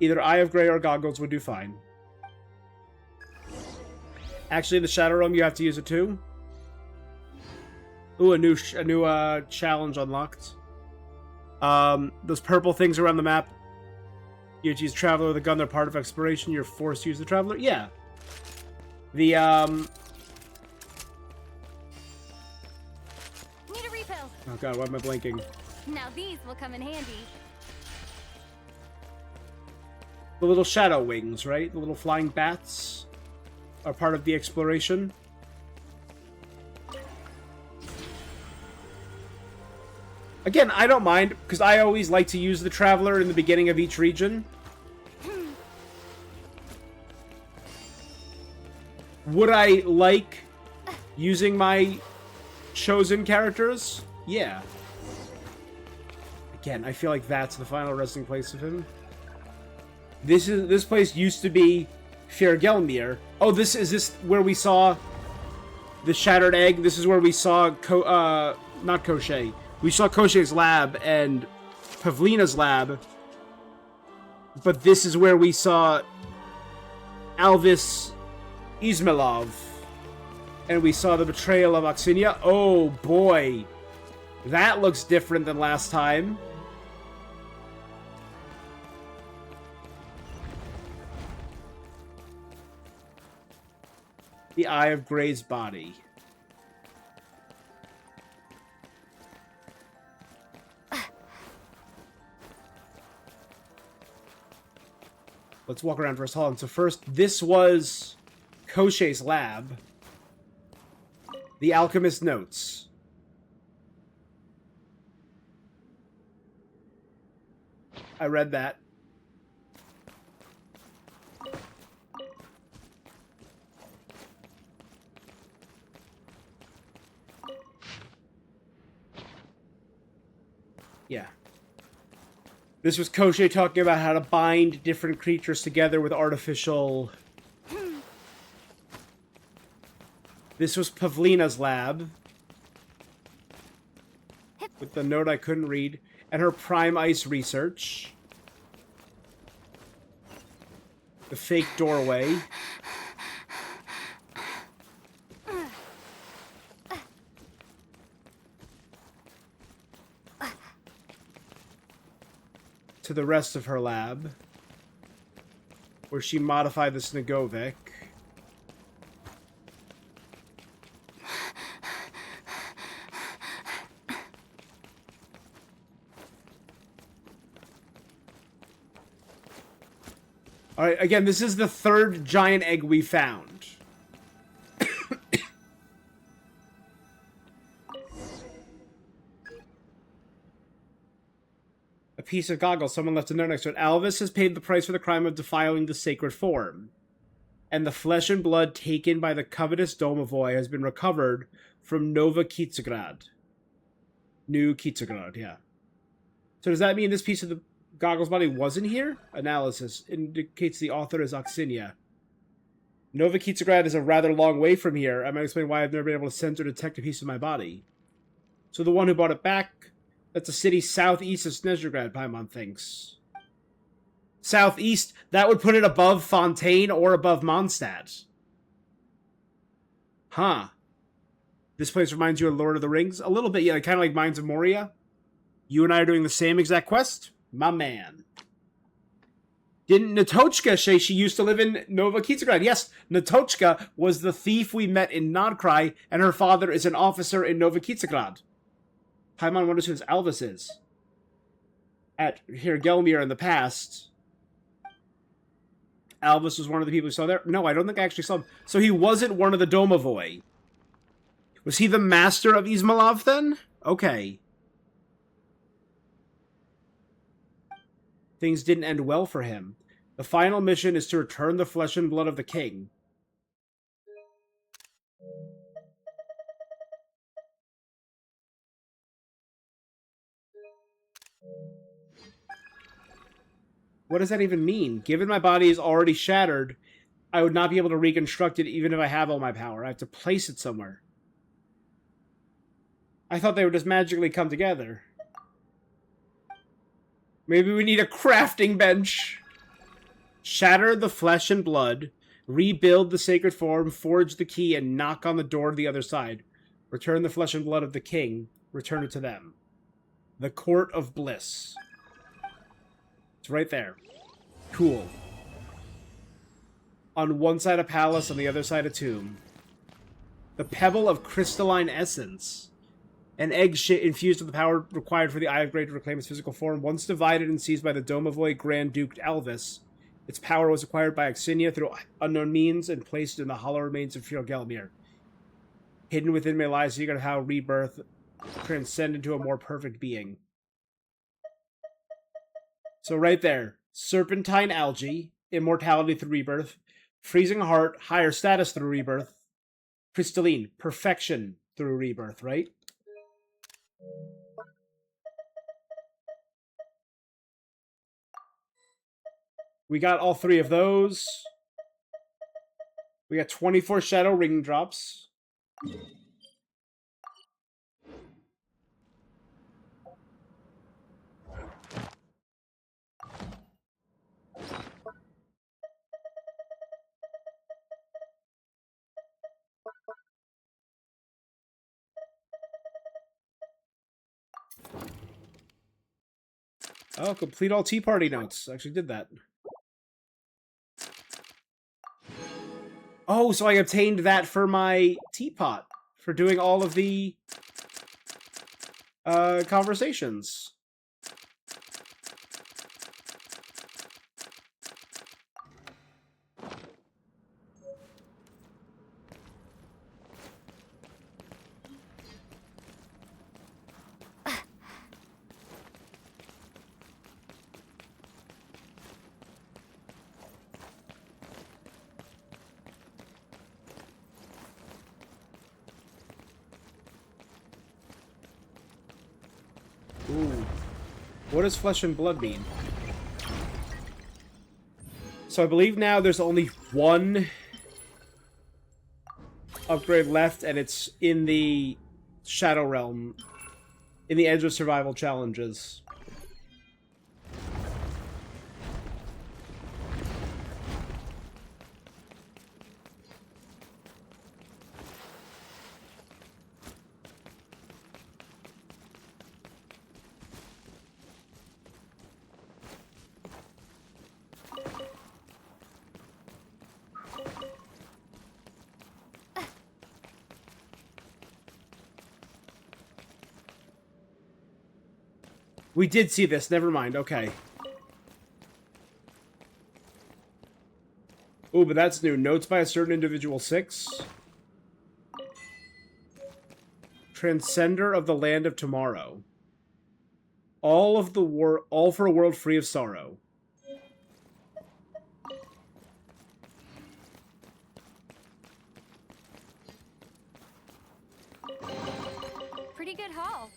Either Eye of Grey or goggles would do fine. Actually, in the Shadow Realm, you have to use it too. Ooh, a new challenge unlocked. Those purple things around the map. You have to use Traveler with a gun. They're part of exploration. You're forced to use the Traveler. Yeah. The god, why am I blinking? Now these will come in handy. The little shadow wings, right? The little flying bats are part of the exploration. Again, I don't mind, because I always like to use the Traveler in the beginning of each region. Would I like using my chosen characters? Yeah. Again, I feel like that's the final resting place of him. This place used to be Fjergelmir. Oh, is this where we saw the Shattered Egg? This is where we saw not Koschei. We saw Koschei's lab and Pavlina's lab. But this is where we saw Alvis Ismailov. And we saw the betrayal of Axinia. Oh boy. That looks different than last time. The Eye of Gray's body. Let's walk around first. Hold on. So first, this was Koschei's lab. The Alchemist Notes. I read that. Yeah. This was Koschei talking about how to bind different creatures together with artificial... This was Pavlina's lab. With the note I couldn't read. And her Prime Ice research. The fake doorway. To the rest of her lab. Where she modified the Snegovic. Alright, again, this is the third giant egg we found. A piece of goggle. Someone left a note next to it. Alvis has paid the price for the crime of defiling the sacred form. And the flesh and blood taken by the covetous Domovoy has been recovered from Nova Kitzegrad. New Kitzegrad, yeah. So does that mean this piece of the Goggle's body wasn't here? Analysis indicates the author is Axinia. Nova Kitzegrad is a rather long way from here. I might explain why I've never been able to sense or detect a piece of my body. So the one who brought it back, that's a city southeast of Snezhograd, Paimon thinks. Southeast, that would put it above Fontaine or above Mondstadt. Huh. This place reminds you of Lord of the Rings? A little bit, yeah, kind of like Mines of Moria. You and I are doing the same exact quest? My man. Didn't Natochka say she used to live in Nova Kitzegrad? Yes, Natochka was the thief we met in Nodcry, and her father is an officer in Nova Kitzegrad. Paimon wonders who Alvis is. At Fjergelmir in the past, Alvis was one of the people who saw there. No, I don't think I actually saw him. So he wasn't one of the Domovoy. Was he the master of Ismailov then? Okay. Things didn't end well for him. The final mission is to return the flesh and blood of the king. What does that even mean? Given my body is already shattered, I would not be able to reconstruct it even if I have all my power. I have to place it somewhere. I thought they would just magically come together. Maybe we need a crafting bench. Shatter the flesh and blood, rebuild the sacred form, forge the key, and knock on the door to the other side. Return the flesh and blood of the king. Return it to them. The Court of Bliss. It's right there. Cool. On one side a palace, on the other side a tomb. The Pebble of Crystalline Essence. An egg infused with the power required for the Eye of Great to reclaim its physical form. Once divided and seized by the Domovoy Grand Duke Elvis, its power was acquired by Axinia through unknown means and placed in the hollow remains of Fjord Gelmir. Hidden within me lies the secret of how rebirth transcend into a more perfect being. So right there, serpentine algae, immortality through rebirth, freezing heart, higher status through rebirth, crystalline, perfection through rebirth, right? We got all three of those. We got 24 Shadow Ring drops. Oh, complete all Tea Party notes. I actually did that. Oh, so I obtained that for my teapot. For doing all of the conversations. Ooh. What does flesh and blood mean? So I believe now there's only one upgrade left, and it's in the Shadow Realm. In the Edge of Survival challenges. We did see this, never mind, okay. Ooh, but that's new. Notes by a certain individual 6. Transcender of the Land of Tomorrow. All for a world free of sorrow. Pretty good haul.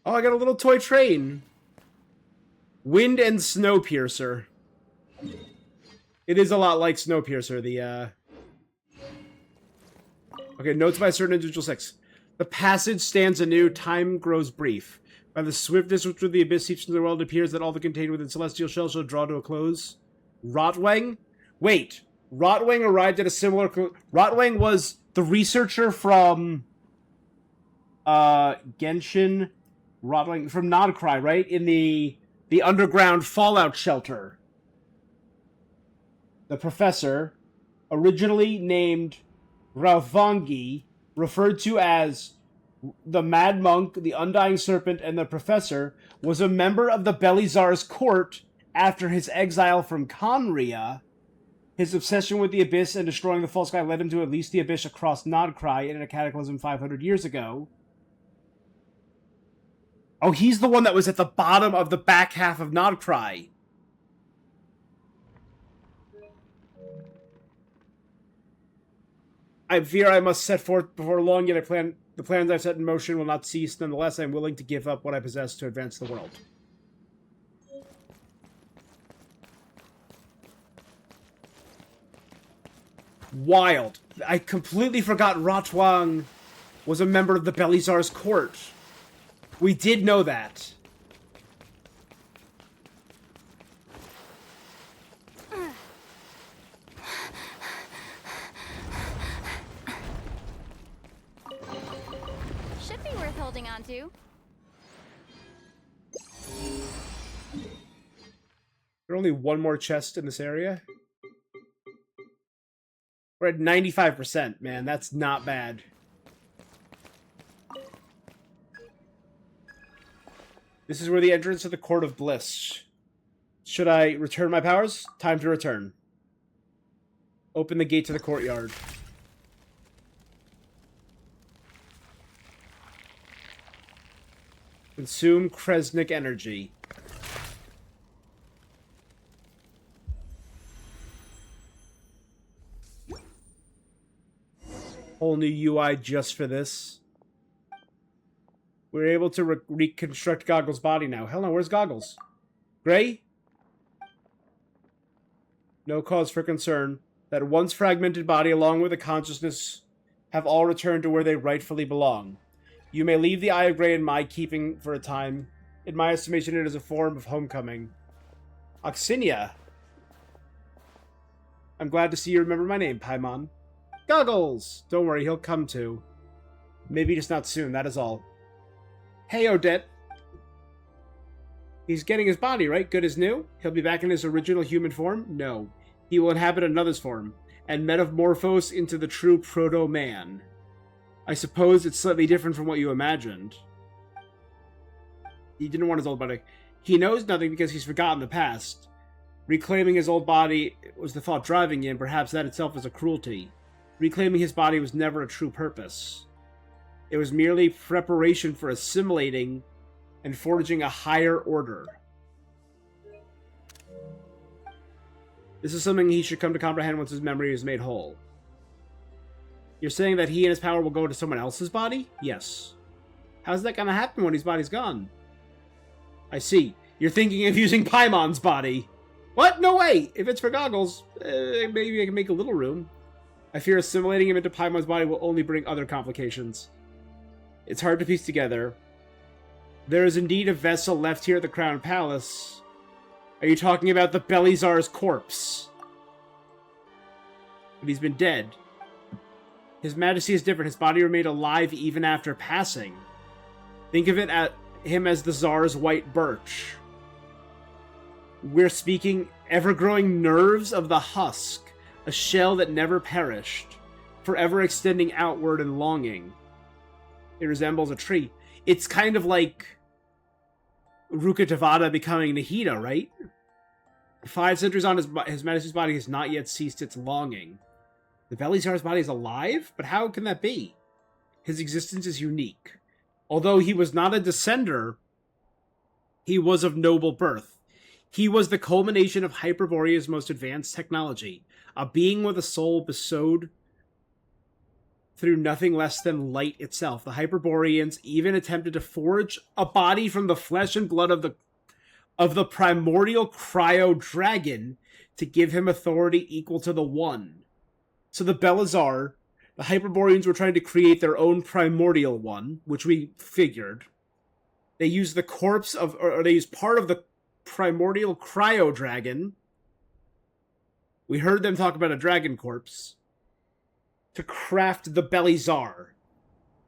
Oh, I got a little toy train. Wind and Snowpiercer. It is a lot like Snowpiercer, the, Okay, notes by a certain individual 6. The passage stands anew, time grows brief. By the swiftness with which the abyss seeps into the world, it appears that all that contained within celestial shells shall draw to a close. Rotwang? Wait, Rotwang arrived at a similar... Rotwang was the researcher from... Genshin... Rotwang from Nodcry, right? In the underground fallout shelter. The professor, originally named Ralvangi, referred to as the Mad Monk, the Undying Serpent, and the Professor, was a member of the Belizar's court after his exile from Conria. His obsession with the Abyss and destroying the False Sky led him to unleash the Abyss across Nodcry in a cataclysm 500 years ago. Oh, he's the one that was at the bottom of the back half of Nodcry. I fear I must set forth before long, yet the plans I've set in motion will not cease. Nonetheless, I am willing to give up what I possess to advance the world. Wild. I completely forgot Rotwang was a member of the Belizar's court. We did know that. Should be worth holding on to. There's only one more chest in this area. We're at 95%, man. That's not bad. This is where the entrance to the Court of Bliss. Should I return my powers? Time to return. Open the gate to the courtyard. Consume Kresnik energy. Whole new UI just for this. We're able to reconstruct Goggles' body now. Hell no, where's Goggles? Gray? No cause for concern. That once fragmented body, along with the consciousness, have all returned to where they rightfully belong. You may leave the Eye of Gray in my keeping for a time. In my estimation, it is a form of homecoming. Oxinia. I'm glad to see you remember my name, Paimon. Goggles! Don't worry, he'll come too. Maybe just not soon, that is all. Hey, Odette. He's getting his body, right? Good as new? He'll be back in his original human form? No. He will inhabit another's form, and metamorphose into the true proto-man. I suppose it's slightly different from what you imagined. He didn't want his old body. He knows nothing because he's forgotten the past. Reclaiming his old body was the thought driving him, perhaps that itself is a cruelty. Reclaiming his body was never a true purpose. It was merely preparation for assimilating and forging a higher order. This is something he should come to comprehend once his memory is made whole. You're saying that he and his power will go to someone else's body? Yes. How's that gonna happen when his body's gone? I see. You're thinking of using Paimon's body. What? No way! If it's for Goggles, maybe I can make a little room. I fear assimilating him into Paimon's body will only bring other complications. It's hard to piece together. There is indeed a vessel left here at the Crown Palace. Are you talking about the Belizar's corpse? But he's been dead. His Majesty is different. His body remained alive even after passing. Think of it at him as the Tsar's white birch. We're speaking ever-growing nerves of the husk, a shell that never perished, forever extending outward and longing. It resembles a tree. It's kind of like Rukkhadevata becoming Nahida, right? 5 centuries on his Majesty's body has not yet ceased its longing. The Belizar's body is alive? But how can that be? His existence is unique. Although he was not a descender, he was of noble birth. He was the culmination of Hyperborea's most advanced technology, a being with a soul bestowed through nothing less than light itself. The Hyperboreans even attempted to forge a body from the flesh and blood of the primordial cryo dragon to give him authority equal to the One. So the Belizar, the Hyperboreans were trying to create their own primordial one, which we figured. They used the corpse of, or they used part of the primordial cryo dragon. We heard them talk about a dragon corpse to craft the Belizar.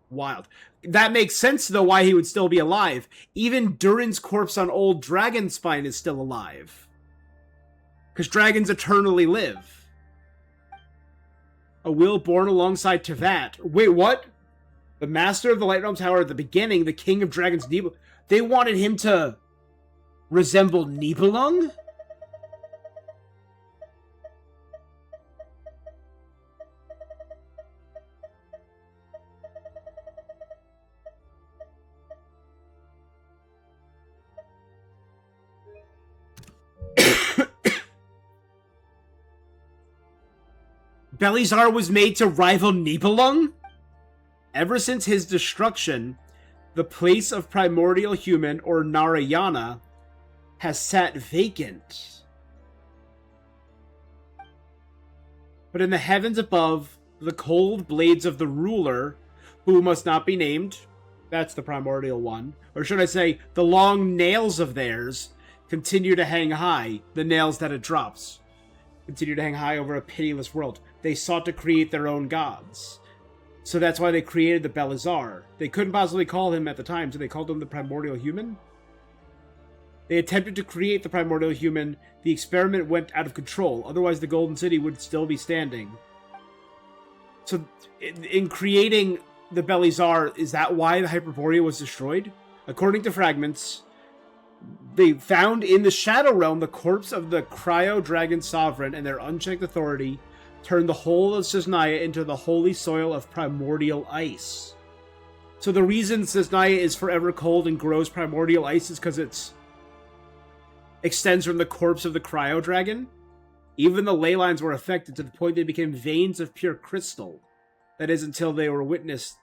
Wild. That makes sense, though, why he would still be alive. Even Durin's corpse on Old Dragon's Spine is still alive. Because dragons eternally live. A will born alongside Tevat. Wait, what? The master of the Light Realm Tower at the beginning, the king of dragons, they wanted him to resemble Nibelung? Belizar was made to rival Nibelung? Ever since his destruction, the place of primordial human, or Narayana, has sat vacant. But in the heavens above, the cold blades of the ruler, who must not be named, that's the primordial one, or should I say, the long nails of theirs, continue to hang high, the nails that it drops, continue to hang high over a pitiless world. They sought to create their own gods. So that's why they created the Belizar. They couldn't possibly call him at the time, so they called him the primordial human. They attempted to create the primordial human. The experiment went out of control, otherwise the Golden City would still be standing. So, in creating the Belizar, is that why the Hyperborea was destroyed? According to fragments, they found in the Shadow Realm the corpse of the Cryo Dragon Sovereign, and their unchecked authority turned the whole of Cisnaya into the holy soil of primordial ice. So the reason Cisnaya is forever cold and grows primordial ice is because it's extends from the corpse of the Cryo Dragon. Even the ley lines were affected to the point they became veins of pure crystal. That is, until they were witnessed.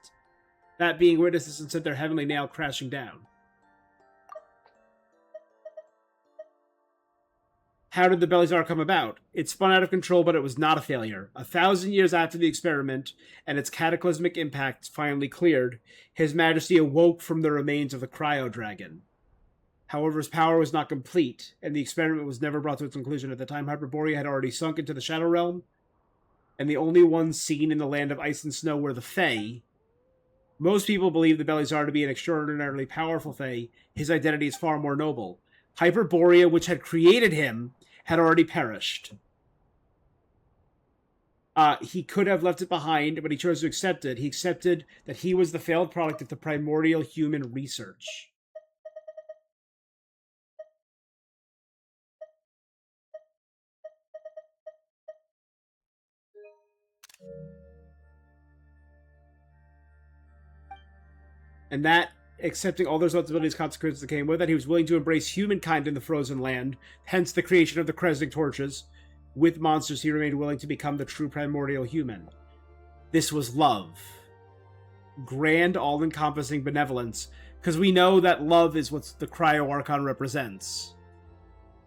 That being witnesses and sent their heavenly nail crashing down. How did the Belizar come about? It spun out of control, but it was not a failure. 1,000 years after the experiment and its cataclysmic impact finally cleared, His Majesty awoke from the remains of the Cryo Dragon. However, his power was not complete, and the experiment was never brought to its conclusion. At the time, Hyperborea had already sunk into the Shadow Realm, and the only ones seen in the land of ice and snow were the Fae. Most people believe the Belizar to be an extraordinarily powerful Fae. His identity is far more noble. Hyperborea, which had created him, had already perished. He could have left it behind, but he chose to accept it. He accepted that he was the failed product of the primordial human research. And that, accepting all the responsibilities and consequences that came with that, he was willing to embrace humankind in the frozen land, hence the creation of the Kresnik torches. With monsters, he remained willing to become the true primordial human. This was love. Grand, all-encompassing benevolence, because we know that love is what the Cryo Archon represents.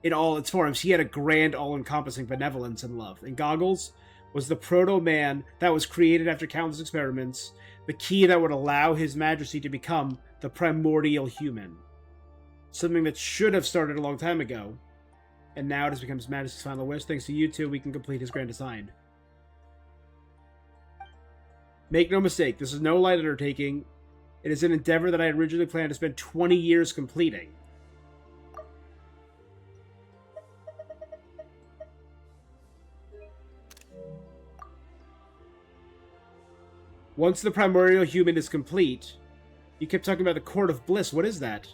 In all its forms, he had a grand, all-encompassing benevolence and love. And Goggles was the proto-man that was created after countless experiments, the key that would allow His Majesty to become the primordial human. Something that should have started a long time ago, and now it has become His Majesty's final wish. Thanks to you two, we can complete his grand design. Make no mistake, this is no light undertaking. It is an endeavor that I originally planned to spend 20 years completing. Once the primordial human is complete, you kept talking about the Court of Bliss. What is that?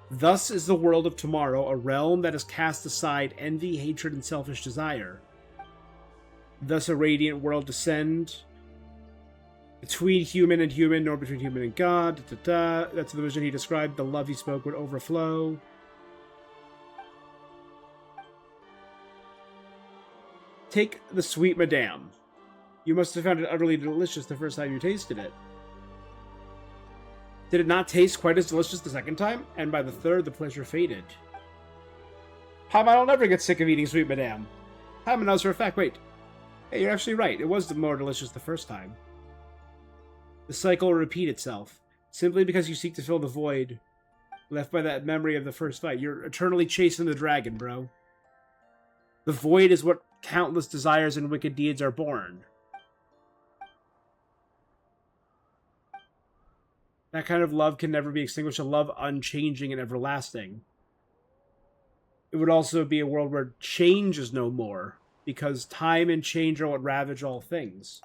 Thus is the world of tomorrow, a realm that has cast aside envy, hatred, and selfish desire. Thus a radiant world descend between human and human, nor between human and God. That's the vision he described. The love he spoke would overflow. Take the sweet madame. You must have found it utterly delicious the first time you tasted it. Did it not taste quite as delicious the second time? And by the third, the pleasure faded. How about I'll never get sick of eating sweet madame? How knows for a fact? Wait. Hey, you're actually right. It was more delicious the first time. The cycle will repeat itself, simply because you seek to fill the void left by that memory of the first fight. You're eternally chasing the dragon, bro. The void is what countless desires and wicked deeds are born. That kind of love can never be extinguished, a love unchanging and everlasting. It would also be a world where change is no more, because time and change are what ravage all things.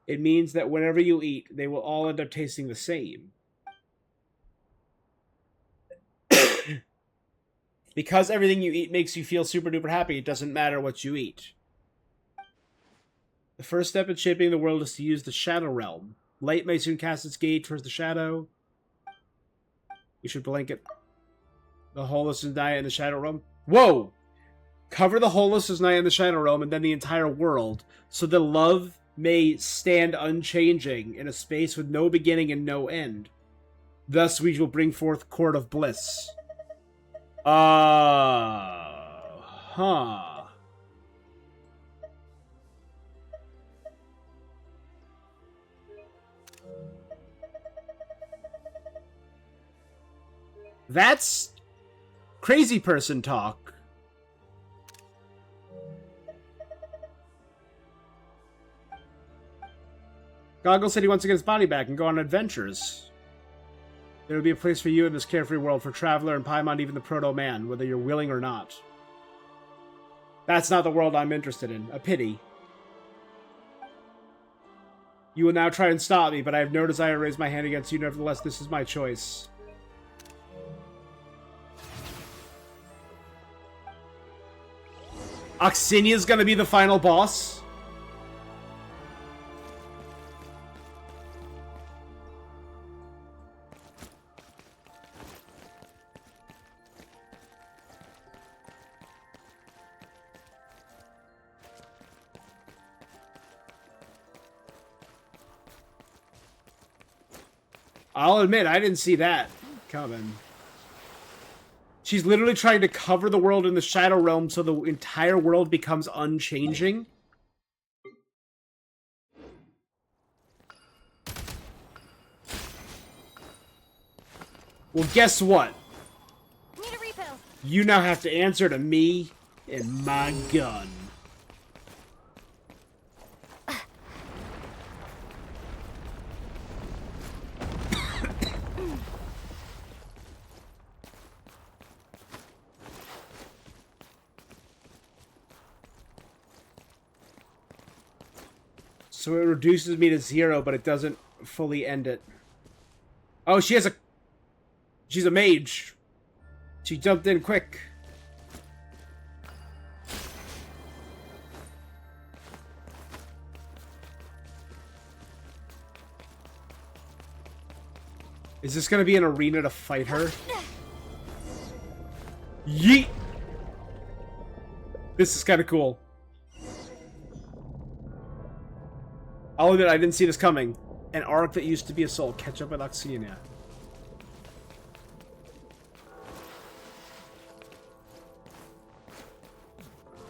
It means that whenever you eat, they will all end up tasting the same. Because everything you eat makes you feel super duper happy, it doesn't matter what you eat. The first step in shaping the world is to use the Shadow Realm. Light may soon cast its gate towards the shadow. You should blanket the whole of Cisnaya in the Shadow Realm. Whoa! Cover the whole of Cisnaya in the Shadow Realm and then the entire world, so that love may stand unchanging in a space with no beginning and no end. Thus we will bring forth Court of Bliss. That's crazy person talk. Goggle said he wants to get his body back and go on adventures. There will be a place for you in this carefree world, for Traveler and Paimon, even the Proto-Man, whether you're willing or not. That's not the world I'm interested in. A pity. You will now try and stop me, but I have no desire to raise my hand against you. Nevertheless, this is my choice. Oxinia's gonna be the final boss? I'll admit, I didn't see that coming. She's literally trying to cover the world in the Shadow Realm so the entire world becomes unchanging. Well, guess what? Need a refill. You now have to answer to me and my gun. So it reduces me to 0, but it doesn't fully end it. Oh, she's a mage. She jumped in quick. Is this gonna be an arena to fight her? Yeet! This is kind of cool. I'll admit, I didn't see this coming. An arc that used to be a soul. Catch up with Oxinia.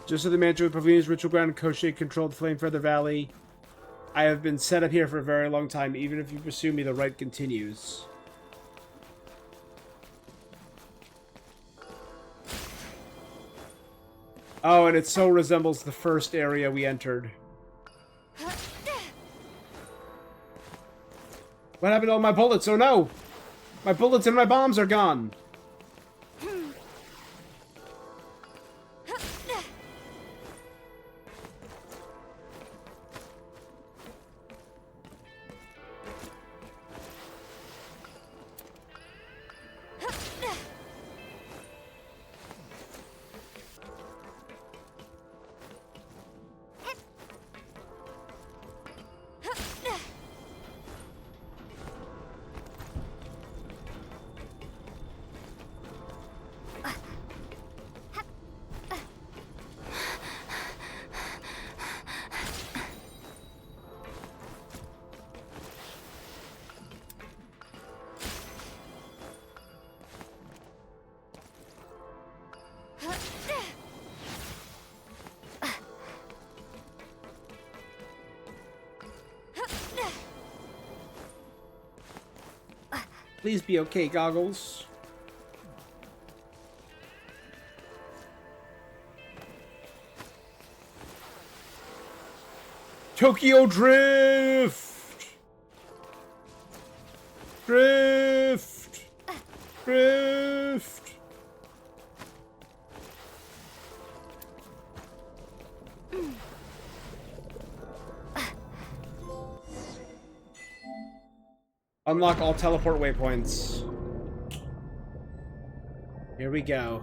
Just as the manager of Pavilions, Ritual Ground, and Koshig controlled Flamefeather Valley, I have been set up here for a very long time. Even if you pursue me, the right continues. Oh, and it so resembles the first area we entered. What happened to all my bullets? Oh no! My bullets and my bombs are gone! Please be okay, Goggles. Tokyo Drift! Drift! Drift! Unlock all teleport waypoints. Here we go.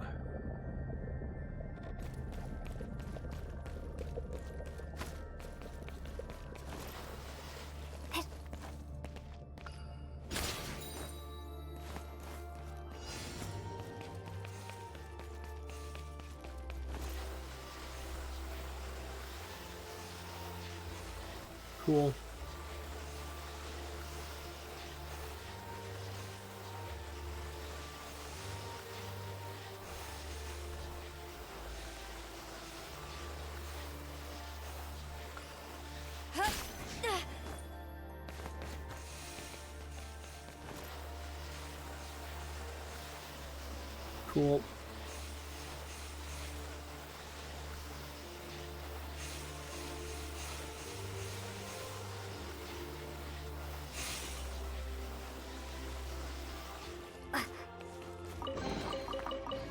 Cool. Cool.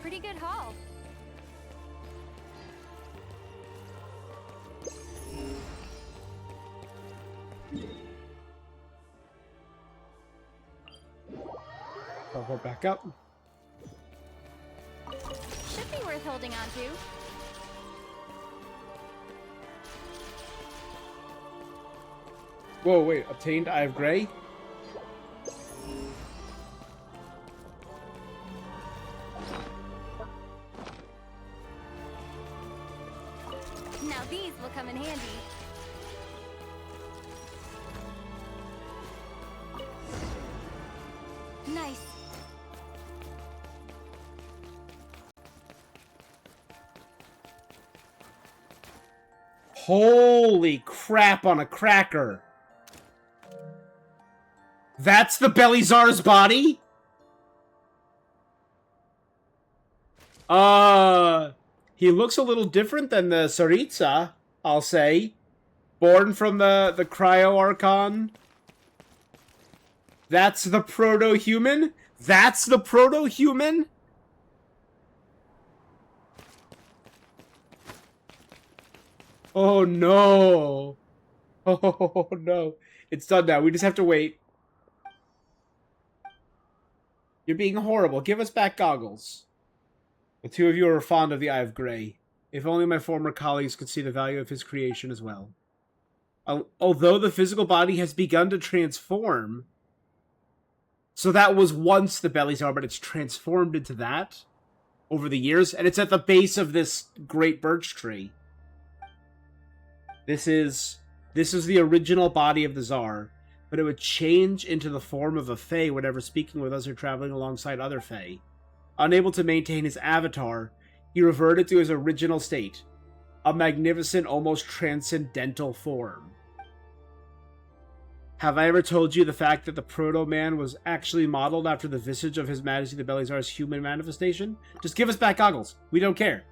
Pretty good haul. Teleport back up. Should be worth holding on to. Whoa, wait. Obtained Eye of Grey? Now these will come in handy. Nice. Holy crap on a cracker. That's the Belizar's body? He looks a little different than the Saritsa, I'll say. Born from the Cryo Archon. That's the proto-human? That's the proto-human? Oh no. Oh no. It's done now. We just have to wait. You're being horrible. Give us back goggles. The two of you are fond of the Eye of Grey. If only my former colleagues could see the value of his creation as well. Although the physical body has begun to transform... So that was once the Belizar, but it's transformed into that over the years. And it's at the base of this great birch tree. This is the original body of the Tsar, but it would change into the form of a Fae whenever speaking with us or traveling alongside other Fae. Unable to maintain his avatar, he reverted to his original state, a magnificent, almost transcendental form. Have I ever told you the fact that the Proto-Man was actually modeled after the visage of His Majesty the Belizar's human manifestation? Just give us back goggles. We don't care.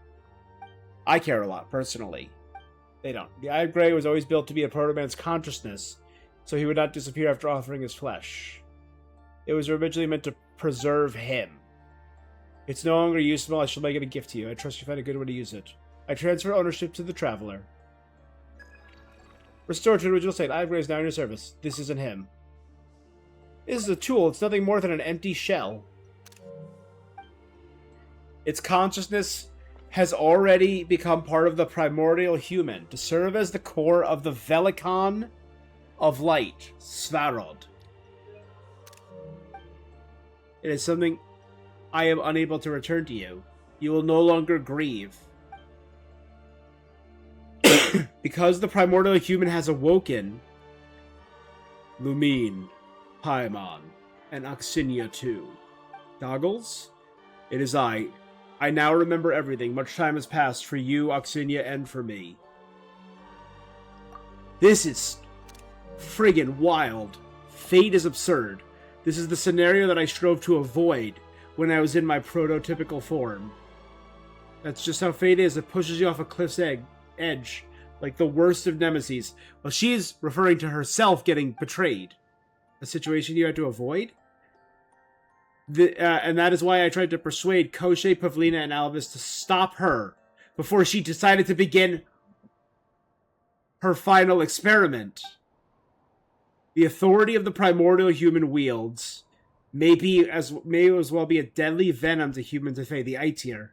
I care a lot, personally. They don't. The Eye of Grey was always built to be a Proto-Man's consciousness, so he would not disappear after offering his flesh. It was originally meant to preserve him. It's no longer useful. I shall make it a gift to you. I trust you find a good way to use it. I transfer ownership to the Traveler. Restore to original state. Eye of Grey is now in your service. This isn't him. This is a tool. It's nothing more than an empty shell. Its consciousness has already become part of the primordial human to serve as the core of the Velikon of Light, Svarod. It is something I am unable to return to you. You will no longer grieve. Because the primordial human has awoken, Lumine, Paimon, and Axinia too. Goggles? It is I. I now remember everything. Much time has passed for you, Axinia, and for me. This is friggin' wild. Fate is absurd. This is the scenario that I strove to avoid when I was in my prototypical form. That's just how fate is. It pushes you off a cliff's edge, like the worst of nemesis. Well, she's referring to herself getting betrayed. A situation you had to avoid? And that is why I tried to persuade Koschei, Pavlina, and Alvis to stop her before she decided to begin her final experiment. The authority of the primordial human wields may as well be a deadly venom to humans of Fae, the Aetir,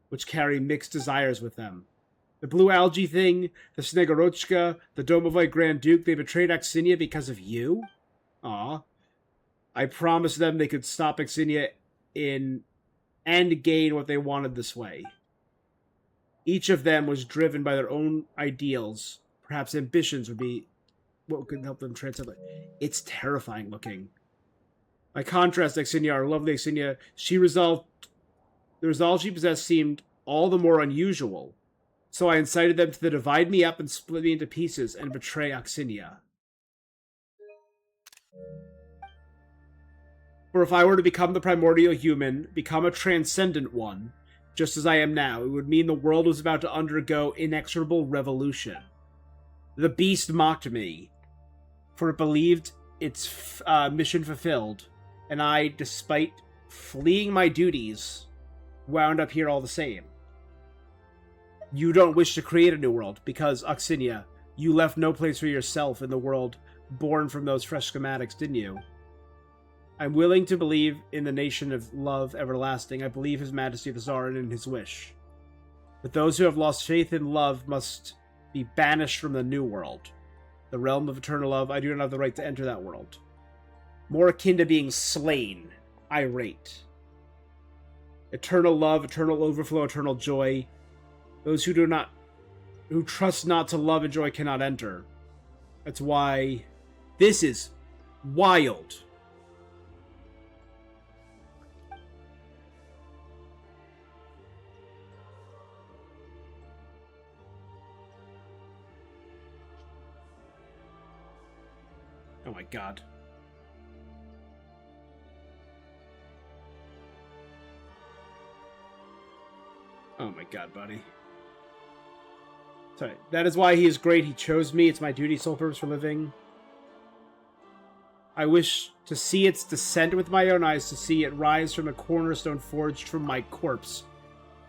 which carry mixed desires with them. The blue algae thing, the Snegorochka, the Domovite Grand Duke, they betrayed Axinia because of you? Aw. I promised them they could stop Axinia and gain what they wanted this way. Each of them was driven by their own ideals. Perhaps ambitions would be what could help them transcend. It's terrifying looking. By contrast, Axinia, our lovely Axinia, the resolve she possessed seemed all the more unusual. So I incited them to divide me up and split me into pieces and betray Axinia. For if I were to become the primordial human, become a transcendent one, just as I am now, it would mean the world was about to undergo inexorable revolution. The beast mocked me, for it believed its mission fulfilled, and I, despite fleeing my duties, wound up here all the same. You don't wish to create a new world, because, Axinia, you left no place for yourself in the world born from those fresh schematics, didn't you? I'm willing to believe in the nation of love everlasting. I believe His Majesty the Tsar and in his wish. But those who have lost faith in love must be banished from the new world. The realm of eternal love, I do not have the right to enter that world. More akin to being slain, irate. Eternal love, eternal overflow, eternal joy. Those who trust not to love and joy cannot enter. That's why this is wild. Oh my god. Oh my god, buddy. Sorry. That is why he is great. He chose me. It's my duty, sole purpose for living. I wish to see its descent with my own eyes, to see it rise from a cornerstone forged from my corpse.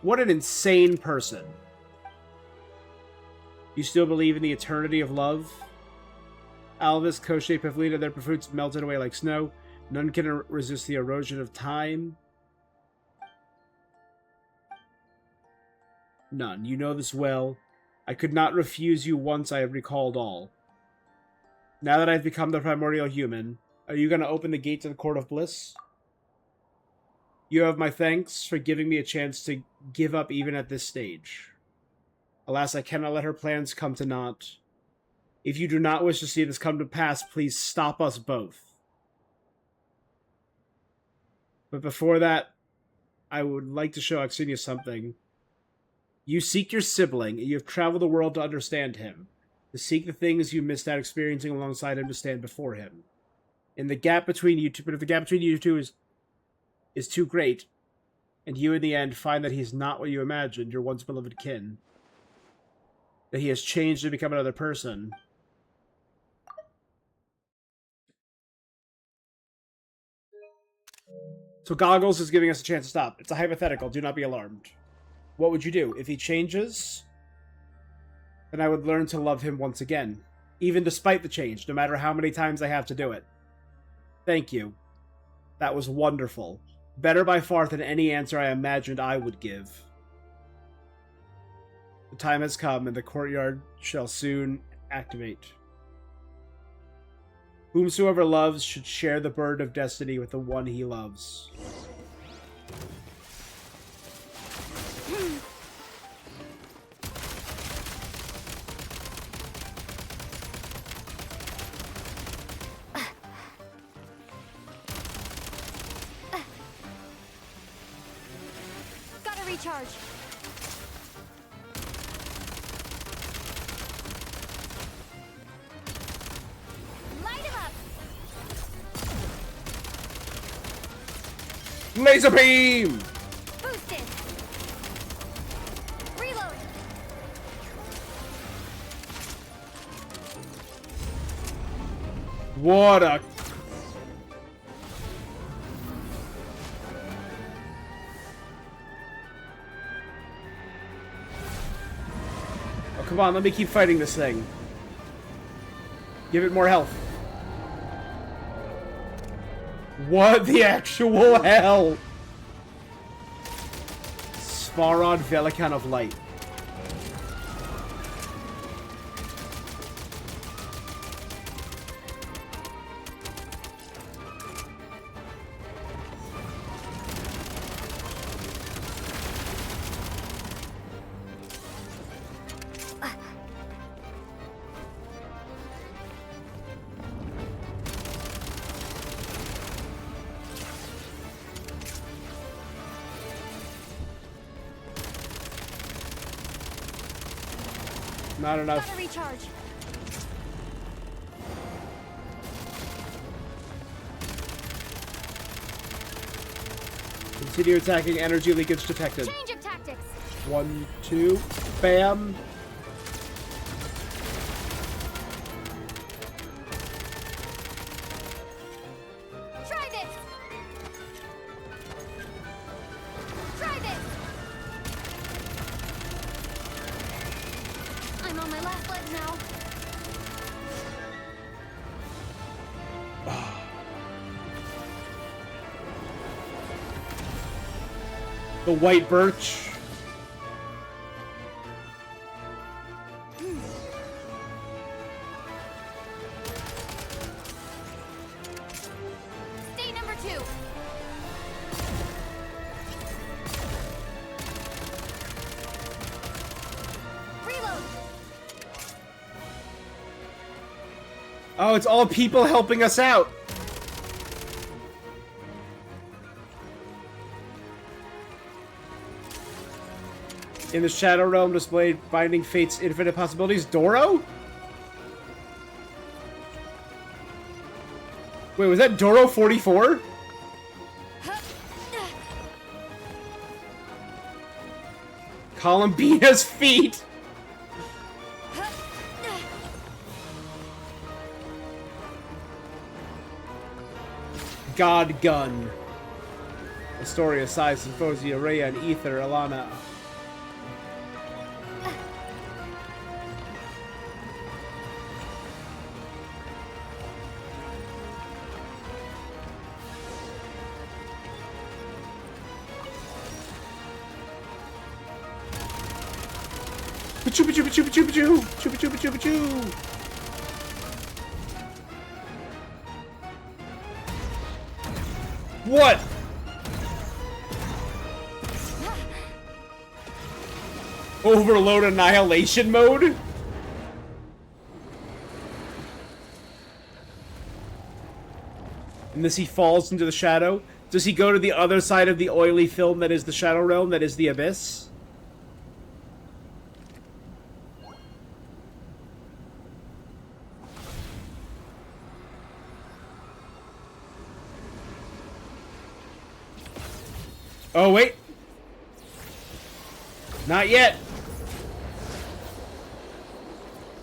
What an insane person. You still believe in the eternity of love? Alvis, Koshte, Pavlina, their fruits melted away like snow. None can resist the erosion of time. None. You know this well. I could not refuse you once I had recalled all. Now that I've become the primordial human, are you going to open the gate to the Court of Bliss? You have my thanks for giving me a chance to give up even at this stage. Alas, I cannot let her plans come to naught. If you do not wish to see this come to pass, please stop us both. But before that, I would like to show Axinia something. You seek your sibling, and you have traveled the world to understand him, to seek the things you missed out experiencing alongside him to stand before him. And the gap between you two, but if the gap between you two is too great, and you in the end find that he is not what you imagined, your once beloved kin, that he has changed and become another person, so Goggles is giving us a chance to stop. It's a hypothetical. Do not be alarmed. What would you do? If he changes, then I would learn to love him once again. Even despite the change, no matter how many times I have to do it. Thank you. That was wonderful. Better by far than any answer I imagined I would give. The time has come, and the courtyard shall soon activate. Whomsoever loves should share the burden of destiny with the one he loves. Gotta recharge. Light him up. Laser beam! Boosted. Reload. What a... Oh, come on, let me keep fighting this thing. Give it more health. What the actual hell? Svaron Velikan of Light. Not enough. Gotta recharge. Continue attacking. Energy leakage detected. Change of tactics. 1, 2, bam. Try this. Try this. I'm on my last leg now. The white birch. State number 2. Reload. Oh, it's all people helping us out. In the Shadow Realm displayed Binding Fate's infinite possibilities. Doro? Wait, was that Doro 44? Columbina's feet! God Gun. Astoria, Sai, Symphosia, Rhea, and Ether, Alana. Chupa chupa chupa chupa choo! Chupa chupa chupa choo! What? Overload annihilation mode? And as he falls into the shadow, does he go to the other side of the oily film that is the Shadow Realm, that is the Abyss? Oh, wait. Not yet.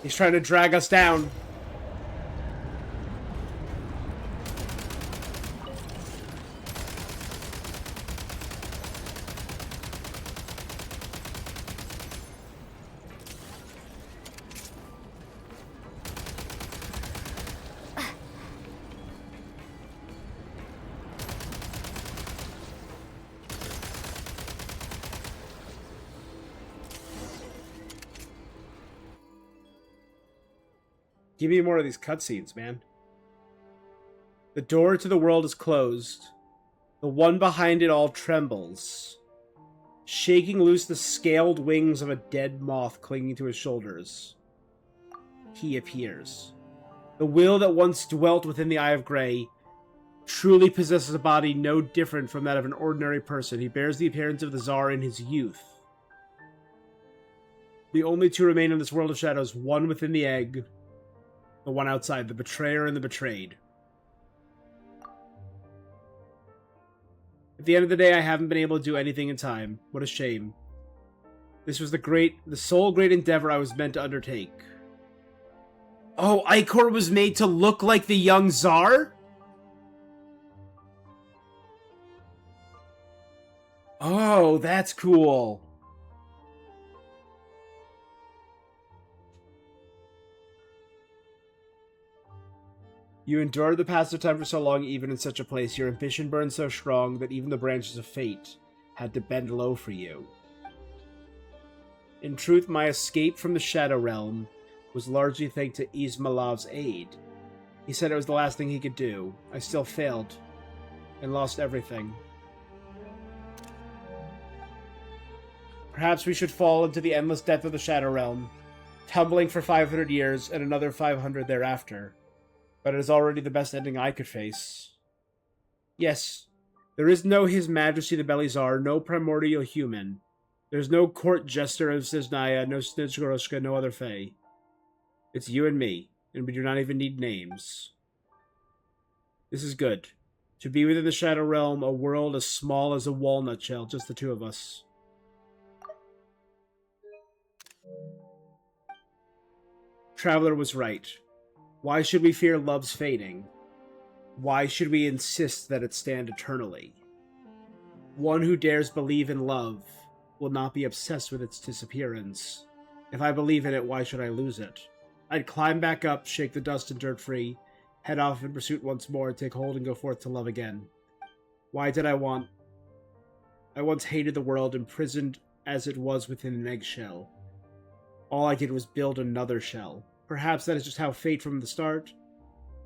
He's trying to drag us down. Give me more of these cutscenes, man. The door to the world is closed. The one behind it all trembles, shaking loose the scaled wings of a dead moth clinging to his shoulders. He appears. The will that once dwelt within the Eye of Grey truly possesses a body no different from that of an ordinary person. He bears the appearance of the Tsar in his youth. The only two remain in this world of shadows, one within the egg, the one outside, the betrayer and the betrayed. At the end of the day, I haven't been able to do anything in time. What a shame. This was the sole great endeavor I was meant to undertake. Oh, Icor was made to look like the young Tsar? Oh, that's cool. You endured the passage of time for so long, even in such a place. Your ambition burned so strong that even the branches of fate had to bend low for you. In truth, my escape from the Shadow Realm was largely thanks to Ismailov's aid. He said it was the last thing he could do. I still failed, and lost everything. Perhaps we should fall into the endless depth of the Shadow Realm, tumbling for 500 years and another 500 thereafter. But it is already the best ending I could face. Yes, there is no His Majesty the Belizar, no primordial human. There's no court jester of Cisnaya, no Snizgoroshka, no other fae. It's you and me, and we do not even need names. This is good. To be within the Shadow Realm, a world as small as a walnut shell, just the two of us. Traveler was right. Why should we fear love's fading? Why should we insist that it stand eternally? One who dares believe in love will not be obsessed with its disappearance. If I believe in it, why should I lose it? I'd climb back up, shake the dust and dirt free, head off in pursuit once more, take hold and go forth to love again. Why did I want I once hated the world, imprisoned as it was within an eggshell. All I did was build another shell. Perhaps that is just how fate from the start,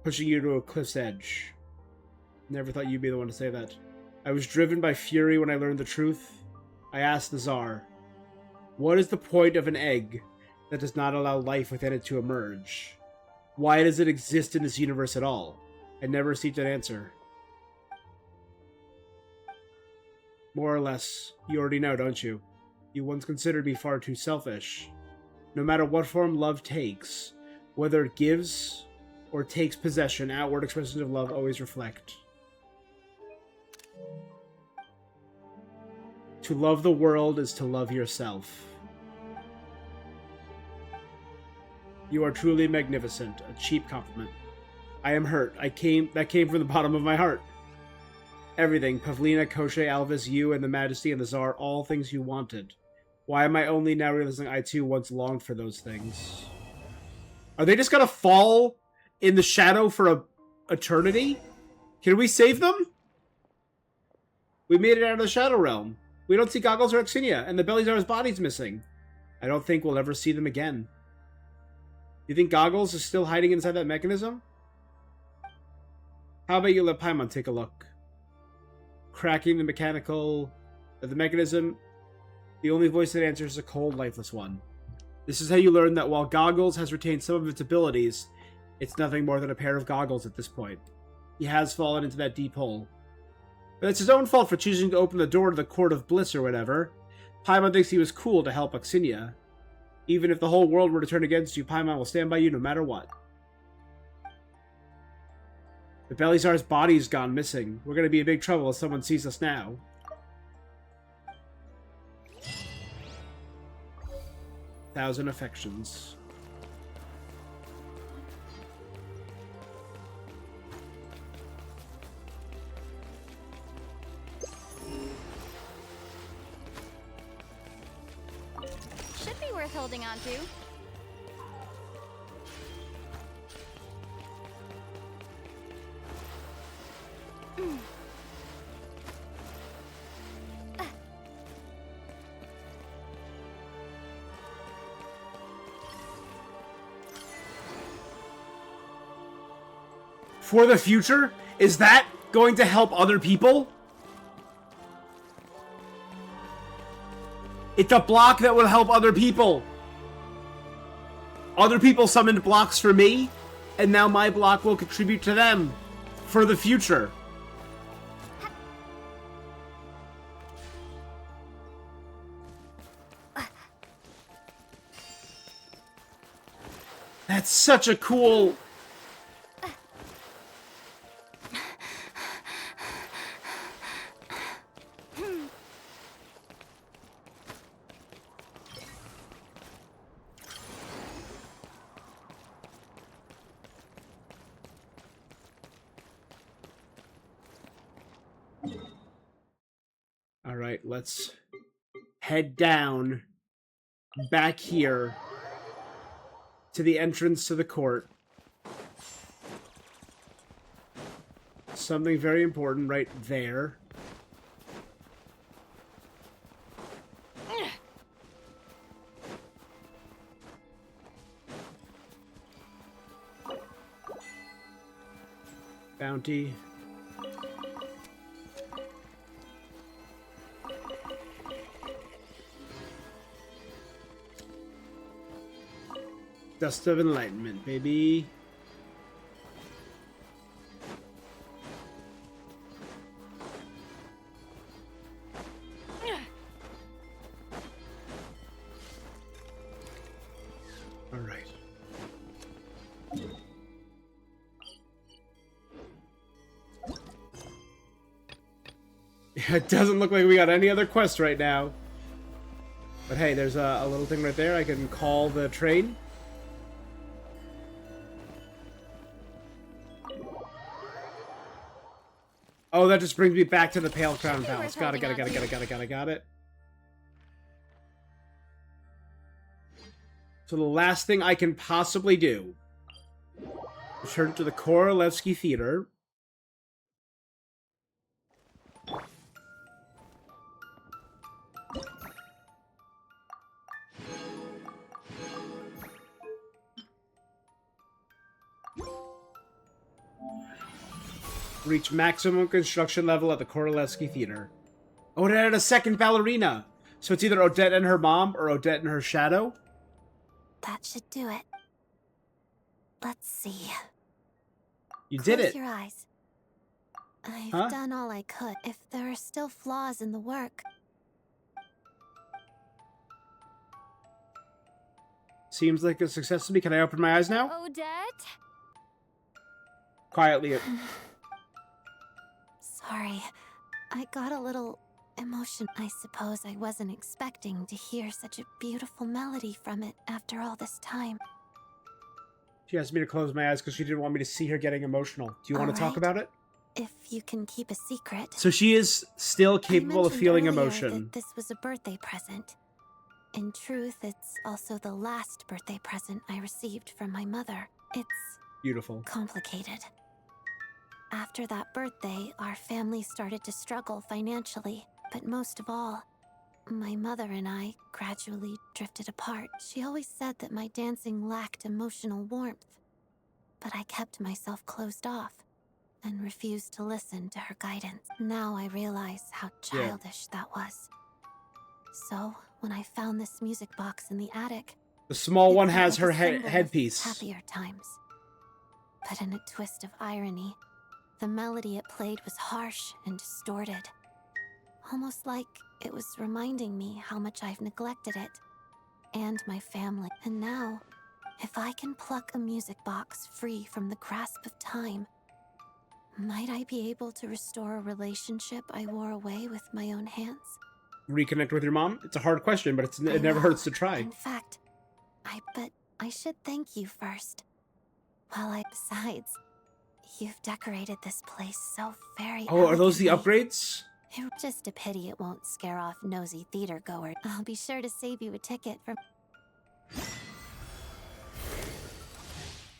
pushing you to a cliff's edge. Never thought you'd be the one to say that. I was driven by fury when I learned the truth. I asked the Tsar, what is the point of an egg that does not allow life within it to emerge? Why does it exist in this universe at all? I never received an answer. More or less, you already know, don't you? You once considered me far too selfish. No matter what form love takes, whether it gives or takes possession, outward expressions of love always reflect. To love the world is to love yourself. You are truly magnificent, a cheap compliment. I am hurt. That came from the bottom of my heart. Everything, Pavlina, Koschei, Alvis, you, and the Majesty and the Tsar, all things you wanted. Why am I only now realizing I too once longed for those things? Are they just gonna fall in the shadow for eternity? Can we save them? We made it out of the Shadow Realm. We don't see Goggles or Axinia, and the Bellyzar's body's missing. I don't think we'll ever see them again. You think Goggles is still hiding inside that mechanism? How about you let Paimon take a look? Cracking the mechanism, the only voice that answers is a cold, lifeless one. This is how you learn that while Goggles has retained some of its abilities, it's nothing more than a pair of goggles at this point. He has fallen into that deep hole. But it's his own fault for choosing to open the door to the Court of Bliss or whatever. Paimon thinks he was cool to help Axinia. Even if the whole world were to turn against you, Paimon will stand by you no matter what. The Bellyzar's body's gone missing. We're gonna be in big trouble if someone sees us now. Thousand affections. Should be worth holding on to. For the future? Is that going to help other people? It's a block that will help other people. Other people summoned blocks for me, and now my block will contribute to them. For the future. That's such a cool... Alright, let's head down back here to the entrance to the court. Something very important right there. Bounty. Dust of Enlightenment, baby. All right. It doesn't look like we got any other quests right now. But hey, there's a little thing right there. I can call the train. Oh, that just brings me back to the Pale Crown Palace. Got it. So the last thing I can possibly do, return to the Korolevsky Theater. Reach maximum construction level at the Korolevsky Theater. Oh, it added a second ballerina. So it's either Odette and her mom or Odette and her shadow. That should do it. Let's see. You did Close it. your eyes. I've Huh? done all I could. If there are still flaws in the work, Seems like a success to me. Can I open my eyes now? Odette? Quietly. sorry. I got a little emotion. I suppose I wasn't expecting to hear such a beautiful melody from it after all this time. She asked me to close my eyes because she didn't want me to see her getting emotional. Do you want to talk Alright. about it? If you can keep a secret. So she is still capable of I mentioned feeling earlier emotion. that this was a birthday present. In truth, it's also the last birthday present I received from my mother. It's Beautiful. complicated. After that birthday, our family started to struggle financially, but most of all, my mother and I gradually drifted apart. She always said that my dancing lacked emotional warmth, but I kept myself closed off and refused to listen to her guidance. Now I realize how childish that was. So, when I found this music box in the attic, The small it one felt has like her a symbol of headpiece. happier times. But in a twist of irony, the melody it played was harsh and distorted. Almost like it was reminding me how much I've neglected it. And my family. And now, if I can pluck a music box free from the grasp of time, might I be able to restore a relationship I wore away with my own hands? Reconnect with your mom? It's a hard question, but I it never know. hurts to try. In fact, but I should thank you first. Besides, you've decorated this place so very Oh, are those the elegantly. upgrades? It's just a pity it won't scare off nosy theater goers. I'll be sure to save you a ticket for...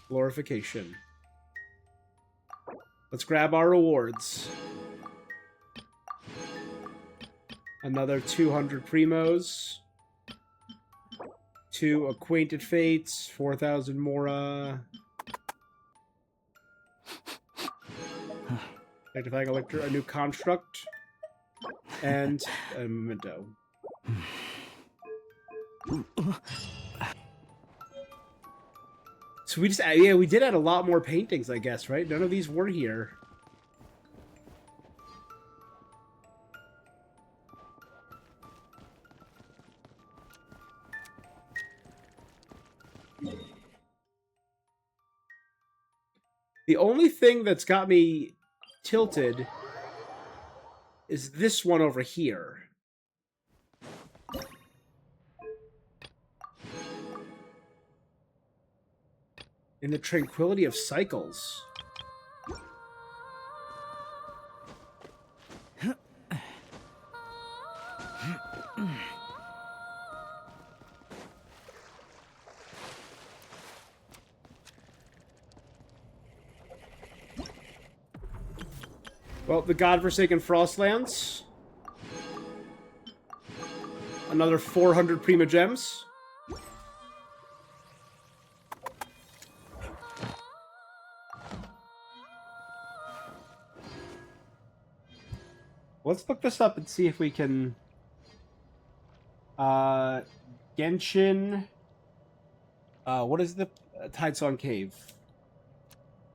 Glorification. Let's grab our rewards. Another 200 primos. 2 acquainted fates. 4,000 mora. Activating a new construct. And a memento. So we just, yeah, we did add a lot more paintings, I guess, right? None of these were here. The only thing that's got me tilted is this one over here. In the tranquility of cycles. Well, the godforsaken Frostlands. Another 400 Prima Gems. Let's look this up and see if we can... Genshin... what is the Tide Song Cave?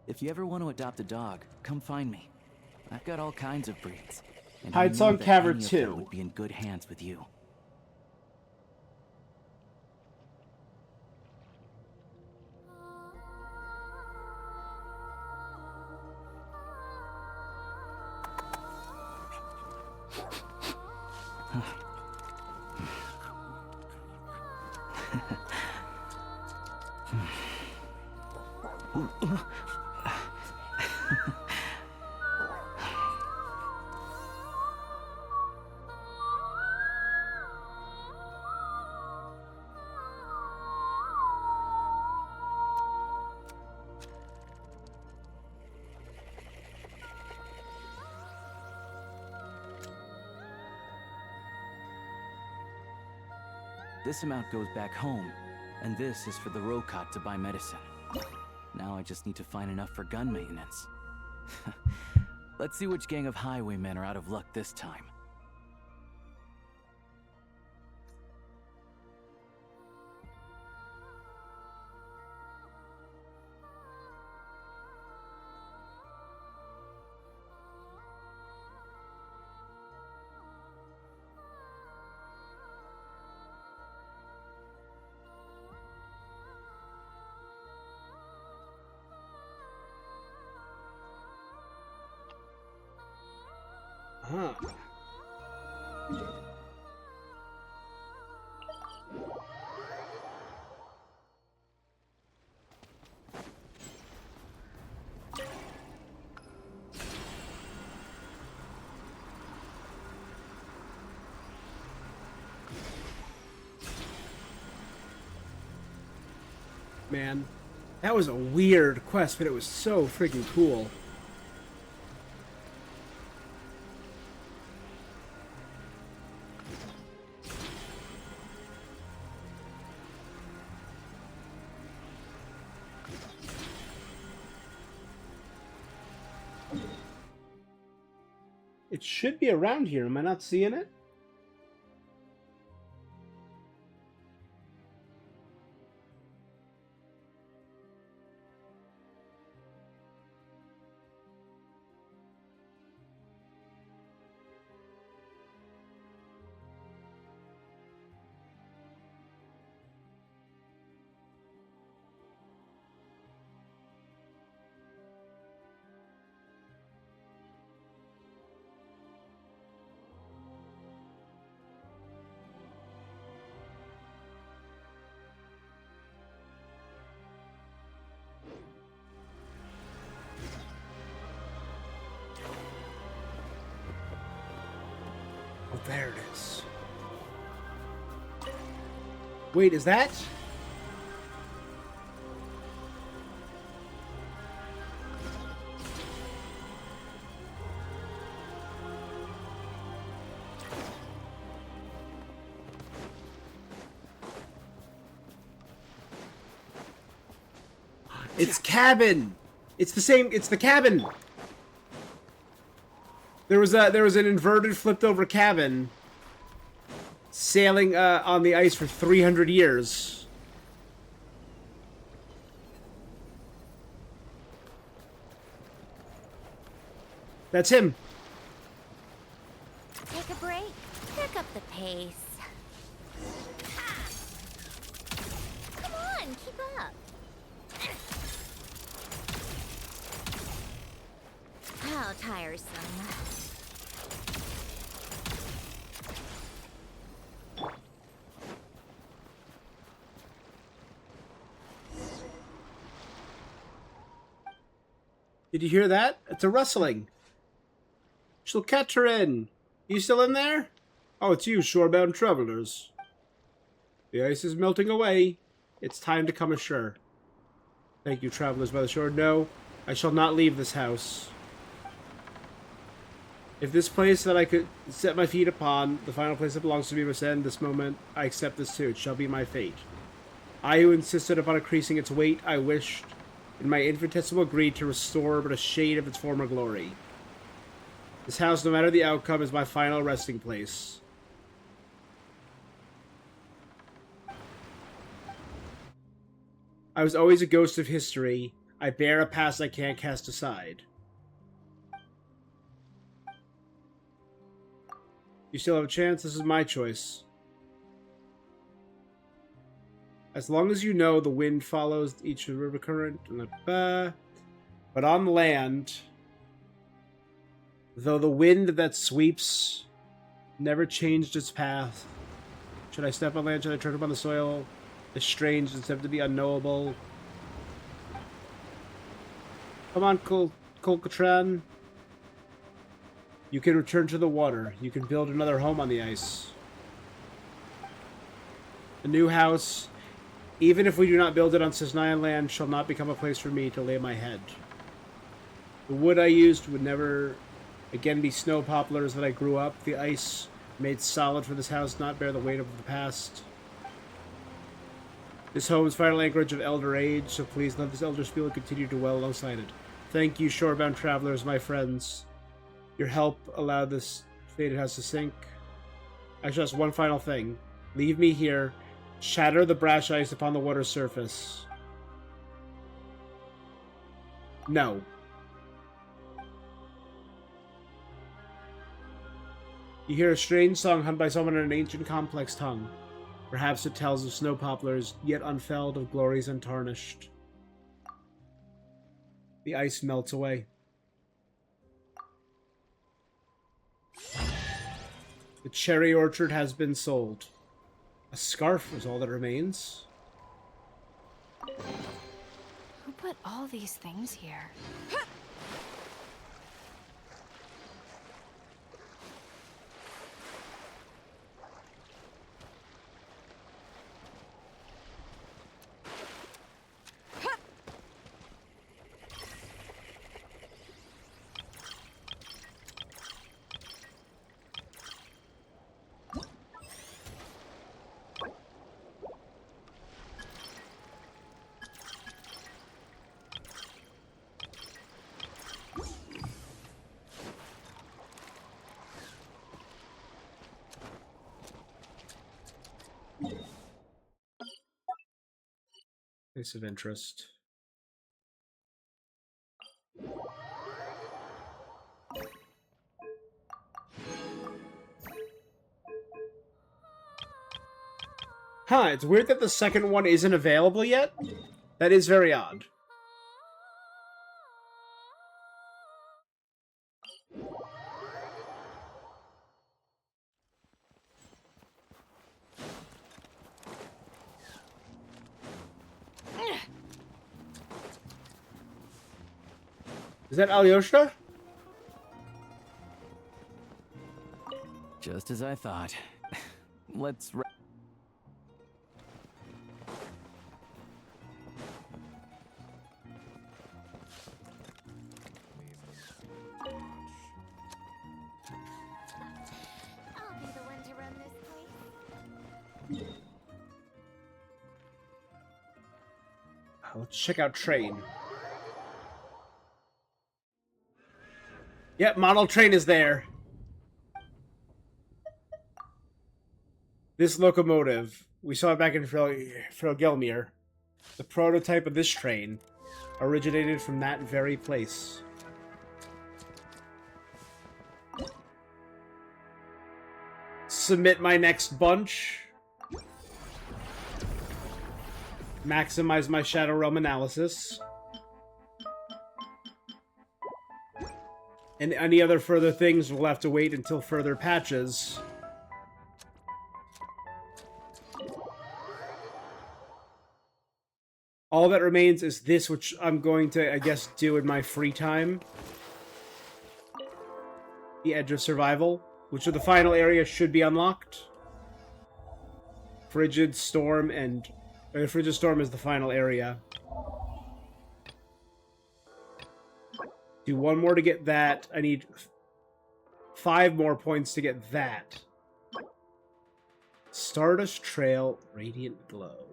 If you ever want to adopt a dog, come find me. I've got all kinds of breeds. And Tide I know Song that Cavern any of 2. them would be in good hands with you. This amount goes back home, and this is for the Rokot to buy medicine. Now I just need to find enough for gun maintenance. Let's see which gang of highwaymen are out of luck this time. Huh. Man, that was a weird quest, but it was so freaking cool. It should be around here. Am I not seeing it? Oh, there it is. Wait, is that? It's cabin. It's the same. It's the cabin. There was an inverted, flipped over cabin sailing on the ice for 300 years. That's him. Take a break. Pick up the pace. Come on, keep up. How tiresome. Did you hear that? It's a rustling. Shulkatrin, you still in there? Oh, it's you, shorebound travelers. The ice is melting away. It's time to come ashore. Thank you, travelers by the shore. No, I shall not leave this house. If this place that I could set my feet upon, the final place that belongs to me, must end this moment, I accept this too. It shall be my fate. I who insisted upon increasing its weight, I wished, in my infinitesimal greed, to restore but a shade of its former glory. This house, no matter the outcome, is my final resting place. I was always a ghost of history. I bear a past I can't cast aside. You still have a chance. This is my choice. As long as you know the wind follows each river current, but on land, though the wind that sweeps never changed its path, should I step on land, should I tread upon the soil, the strange and said to be unknowable? Come on, Kolkatran. You can return to the water. You can build another home on the ice. A new house, even if we do not build it on Cisnayan land, shall not become a place for me to lay my head. The wood I used would never again be snow poplars that I grew up. The ice made solid for this house not bear the weight of the past. This home's final anchorage of elder age, so please let this elder spirit continue to dwell alongside it. Thank you, shorebound travelers, my friends. Your help allowed this fated house to sink. Actually, that's one final thing. Leave me here. Shatter the brash ice upon the water's surface. No. You hear a strange song hummed by someone in an ancient complex tongue. Perhaps it tells of snow poplars, yet unfelled, of glories untarnished. The ice melts away. The cherry orchard has been sold. A scarf is all that remains. Who put all these things here? Place of interest. Huh, it's weird that the second one isn't available yet. That is very odd. Is that Alyosha? Just as I thought. Let's... I'll be the one to run this place. Let's check out train. Yep, model train is there. This locomotive, we saw it back in Froggelmir. The prototype of this train originated from that very place. Submit my next bunch. Maximize my Shadow Realm analysis. And any other further things will have to wait until further patches. All that remains is this, which I'm going to, I guess, do in my free time. The Edge of Survival, which of the final area should be unlocked. Frigid Storm and... Frigid Storm is the final area. Do one more to get that. I need 5 more points to get that. Stardust Trail, Radiant Glow.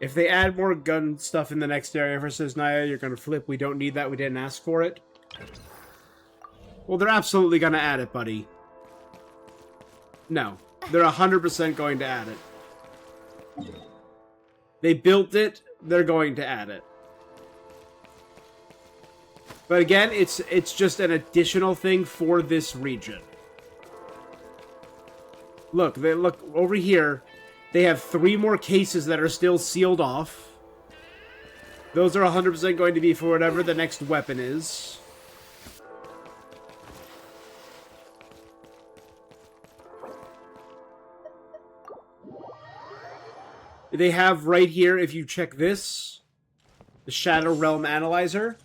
If they add more gun stuff in the next area versus Naya, you're gonna flip. We don't need that. We didn't ask for it. Well, they're absolutely gonna add it, buddy. No. They're 100% going to add it. They built it. They're going to add it. But again, it's just an additional thing for this region. Look, look over here. They have 3 more cases that are still sealed off. Those are 100% going to be for whatever the next weapon is. They have right here, if you check this, the Shadow Realm Analyzer.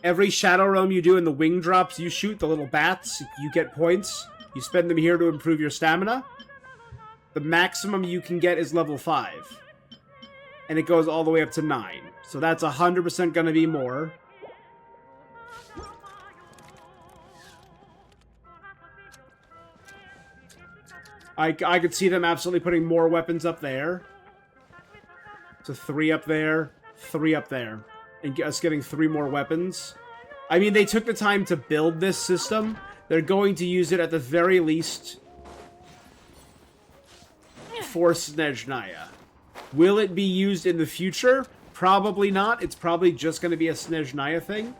Every Shadow Realm you do in the wing drops you shoot, the little bats, you get points. You spend them here to improve your stamina. The maximum you can get is level 5. And it goes all the way up to 9. So that's 100% going to be more. I could see them absolutely putting more weapons up there. So 3 up there, 3 up there. And us getting 3 more weapons. I mean, they took the time to build this system. They're going to use it at the very least for Snezhnaya. Will it be used in the future? Probably not. It's probably just going to be a Snezhnaya thing.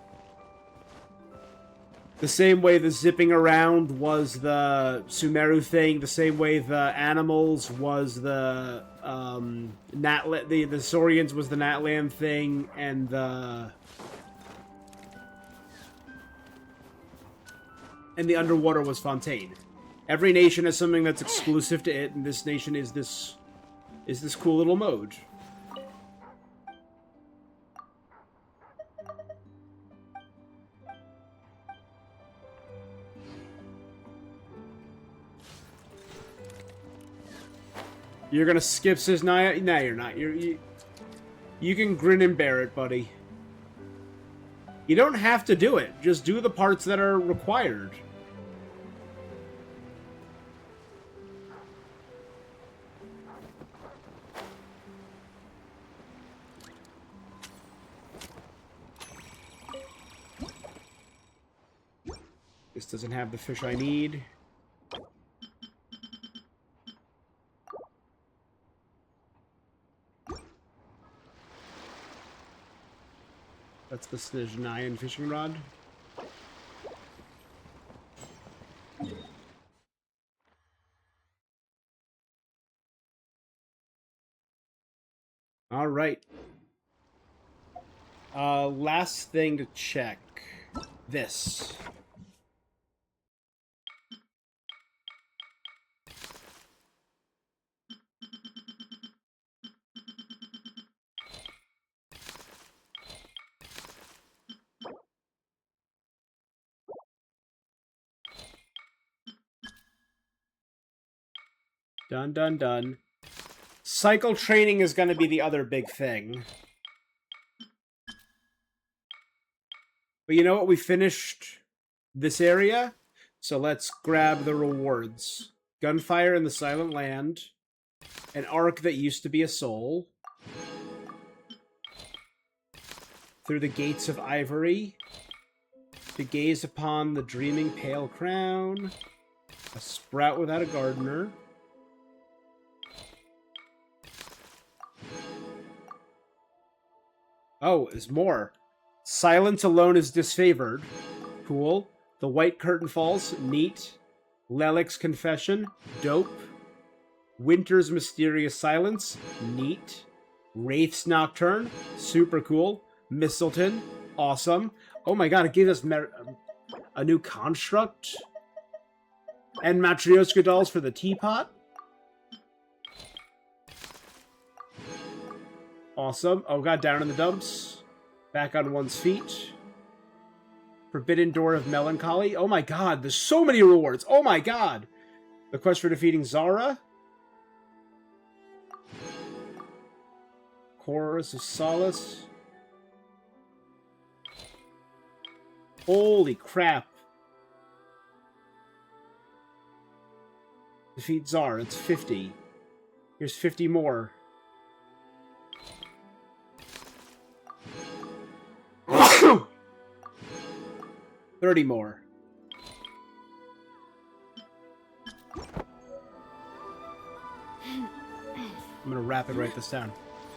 The same way the zipping around was the Sumeru thing, the same way the animals was the the Saurians was the Natlan thing, and the underwater was Fontaine. Every nation has something that's exclusive to it, and this nation is this cool little mode. You're gonna skip Snezhnaya? No, you're not. You can grin and bear it, buddy. You don't have to do it. Just do the parts that are required. This doesn't have the fish I need. That's the Snezhnayan fishing rod. All right. Last thing to check. This. Done, done, done. Cycle training is going to be the other big thing. But you know what? We finished this area, so let's grab the rewards. Gunfire in the Silent Land. An arc that used to be a soul. Through the Gates of Ivory. To gaze upon the dreaming pale crown. A sprout without a gardener. Oh, there's more. Silence alone is disfavored. Cool. The White Curtain Falls. Neat. Lelek's Confession. Dope. Winter's Mysterious Silence. Neat. Wraith's Nocturne. Super cool. Mistleton. Awesome. Oh my god, it gave us a new construct. And Matryoshka dolls for the teapot. Awesome. Oh god, down in the dumps. Back on one's feet. Forbidden Door of Melancholy. Oh my god, there's so many rewards. Oh my god. The quest for defeating Zara. Chorus of Solace. Holy crap. Defeat Zara. It's 50. Here's 50 more. 30 more. I'm gonna rapid write this down.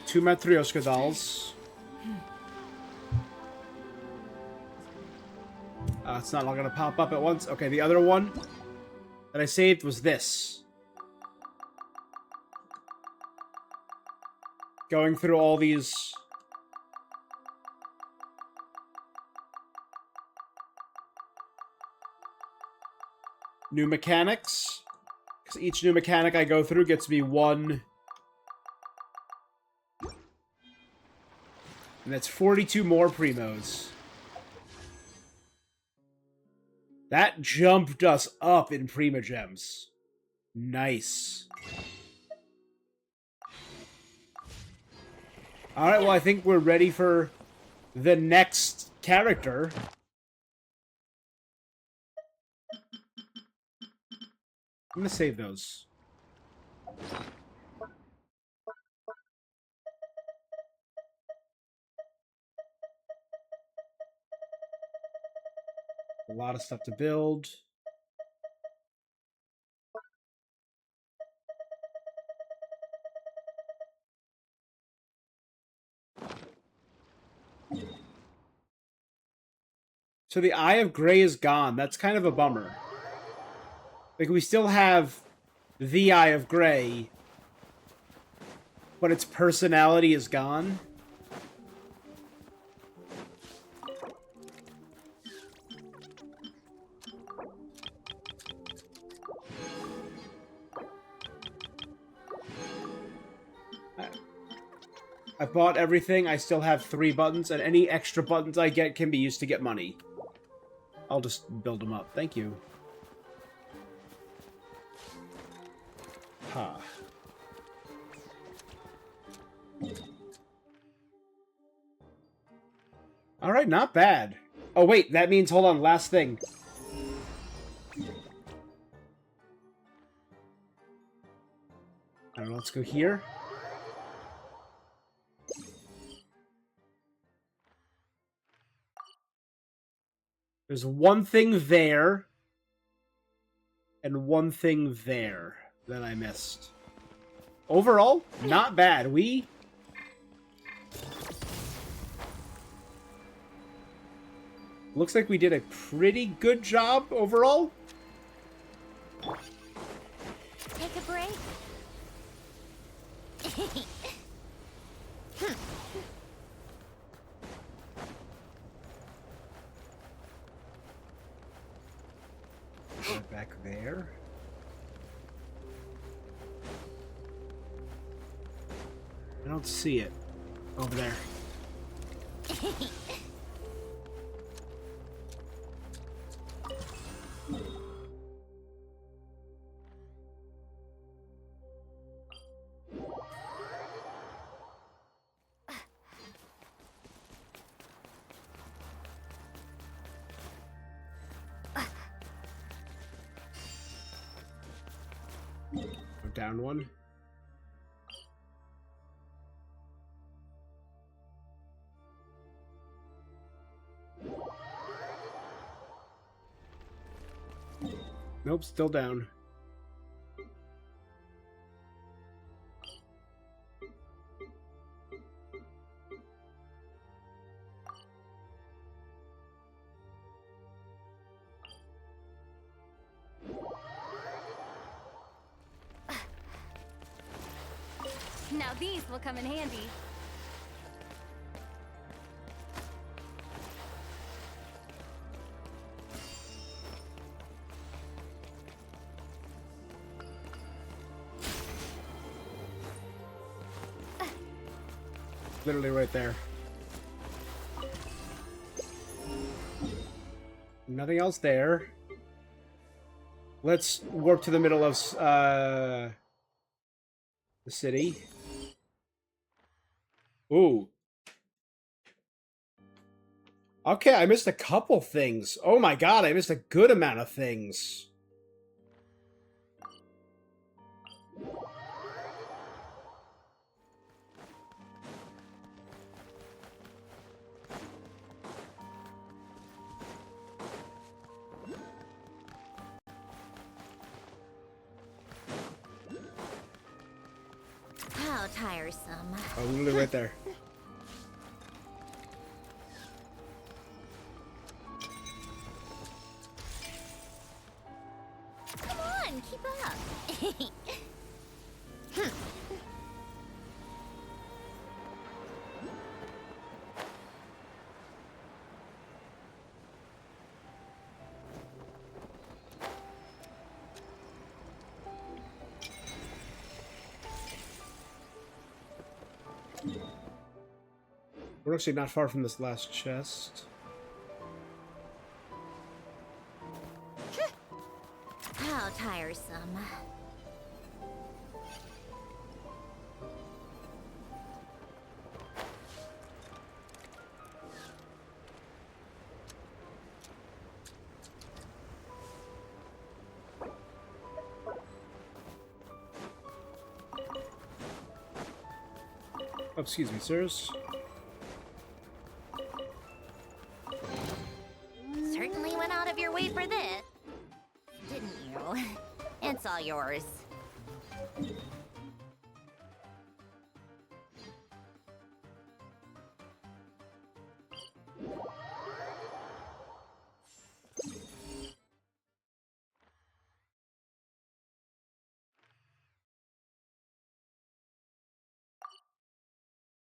2 Matryoshka dolls. It's not all gonna pop up at once. Okay, the other one that I saved was this. Going through all these new mechanics. Because each new mechanic I go through gets me one And that's 42 more primos. That jumped us up in Primogems. Nice. Alright, well, I think we're ready for the next character. I'm gonna save those. A lot of stuff to build. So the Eye of Grey is gone. That's kind of a bummer. Like, we still have the Eye of Grey, but its personality is gone. I bought everything. I still have 3 buttons, and any extra buttons I get can be used to get money. I'll just build them up. Thank you. Ha. Alright, not bad. Oh, wait, that means, hold on, last thing. I don't know, let's go here. There's one thing there, and one thing there that I missed. Overall, not bad. Looks like we did a pretty good job overall. Take a break. Back there. I don't see it. Over there. Down one. Nope, still down. Now these will come in handy. Literally right there. Nothing else there. Let's warp to the middle of the city. Ooh. Okay, I missed a couple things. Oh my god, I missed a good amount of things. How tiresome. Oh, literally right there. Come on, keep up. We're actually not far from this last chest. How tiresome. Oh, excuse me, sirs. Certainly went out of your way for this, didn't you? It's all yours.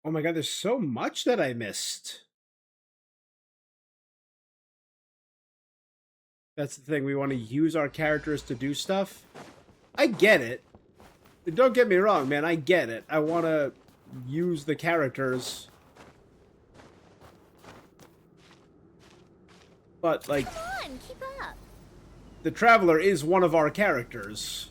Oh my god, there's so much that I missed. That's the thing, we want to use our characters to do stuff. I get it. Don't get me wrong, man, I get it. I want to use the characters. But, like, Come on, keep up. the Traveler is one of our characters.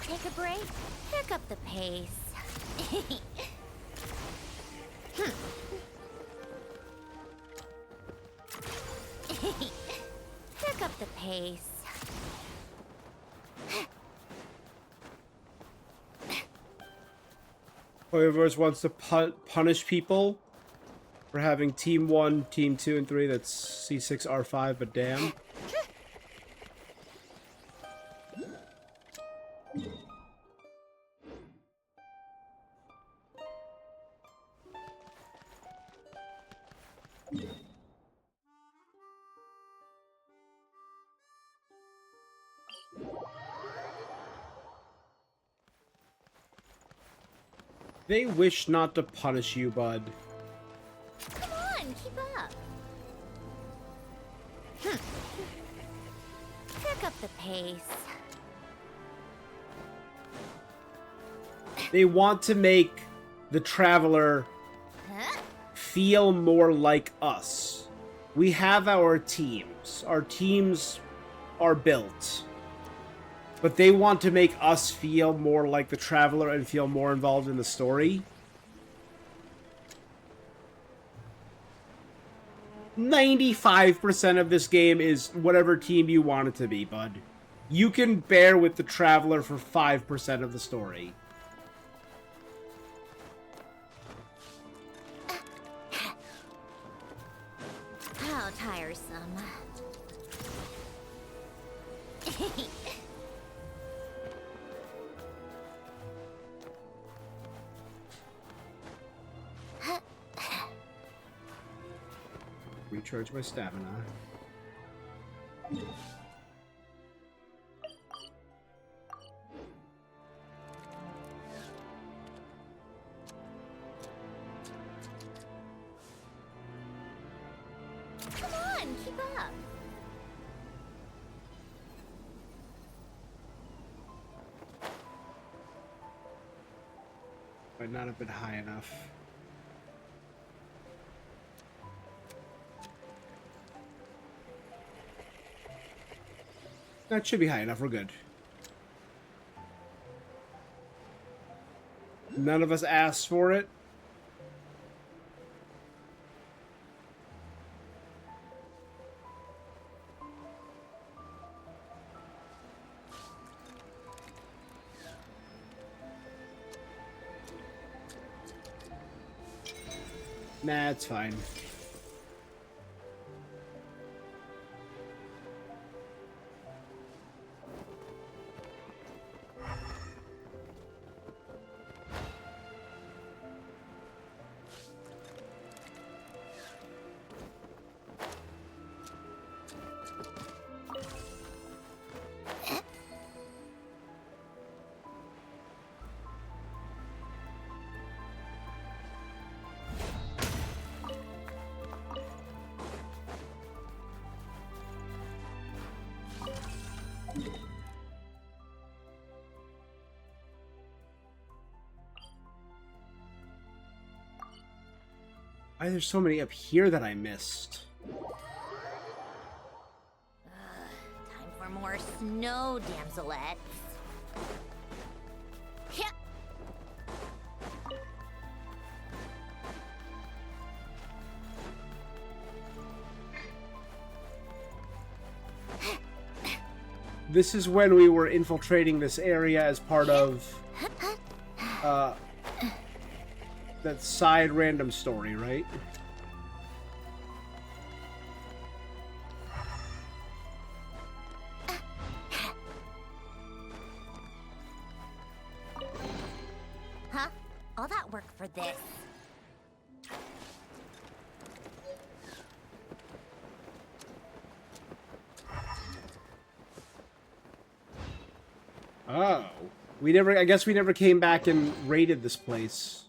Take a break, pick up the pace. Pick up the pace. Whoever wants to punish people for having Team 1, Team 2, and 3, that's C6, R5, but damn. They wish not to punish you, bud. Come on, keep up. Pick up the pace. They want to make the Traveler Huh? feel more like us. We have our teams. Our teams are built. But they want to make us feel more like the Traveler and feel more involved in the story. 95% of this game is whatever team you want it to be, bud. You can bear with the Traveler for 5% of the story. How tiresome. Recharge my stamina. Come on, keep up. Might not have been high enough. That should be high enough. We're good. None of us asked for it. Nah, it's fine. Why there's so many up here that I missed? Time for more snow damselettes. Hyah. This is when we were infiltrating this area as part of that side random story, right? Huh? All that work for this. Oh. We never, I guess we never came back and raided this place.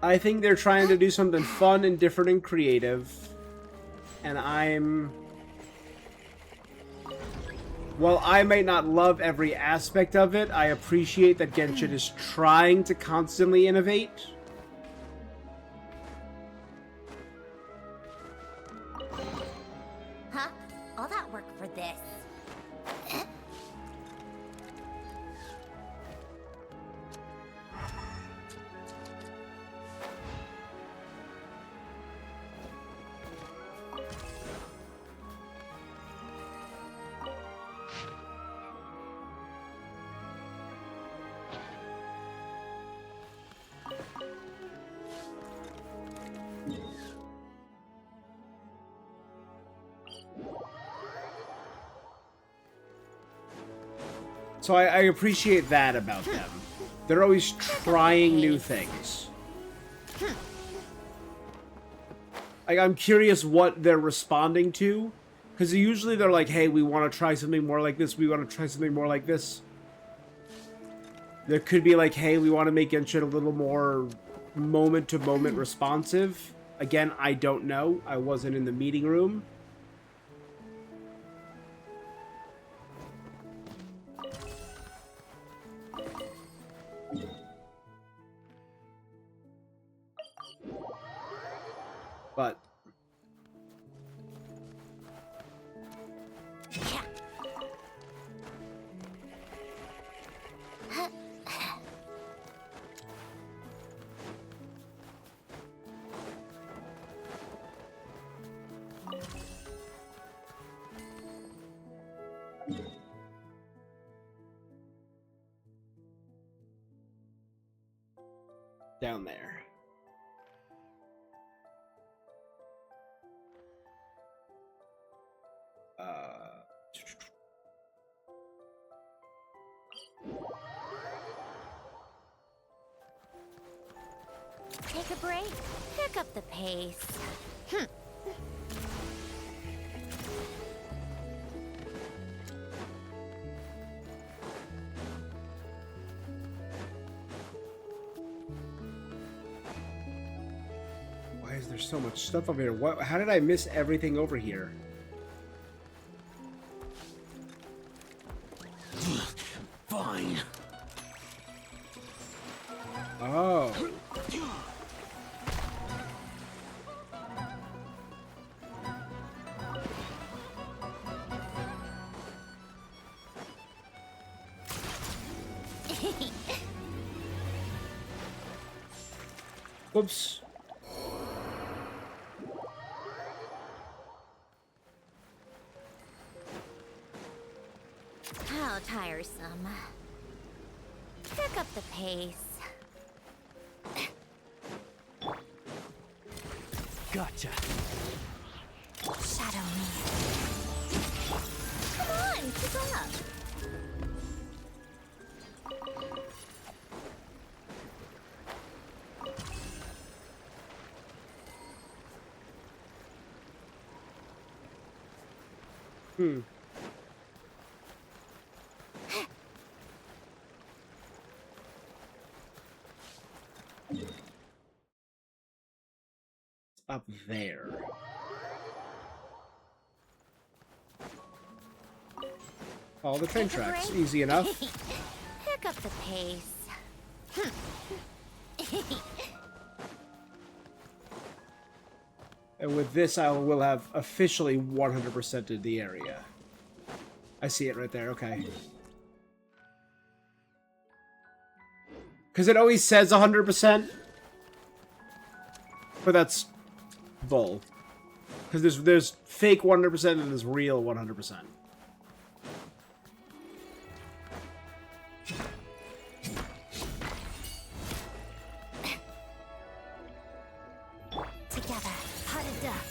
I think they're trying to do something fun and different and creative. And while I might not love every aspect of it, I appreciate that Genshin is trying to constantly innovate. Huh? All that work for this. So I appreciate that about them. They're always trying new things. Like, I'm curious what they're responding to. Because usually they're like, hey, we want to try something more like this. We want to try something more like this. There could be like, hey, we want to make Genshin a little more moment-to-moment responsive. Again, I don't know. I wasn't in the meeting room. But down there. Take a break. Pick up the pace. Why is there so much stuff over here? What? How did I miss everything over here? Fine. Oh. Whoops. How tiresome. Pick up the pace. Gotcha. Shadow me. Come on, keep up. Hmm. Up there. All the train Take a tracks. break. Easy enough. Pick up the pace. And with this, I will have officially 100%ed the area. I see it right there. Okay. Because it always says 100%. But that's bull. Because there's fake 100% and there's real 100%. Together, pot of duck.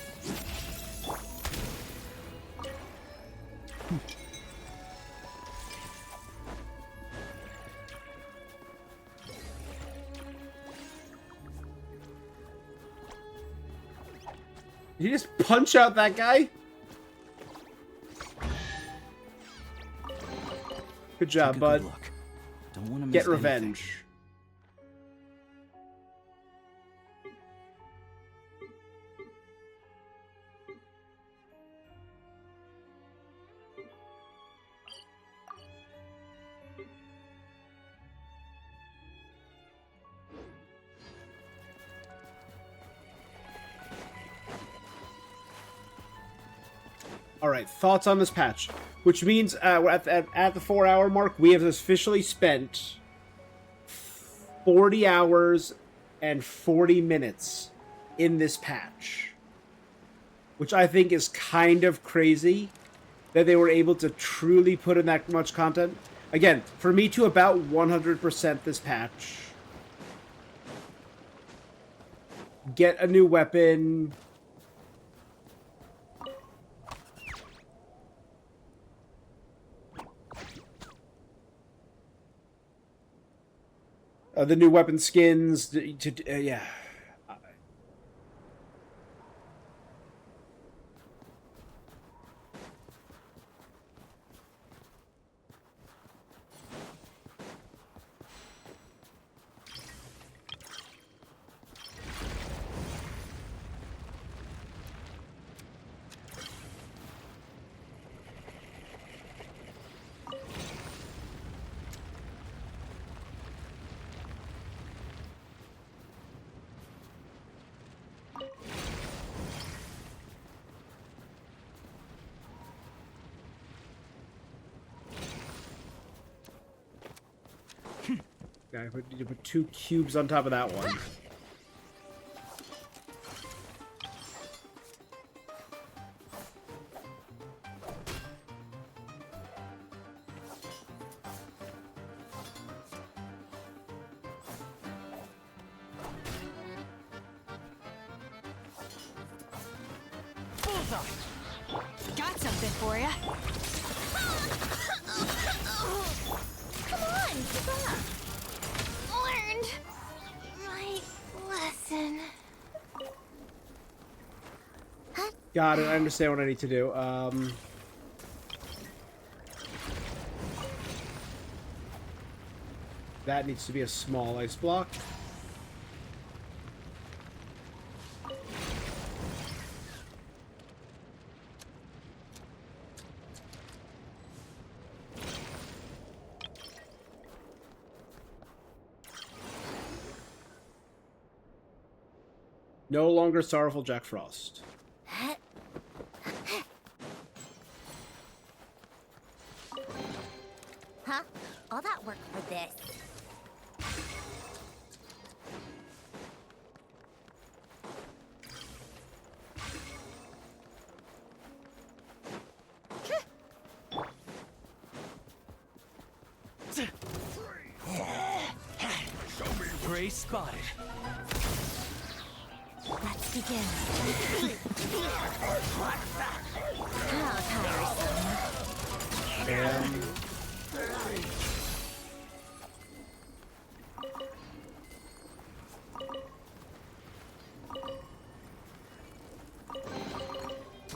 Did you just punch out that guy? Good job, Take a bud. good look. Don't want to miss Get anything. revenge. Alright, thoughts on this patch. Which means at the 4-hour mark, we have officially spent 40 hours and 40 minutes in this patch. Which I think is kind of crazy that they were able to truly put in that much content. Again, for me to about 100% this patch, get a new weapon, the new weapon skins, yeah. Yeah, you put 2 cubes on top of that one. Got something for ya. Come on, keep up. Learned my lesson. Got it, I understand what I need to do. That needs to be a small ice block. No longer sorrowful Jack Frost. Huh? All that work for this. Prey spotted. Let's begin. How tiresome. And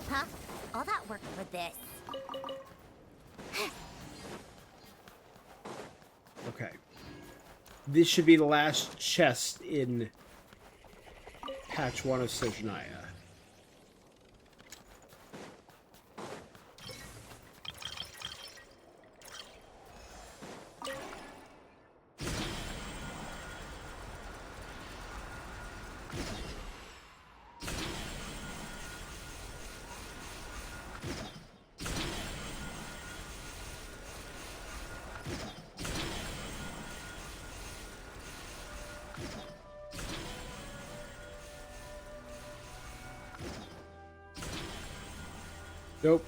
Huh? All that work for this. Okay. This should be the last chest in patch 1 of Sejnaya. Nope.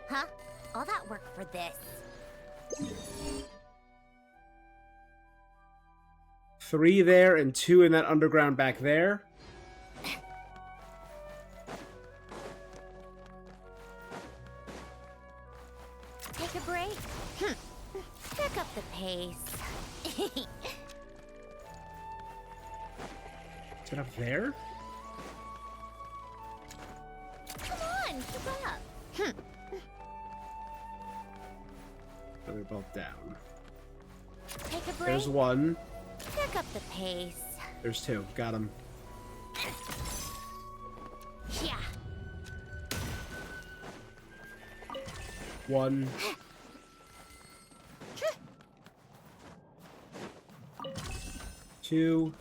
Huh? All that work for this. 3 there and 2 in that underground back there. Take a break? Pick up the pace. Is it up there? Come on, keep up. Oh, they're both down. Take a break. There's 1. Pick up the pace. There's 2. Got him. Yeah. 1. 2.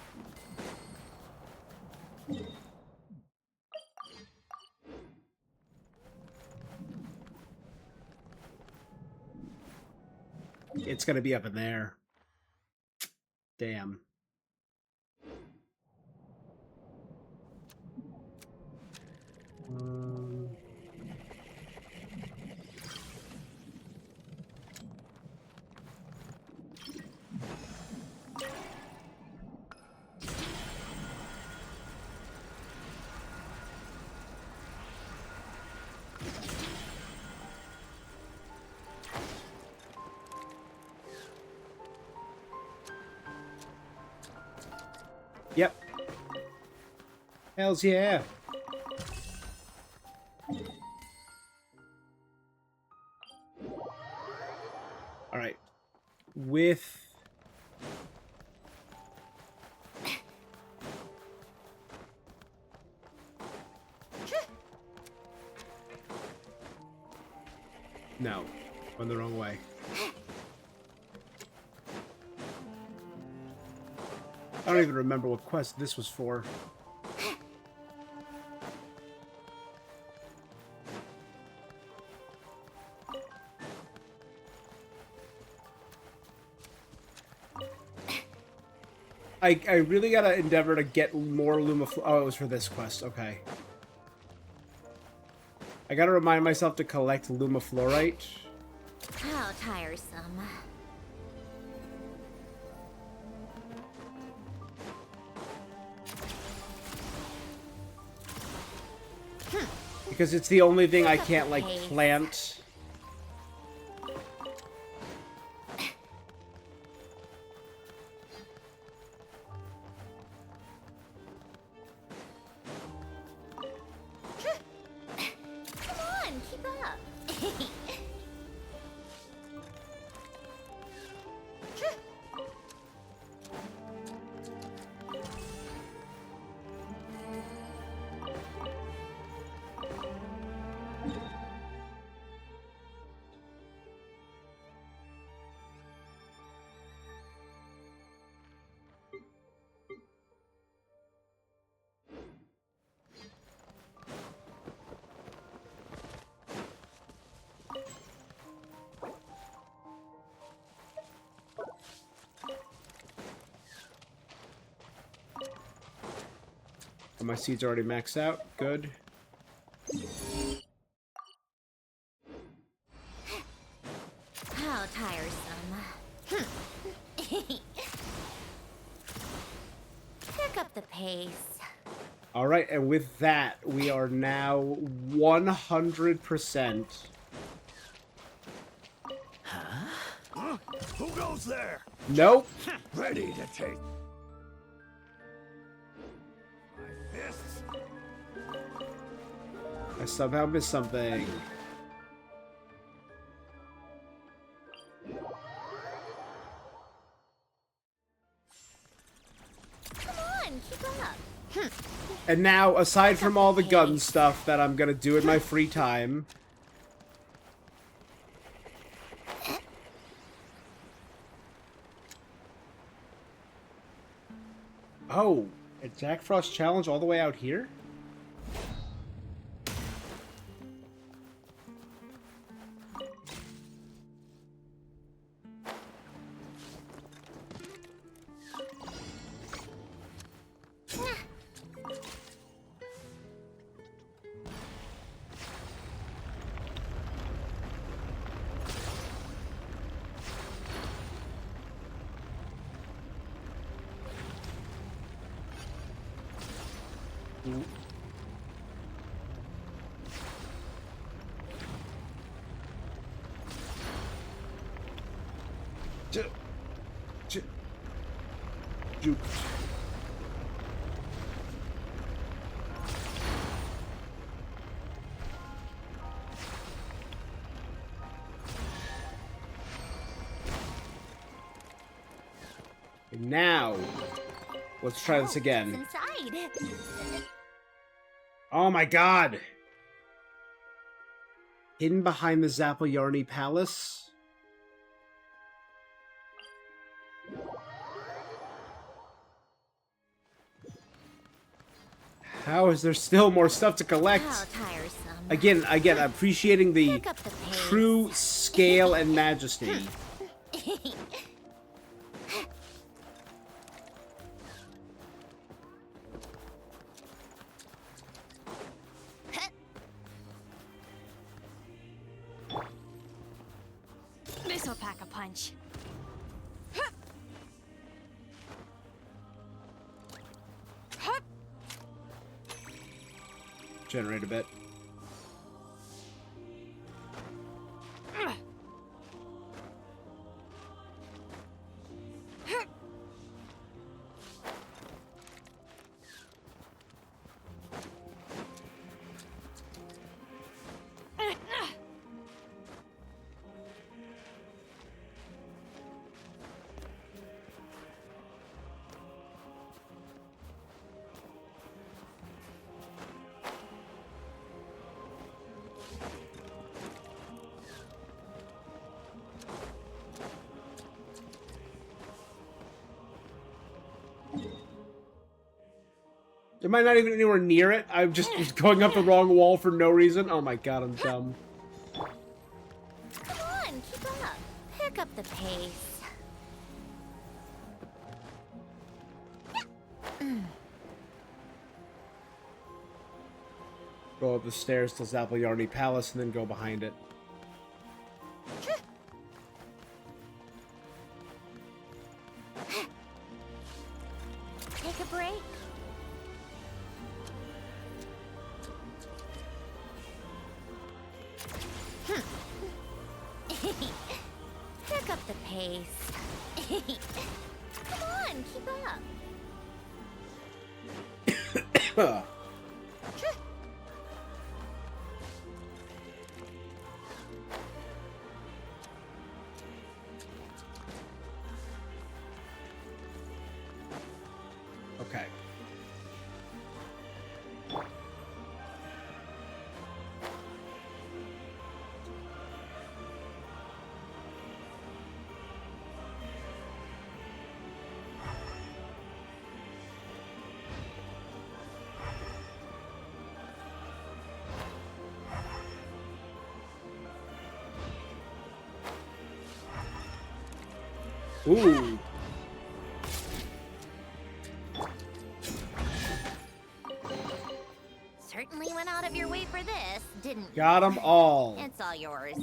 It's gonna be up in there. Damn. Yep. Hells yeah. All right. With no, went the wrong way. I don't even remember what quest this was for. I really gotta endeavor to get more Lumaflorite. Oh, it was for this quest. Okay. I gotta remind myself to collect Lumaflorite. How tiresome. Because it's the only thing I can't, like, plant. Come on, keep up. My seeds already maxed out. Good. How tiresome. Pick up the pace. All right, and with that, we are now 100%. Who goes there? Nope. Ready to take my fists? I somehow missed something. Come on, keep up. And now, aside from all the gun stuff that I'm gonna do in my free time... Oh, a Jack Frost challenge all the way out here? Juke. And now, let's try this again. Inside. Oh my god! Hidden behind the Zapoljarny Palace? How is there still more stuff to collect? How tiresome. Again, appreciating the Pick up the pace. true scale and majesty. This'll pack a punch. Generate a bit. Am I not even anywhere near it? I'm just going up the wrong wall for no reason. Oh my god, I'm dumb. Come on, keep up. Pick up the pace. Go up the stairs to Zapoljarny Palace and then go behind it. Take a break. Pick up the pace. Come on, keep up. Okay. Ooh. Certainly went out of your way for this, didn't you? Got them all. It's all yours.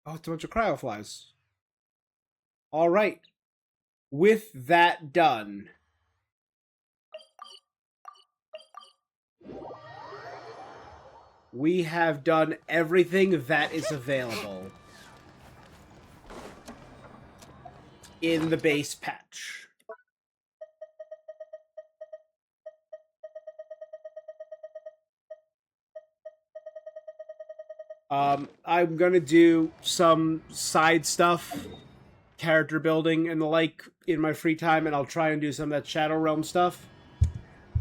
Oh, it's a bunch of cryoflies. All right. with that done, we have done everything that is available in the base patch. I'm gonna do some side stuff, character building and the like in my free time, and I'll try and do some of that Shadow Realm stuff.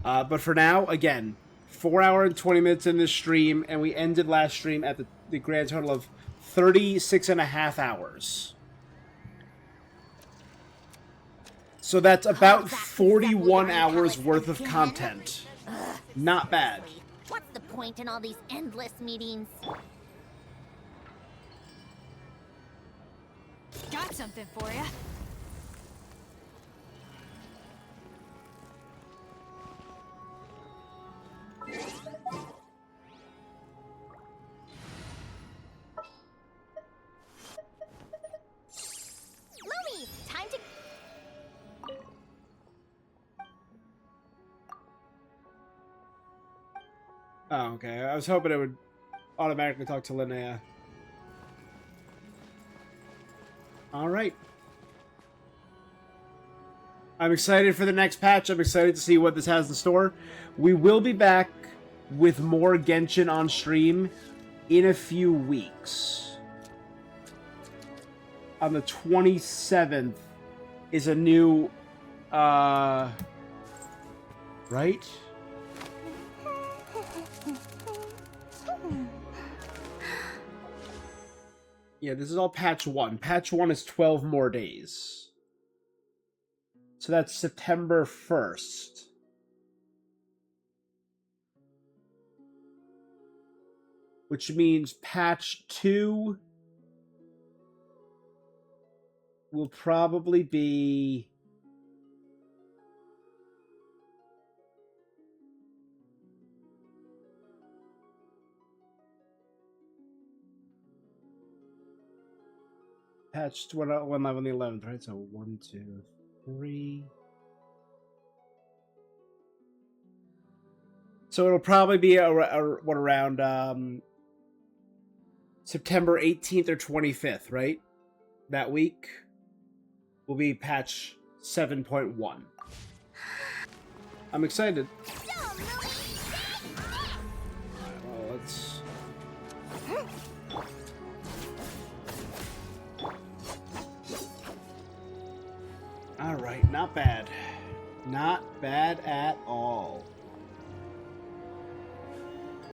But for now, again, 4 hour and 20 minutes in this stream, and we ended last stream at the grand total of 36 and a half hours. So that's about 41 hours worth of content. Not bad. What's the point in all these endless meetings? Got something for ya. Lumi, time to... Oh, okay. I was hoping it would automatically talk to Linnea. Alright. I'm excited for the next patch. I'm excited to see what this has in store. We will be back with more Genshin on stream in a few weeks. On the 27th is a new, right? Yeah, this is all patch 1. Patch 1 is 12 more days. So that's September 1st. Which means patch 2 will probably be... Patched 1 live on the 11th, right? So 1, 2, 3. So it'll probably be around September 18th or 25th, right? That week will be patch 7.1. I'm excited. Well, let's... Alright, not bad. Not bad at all.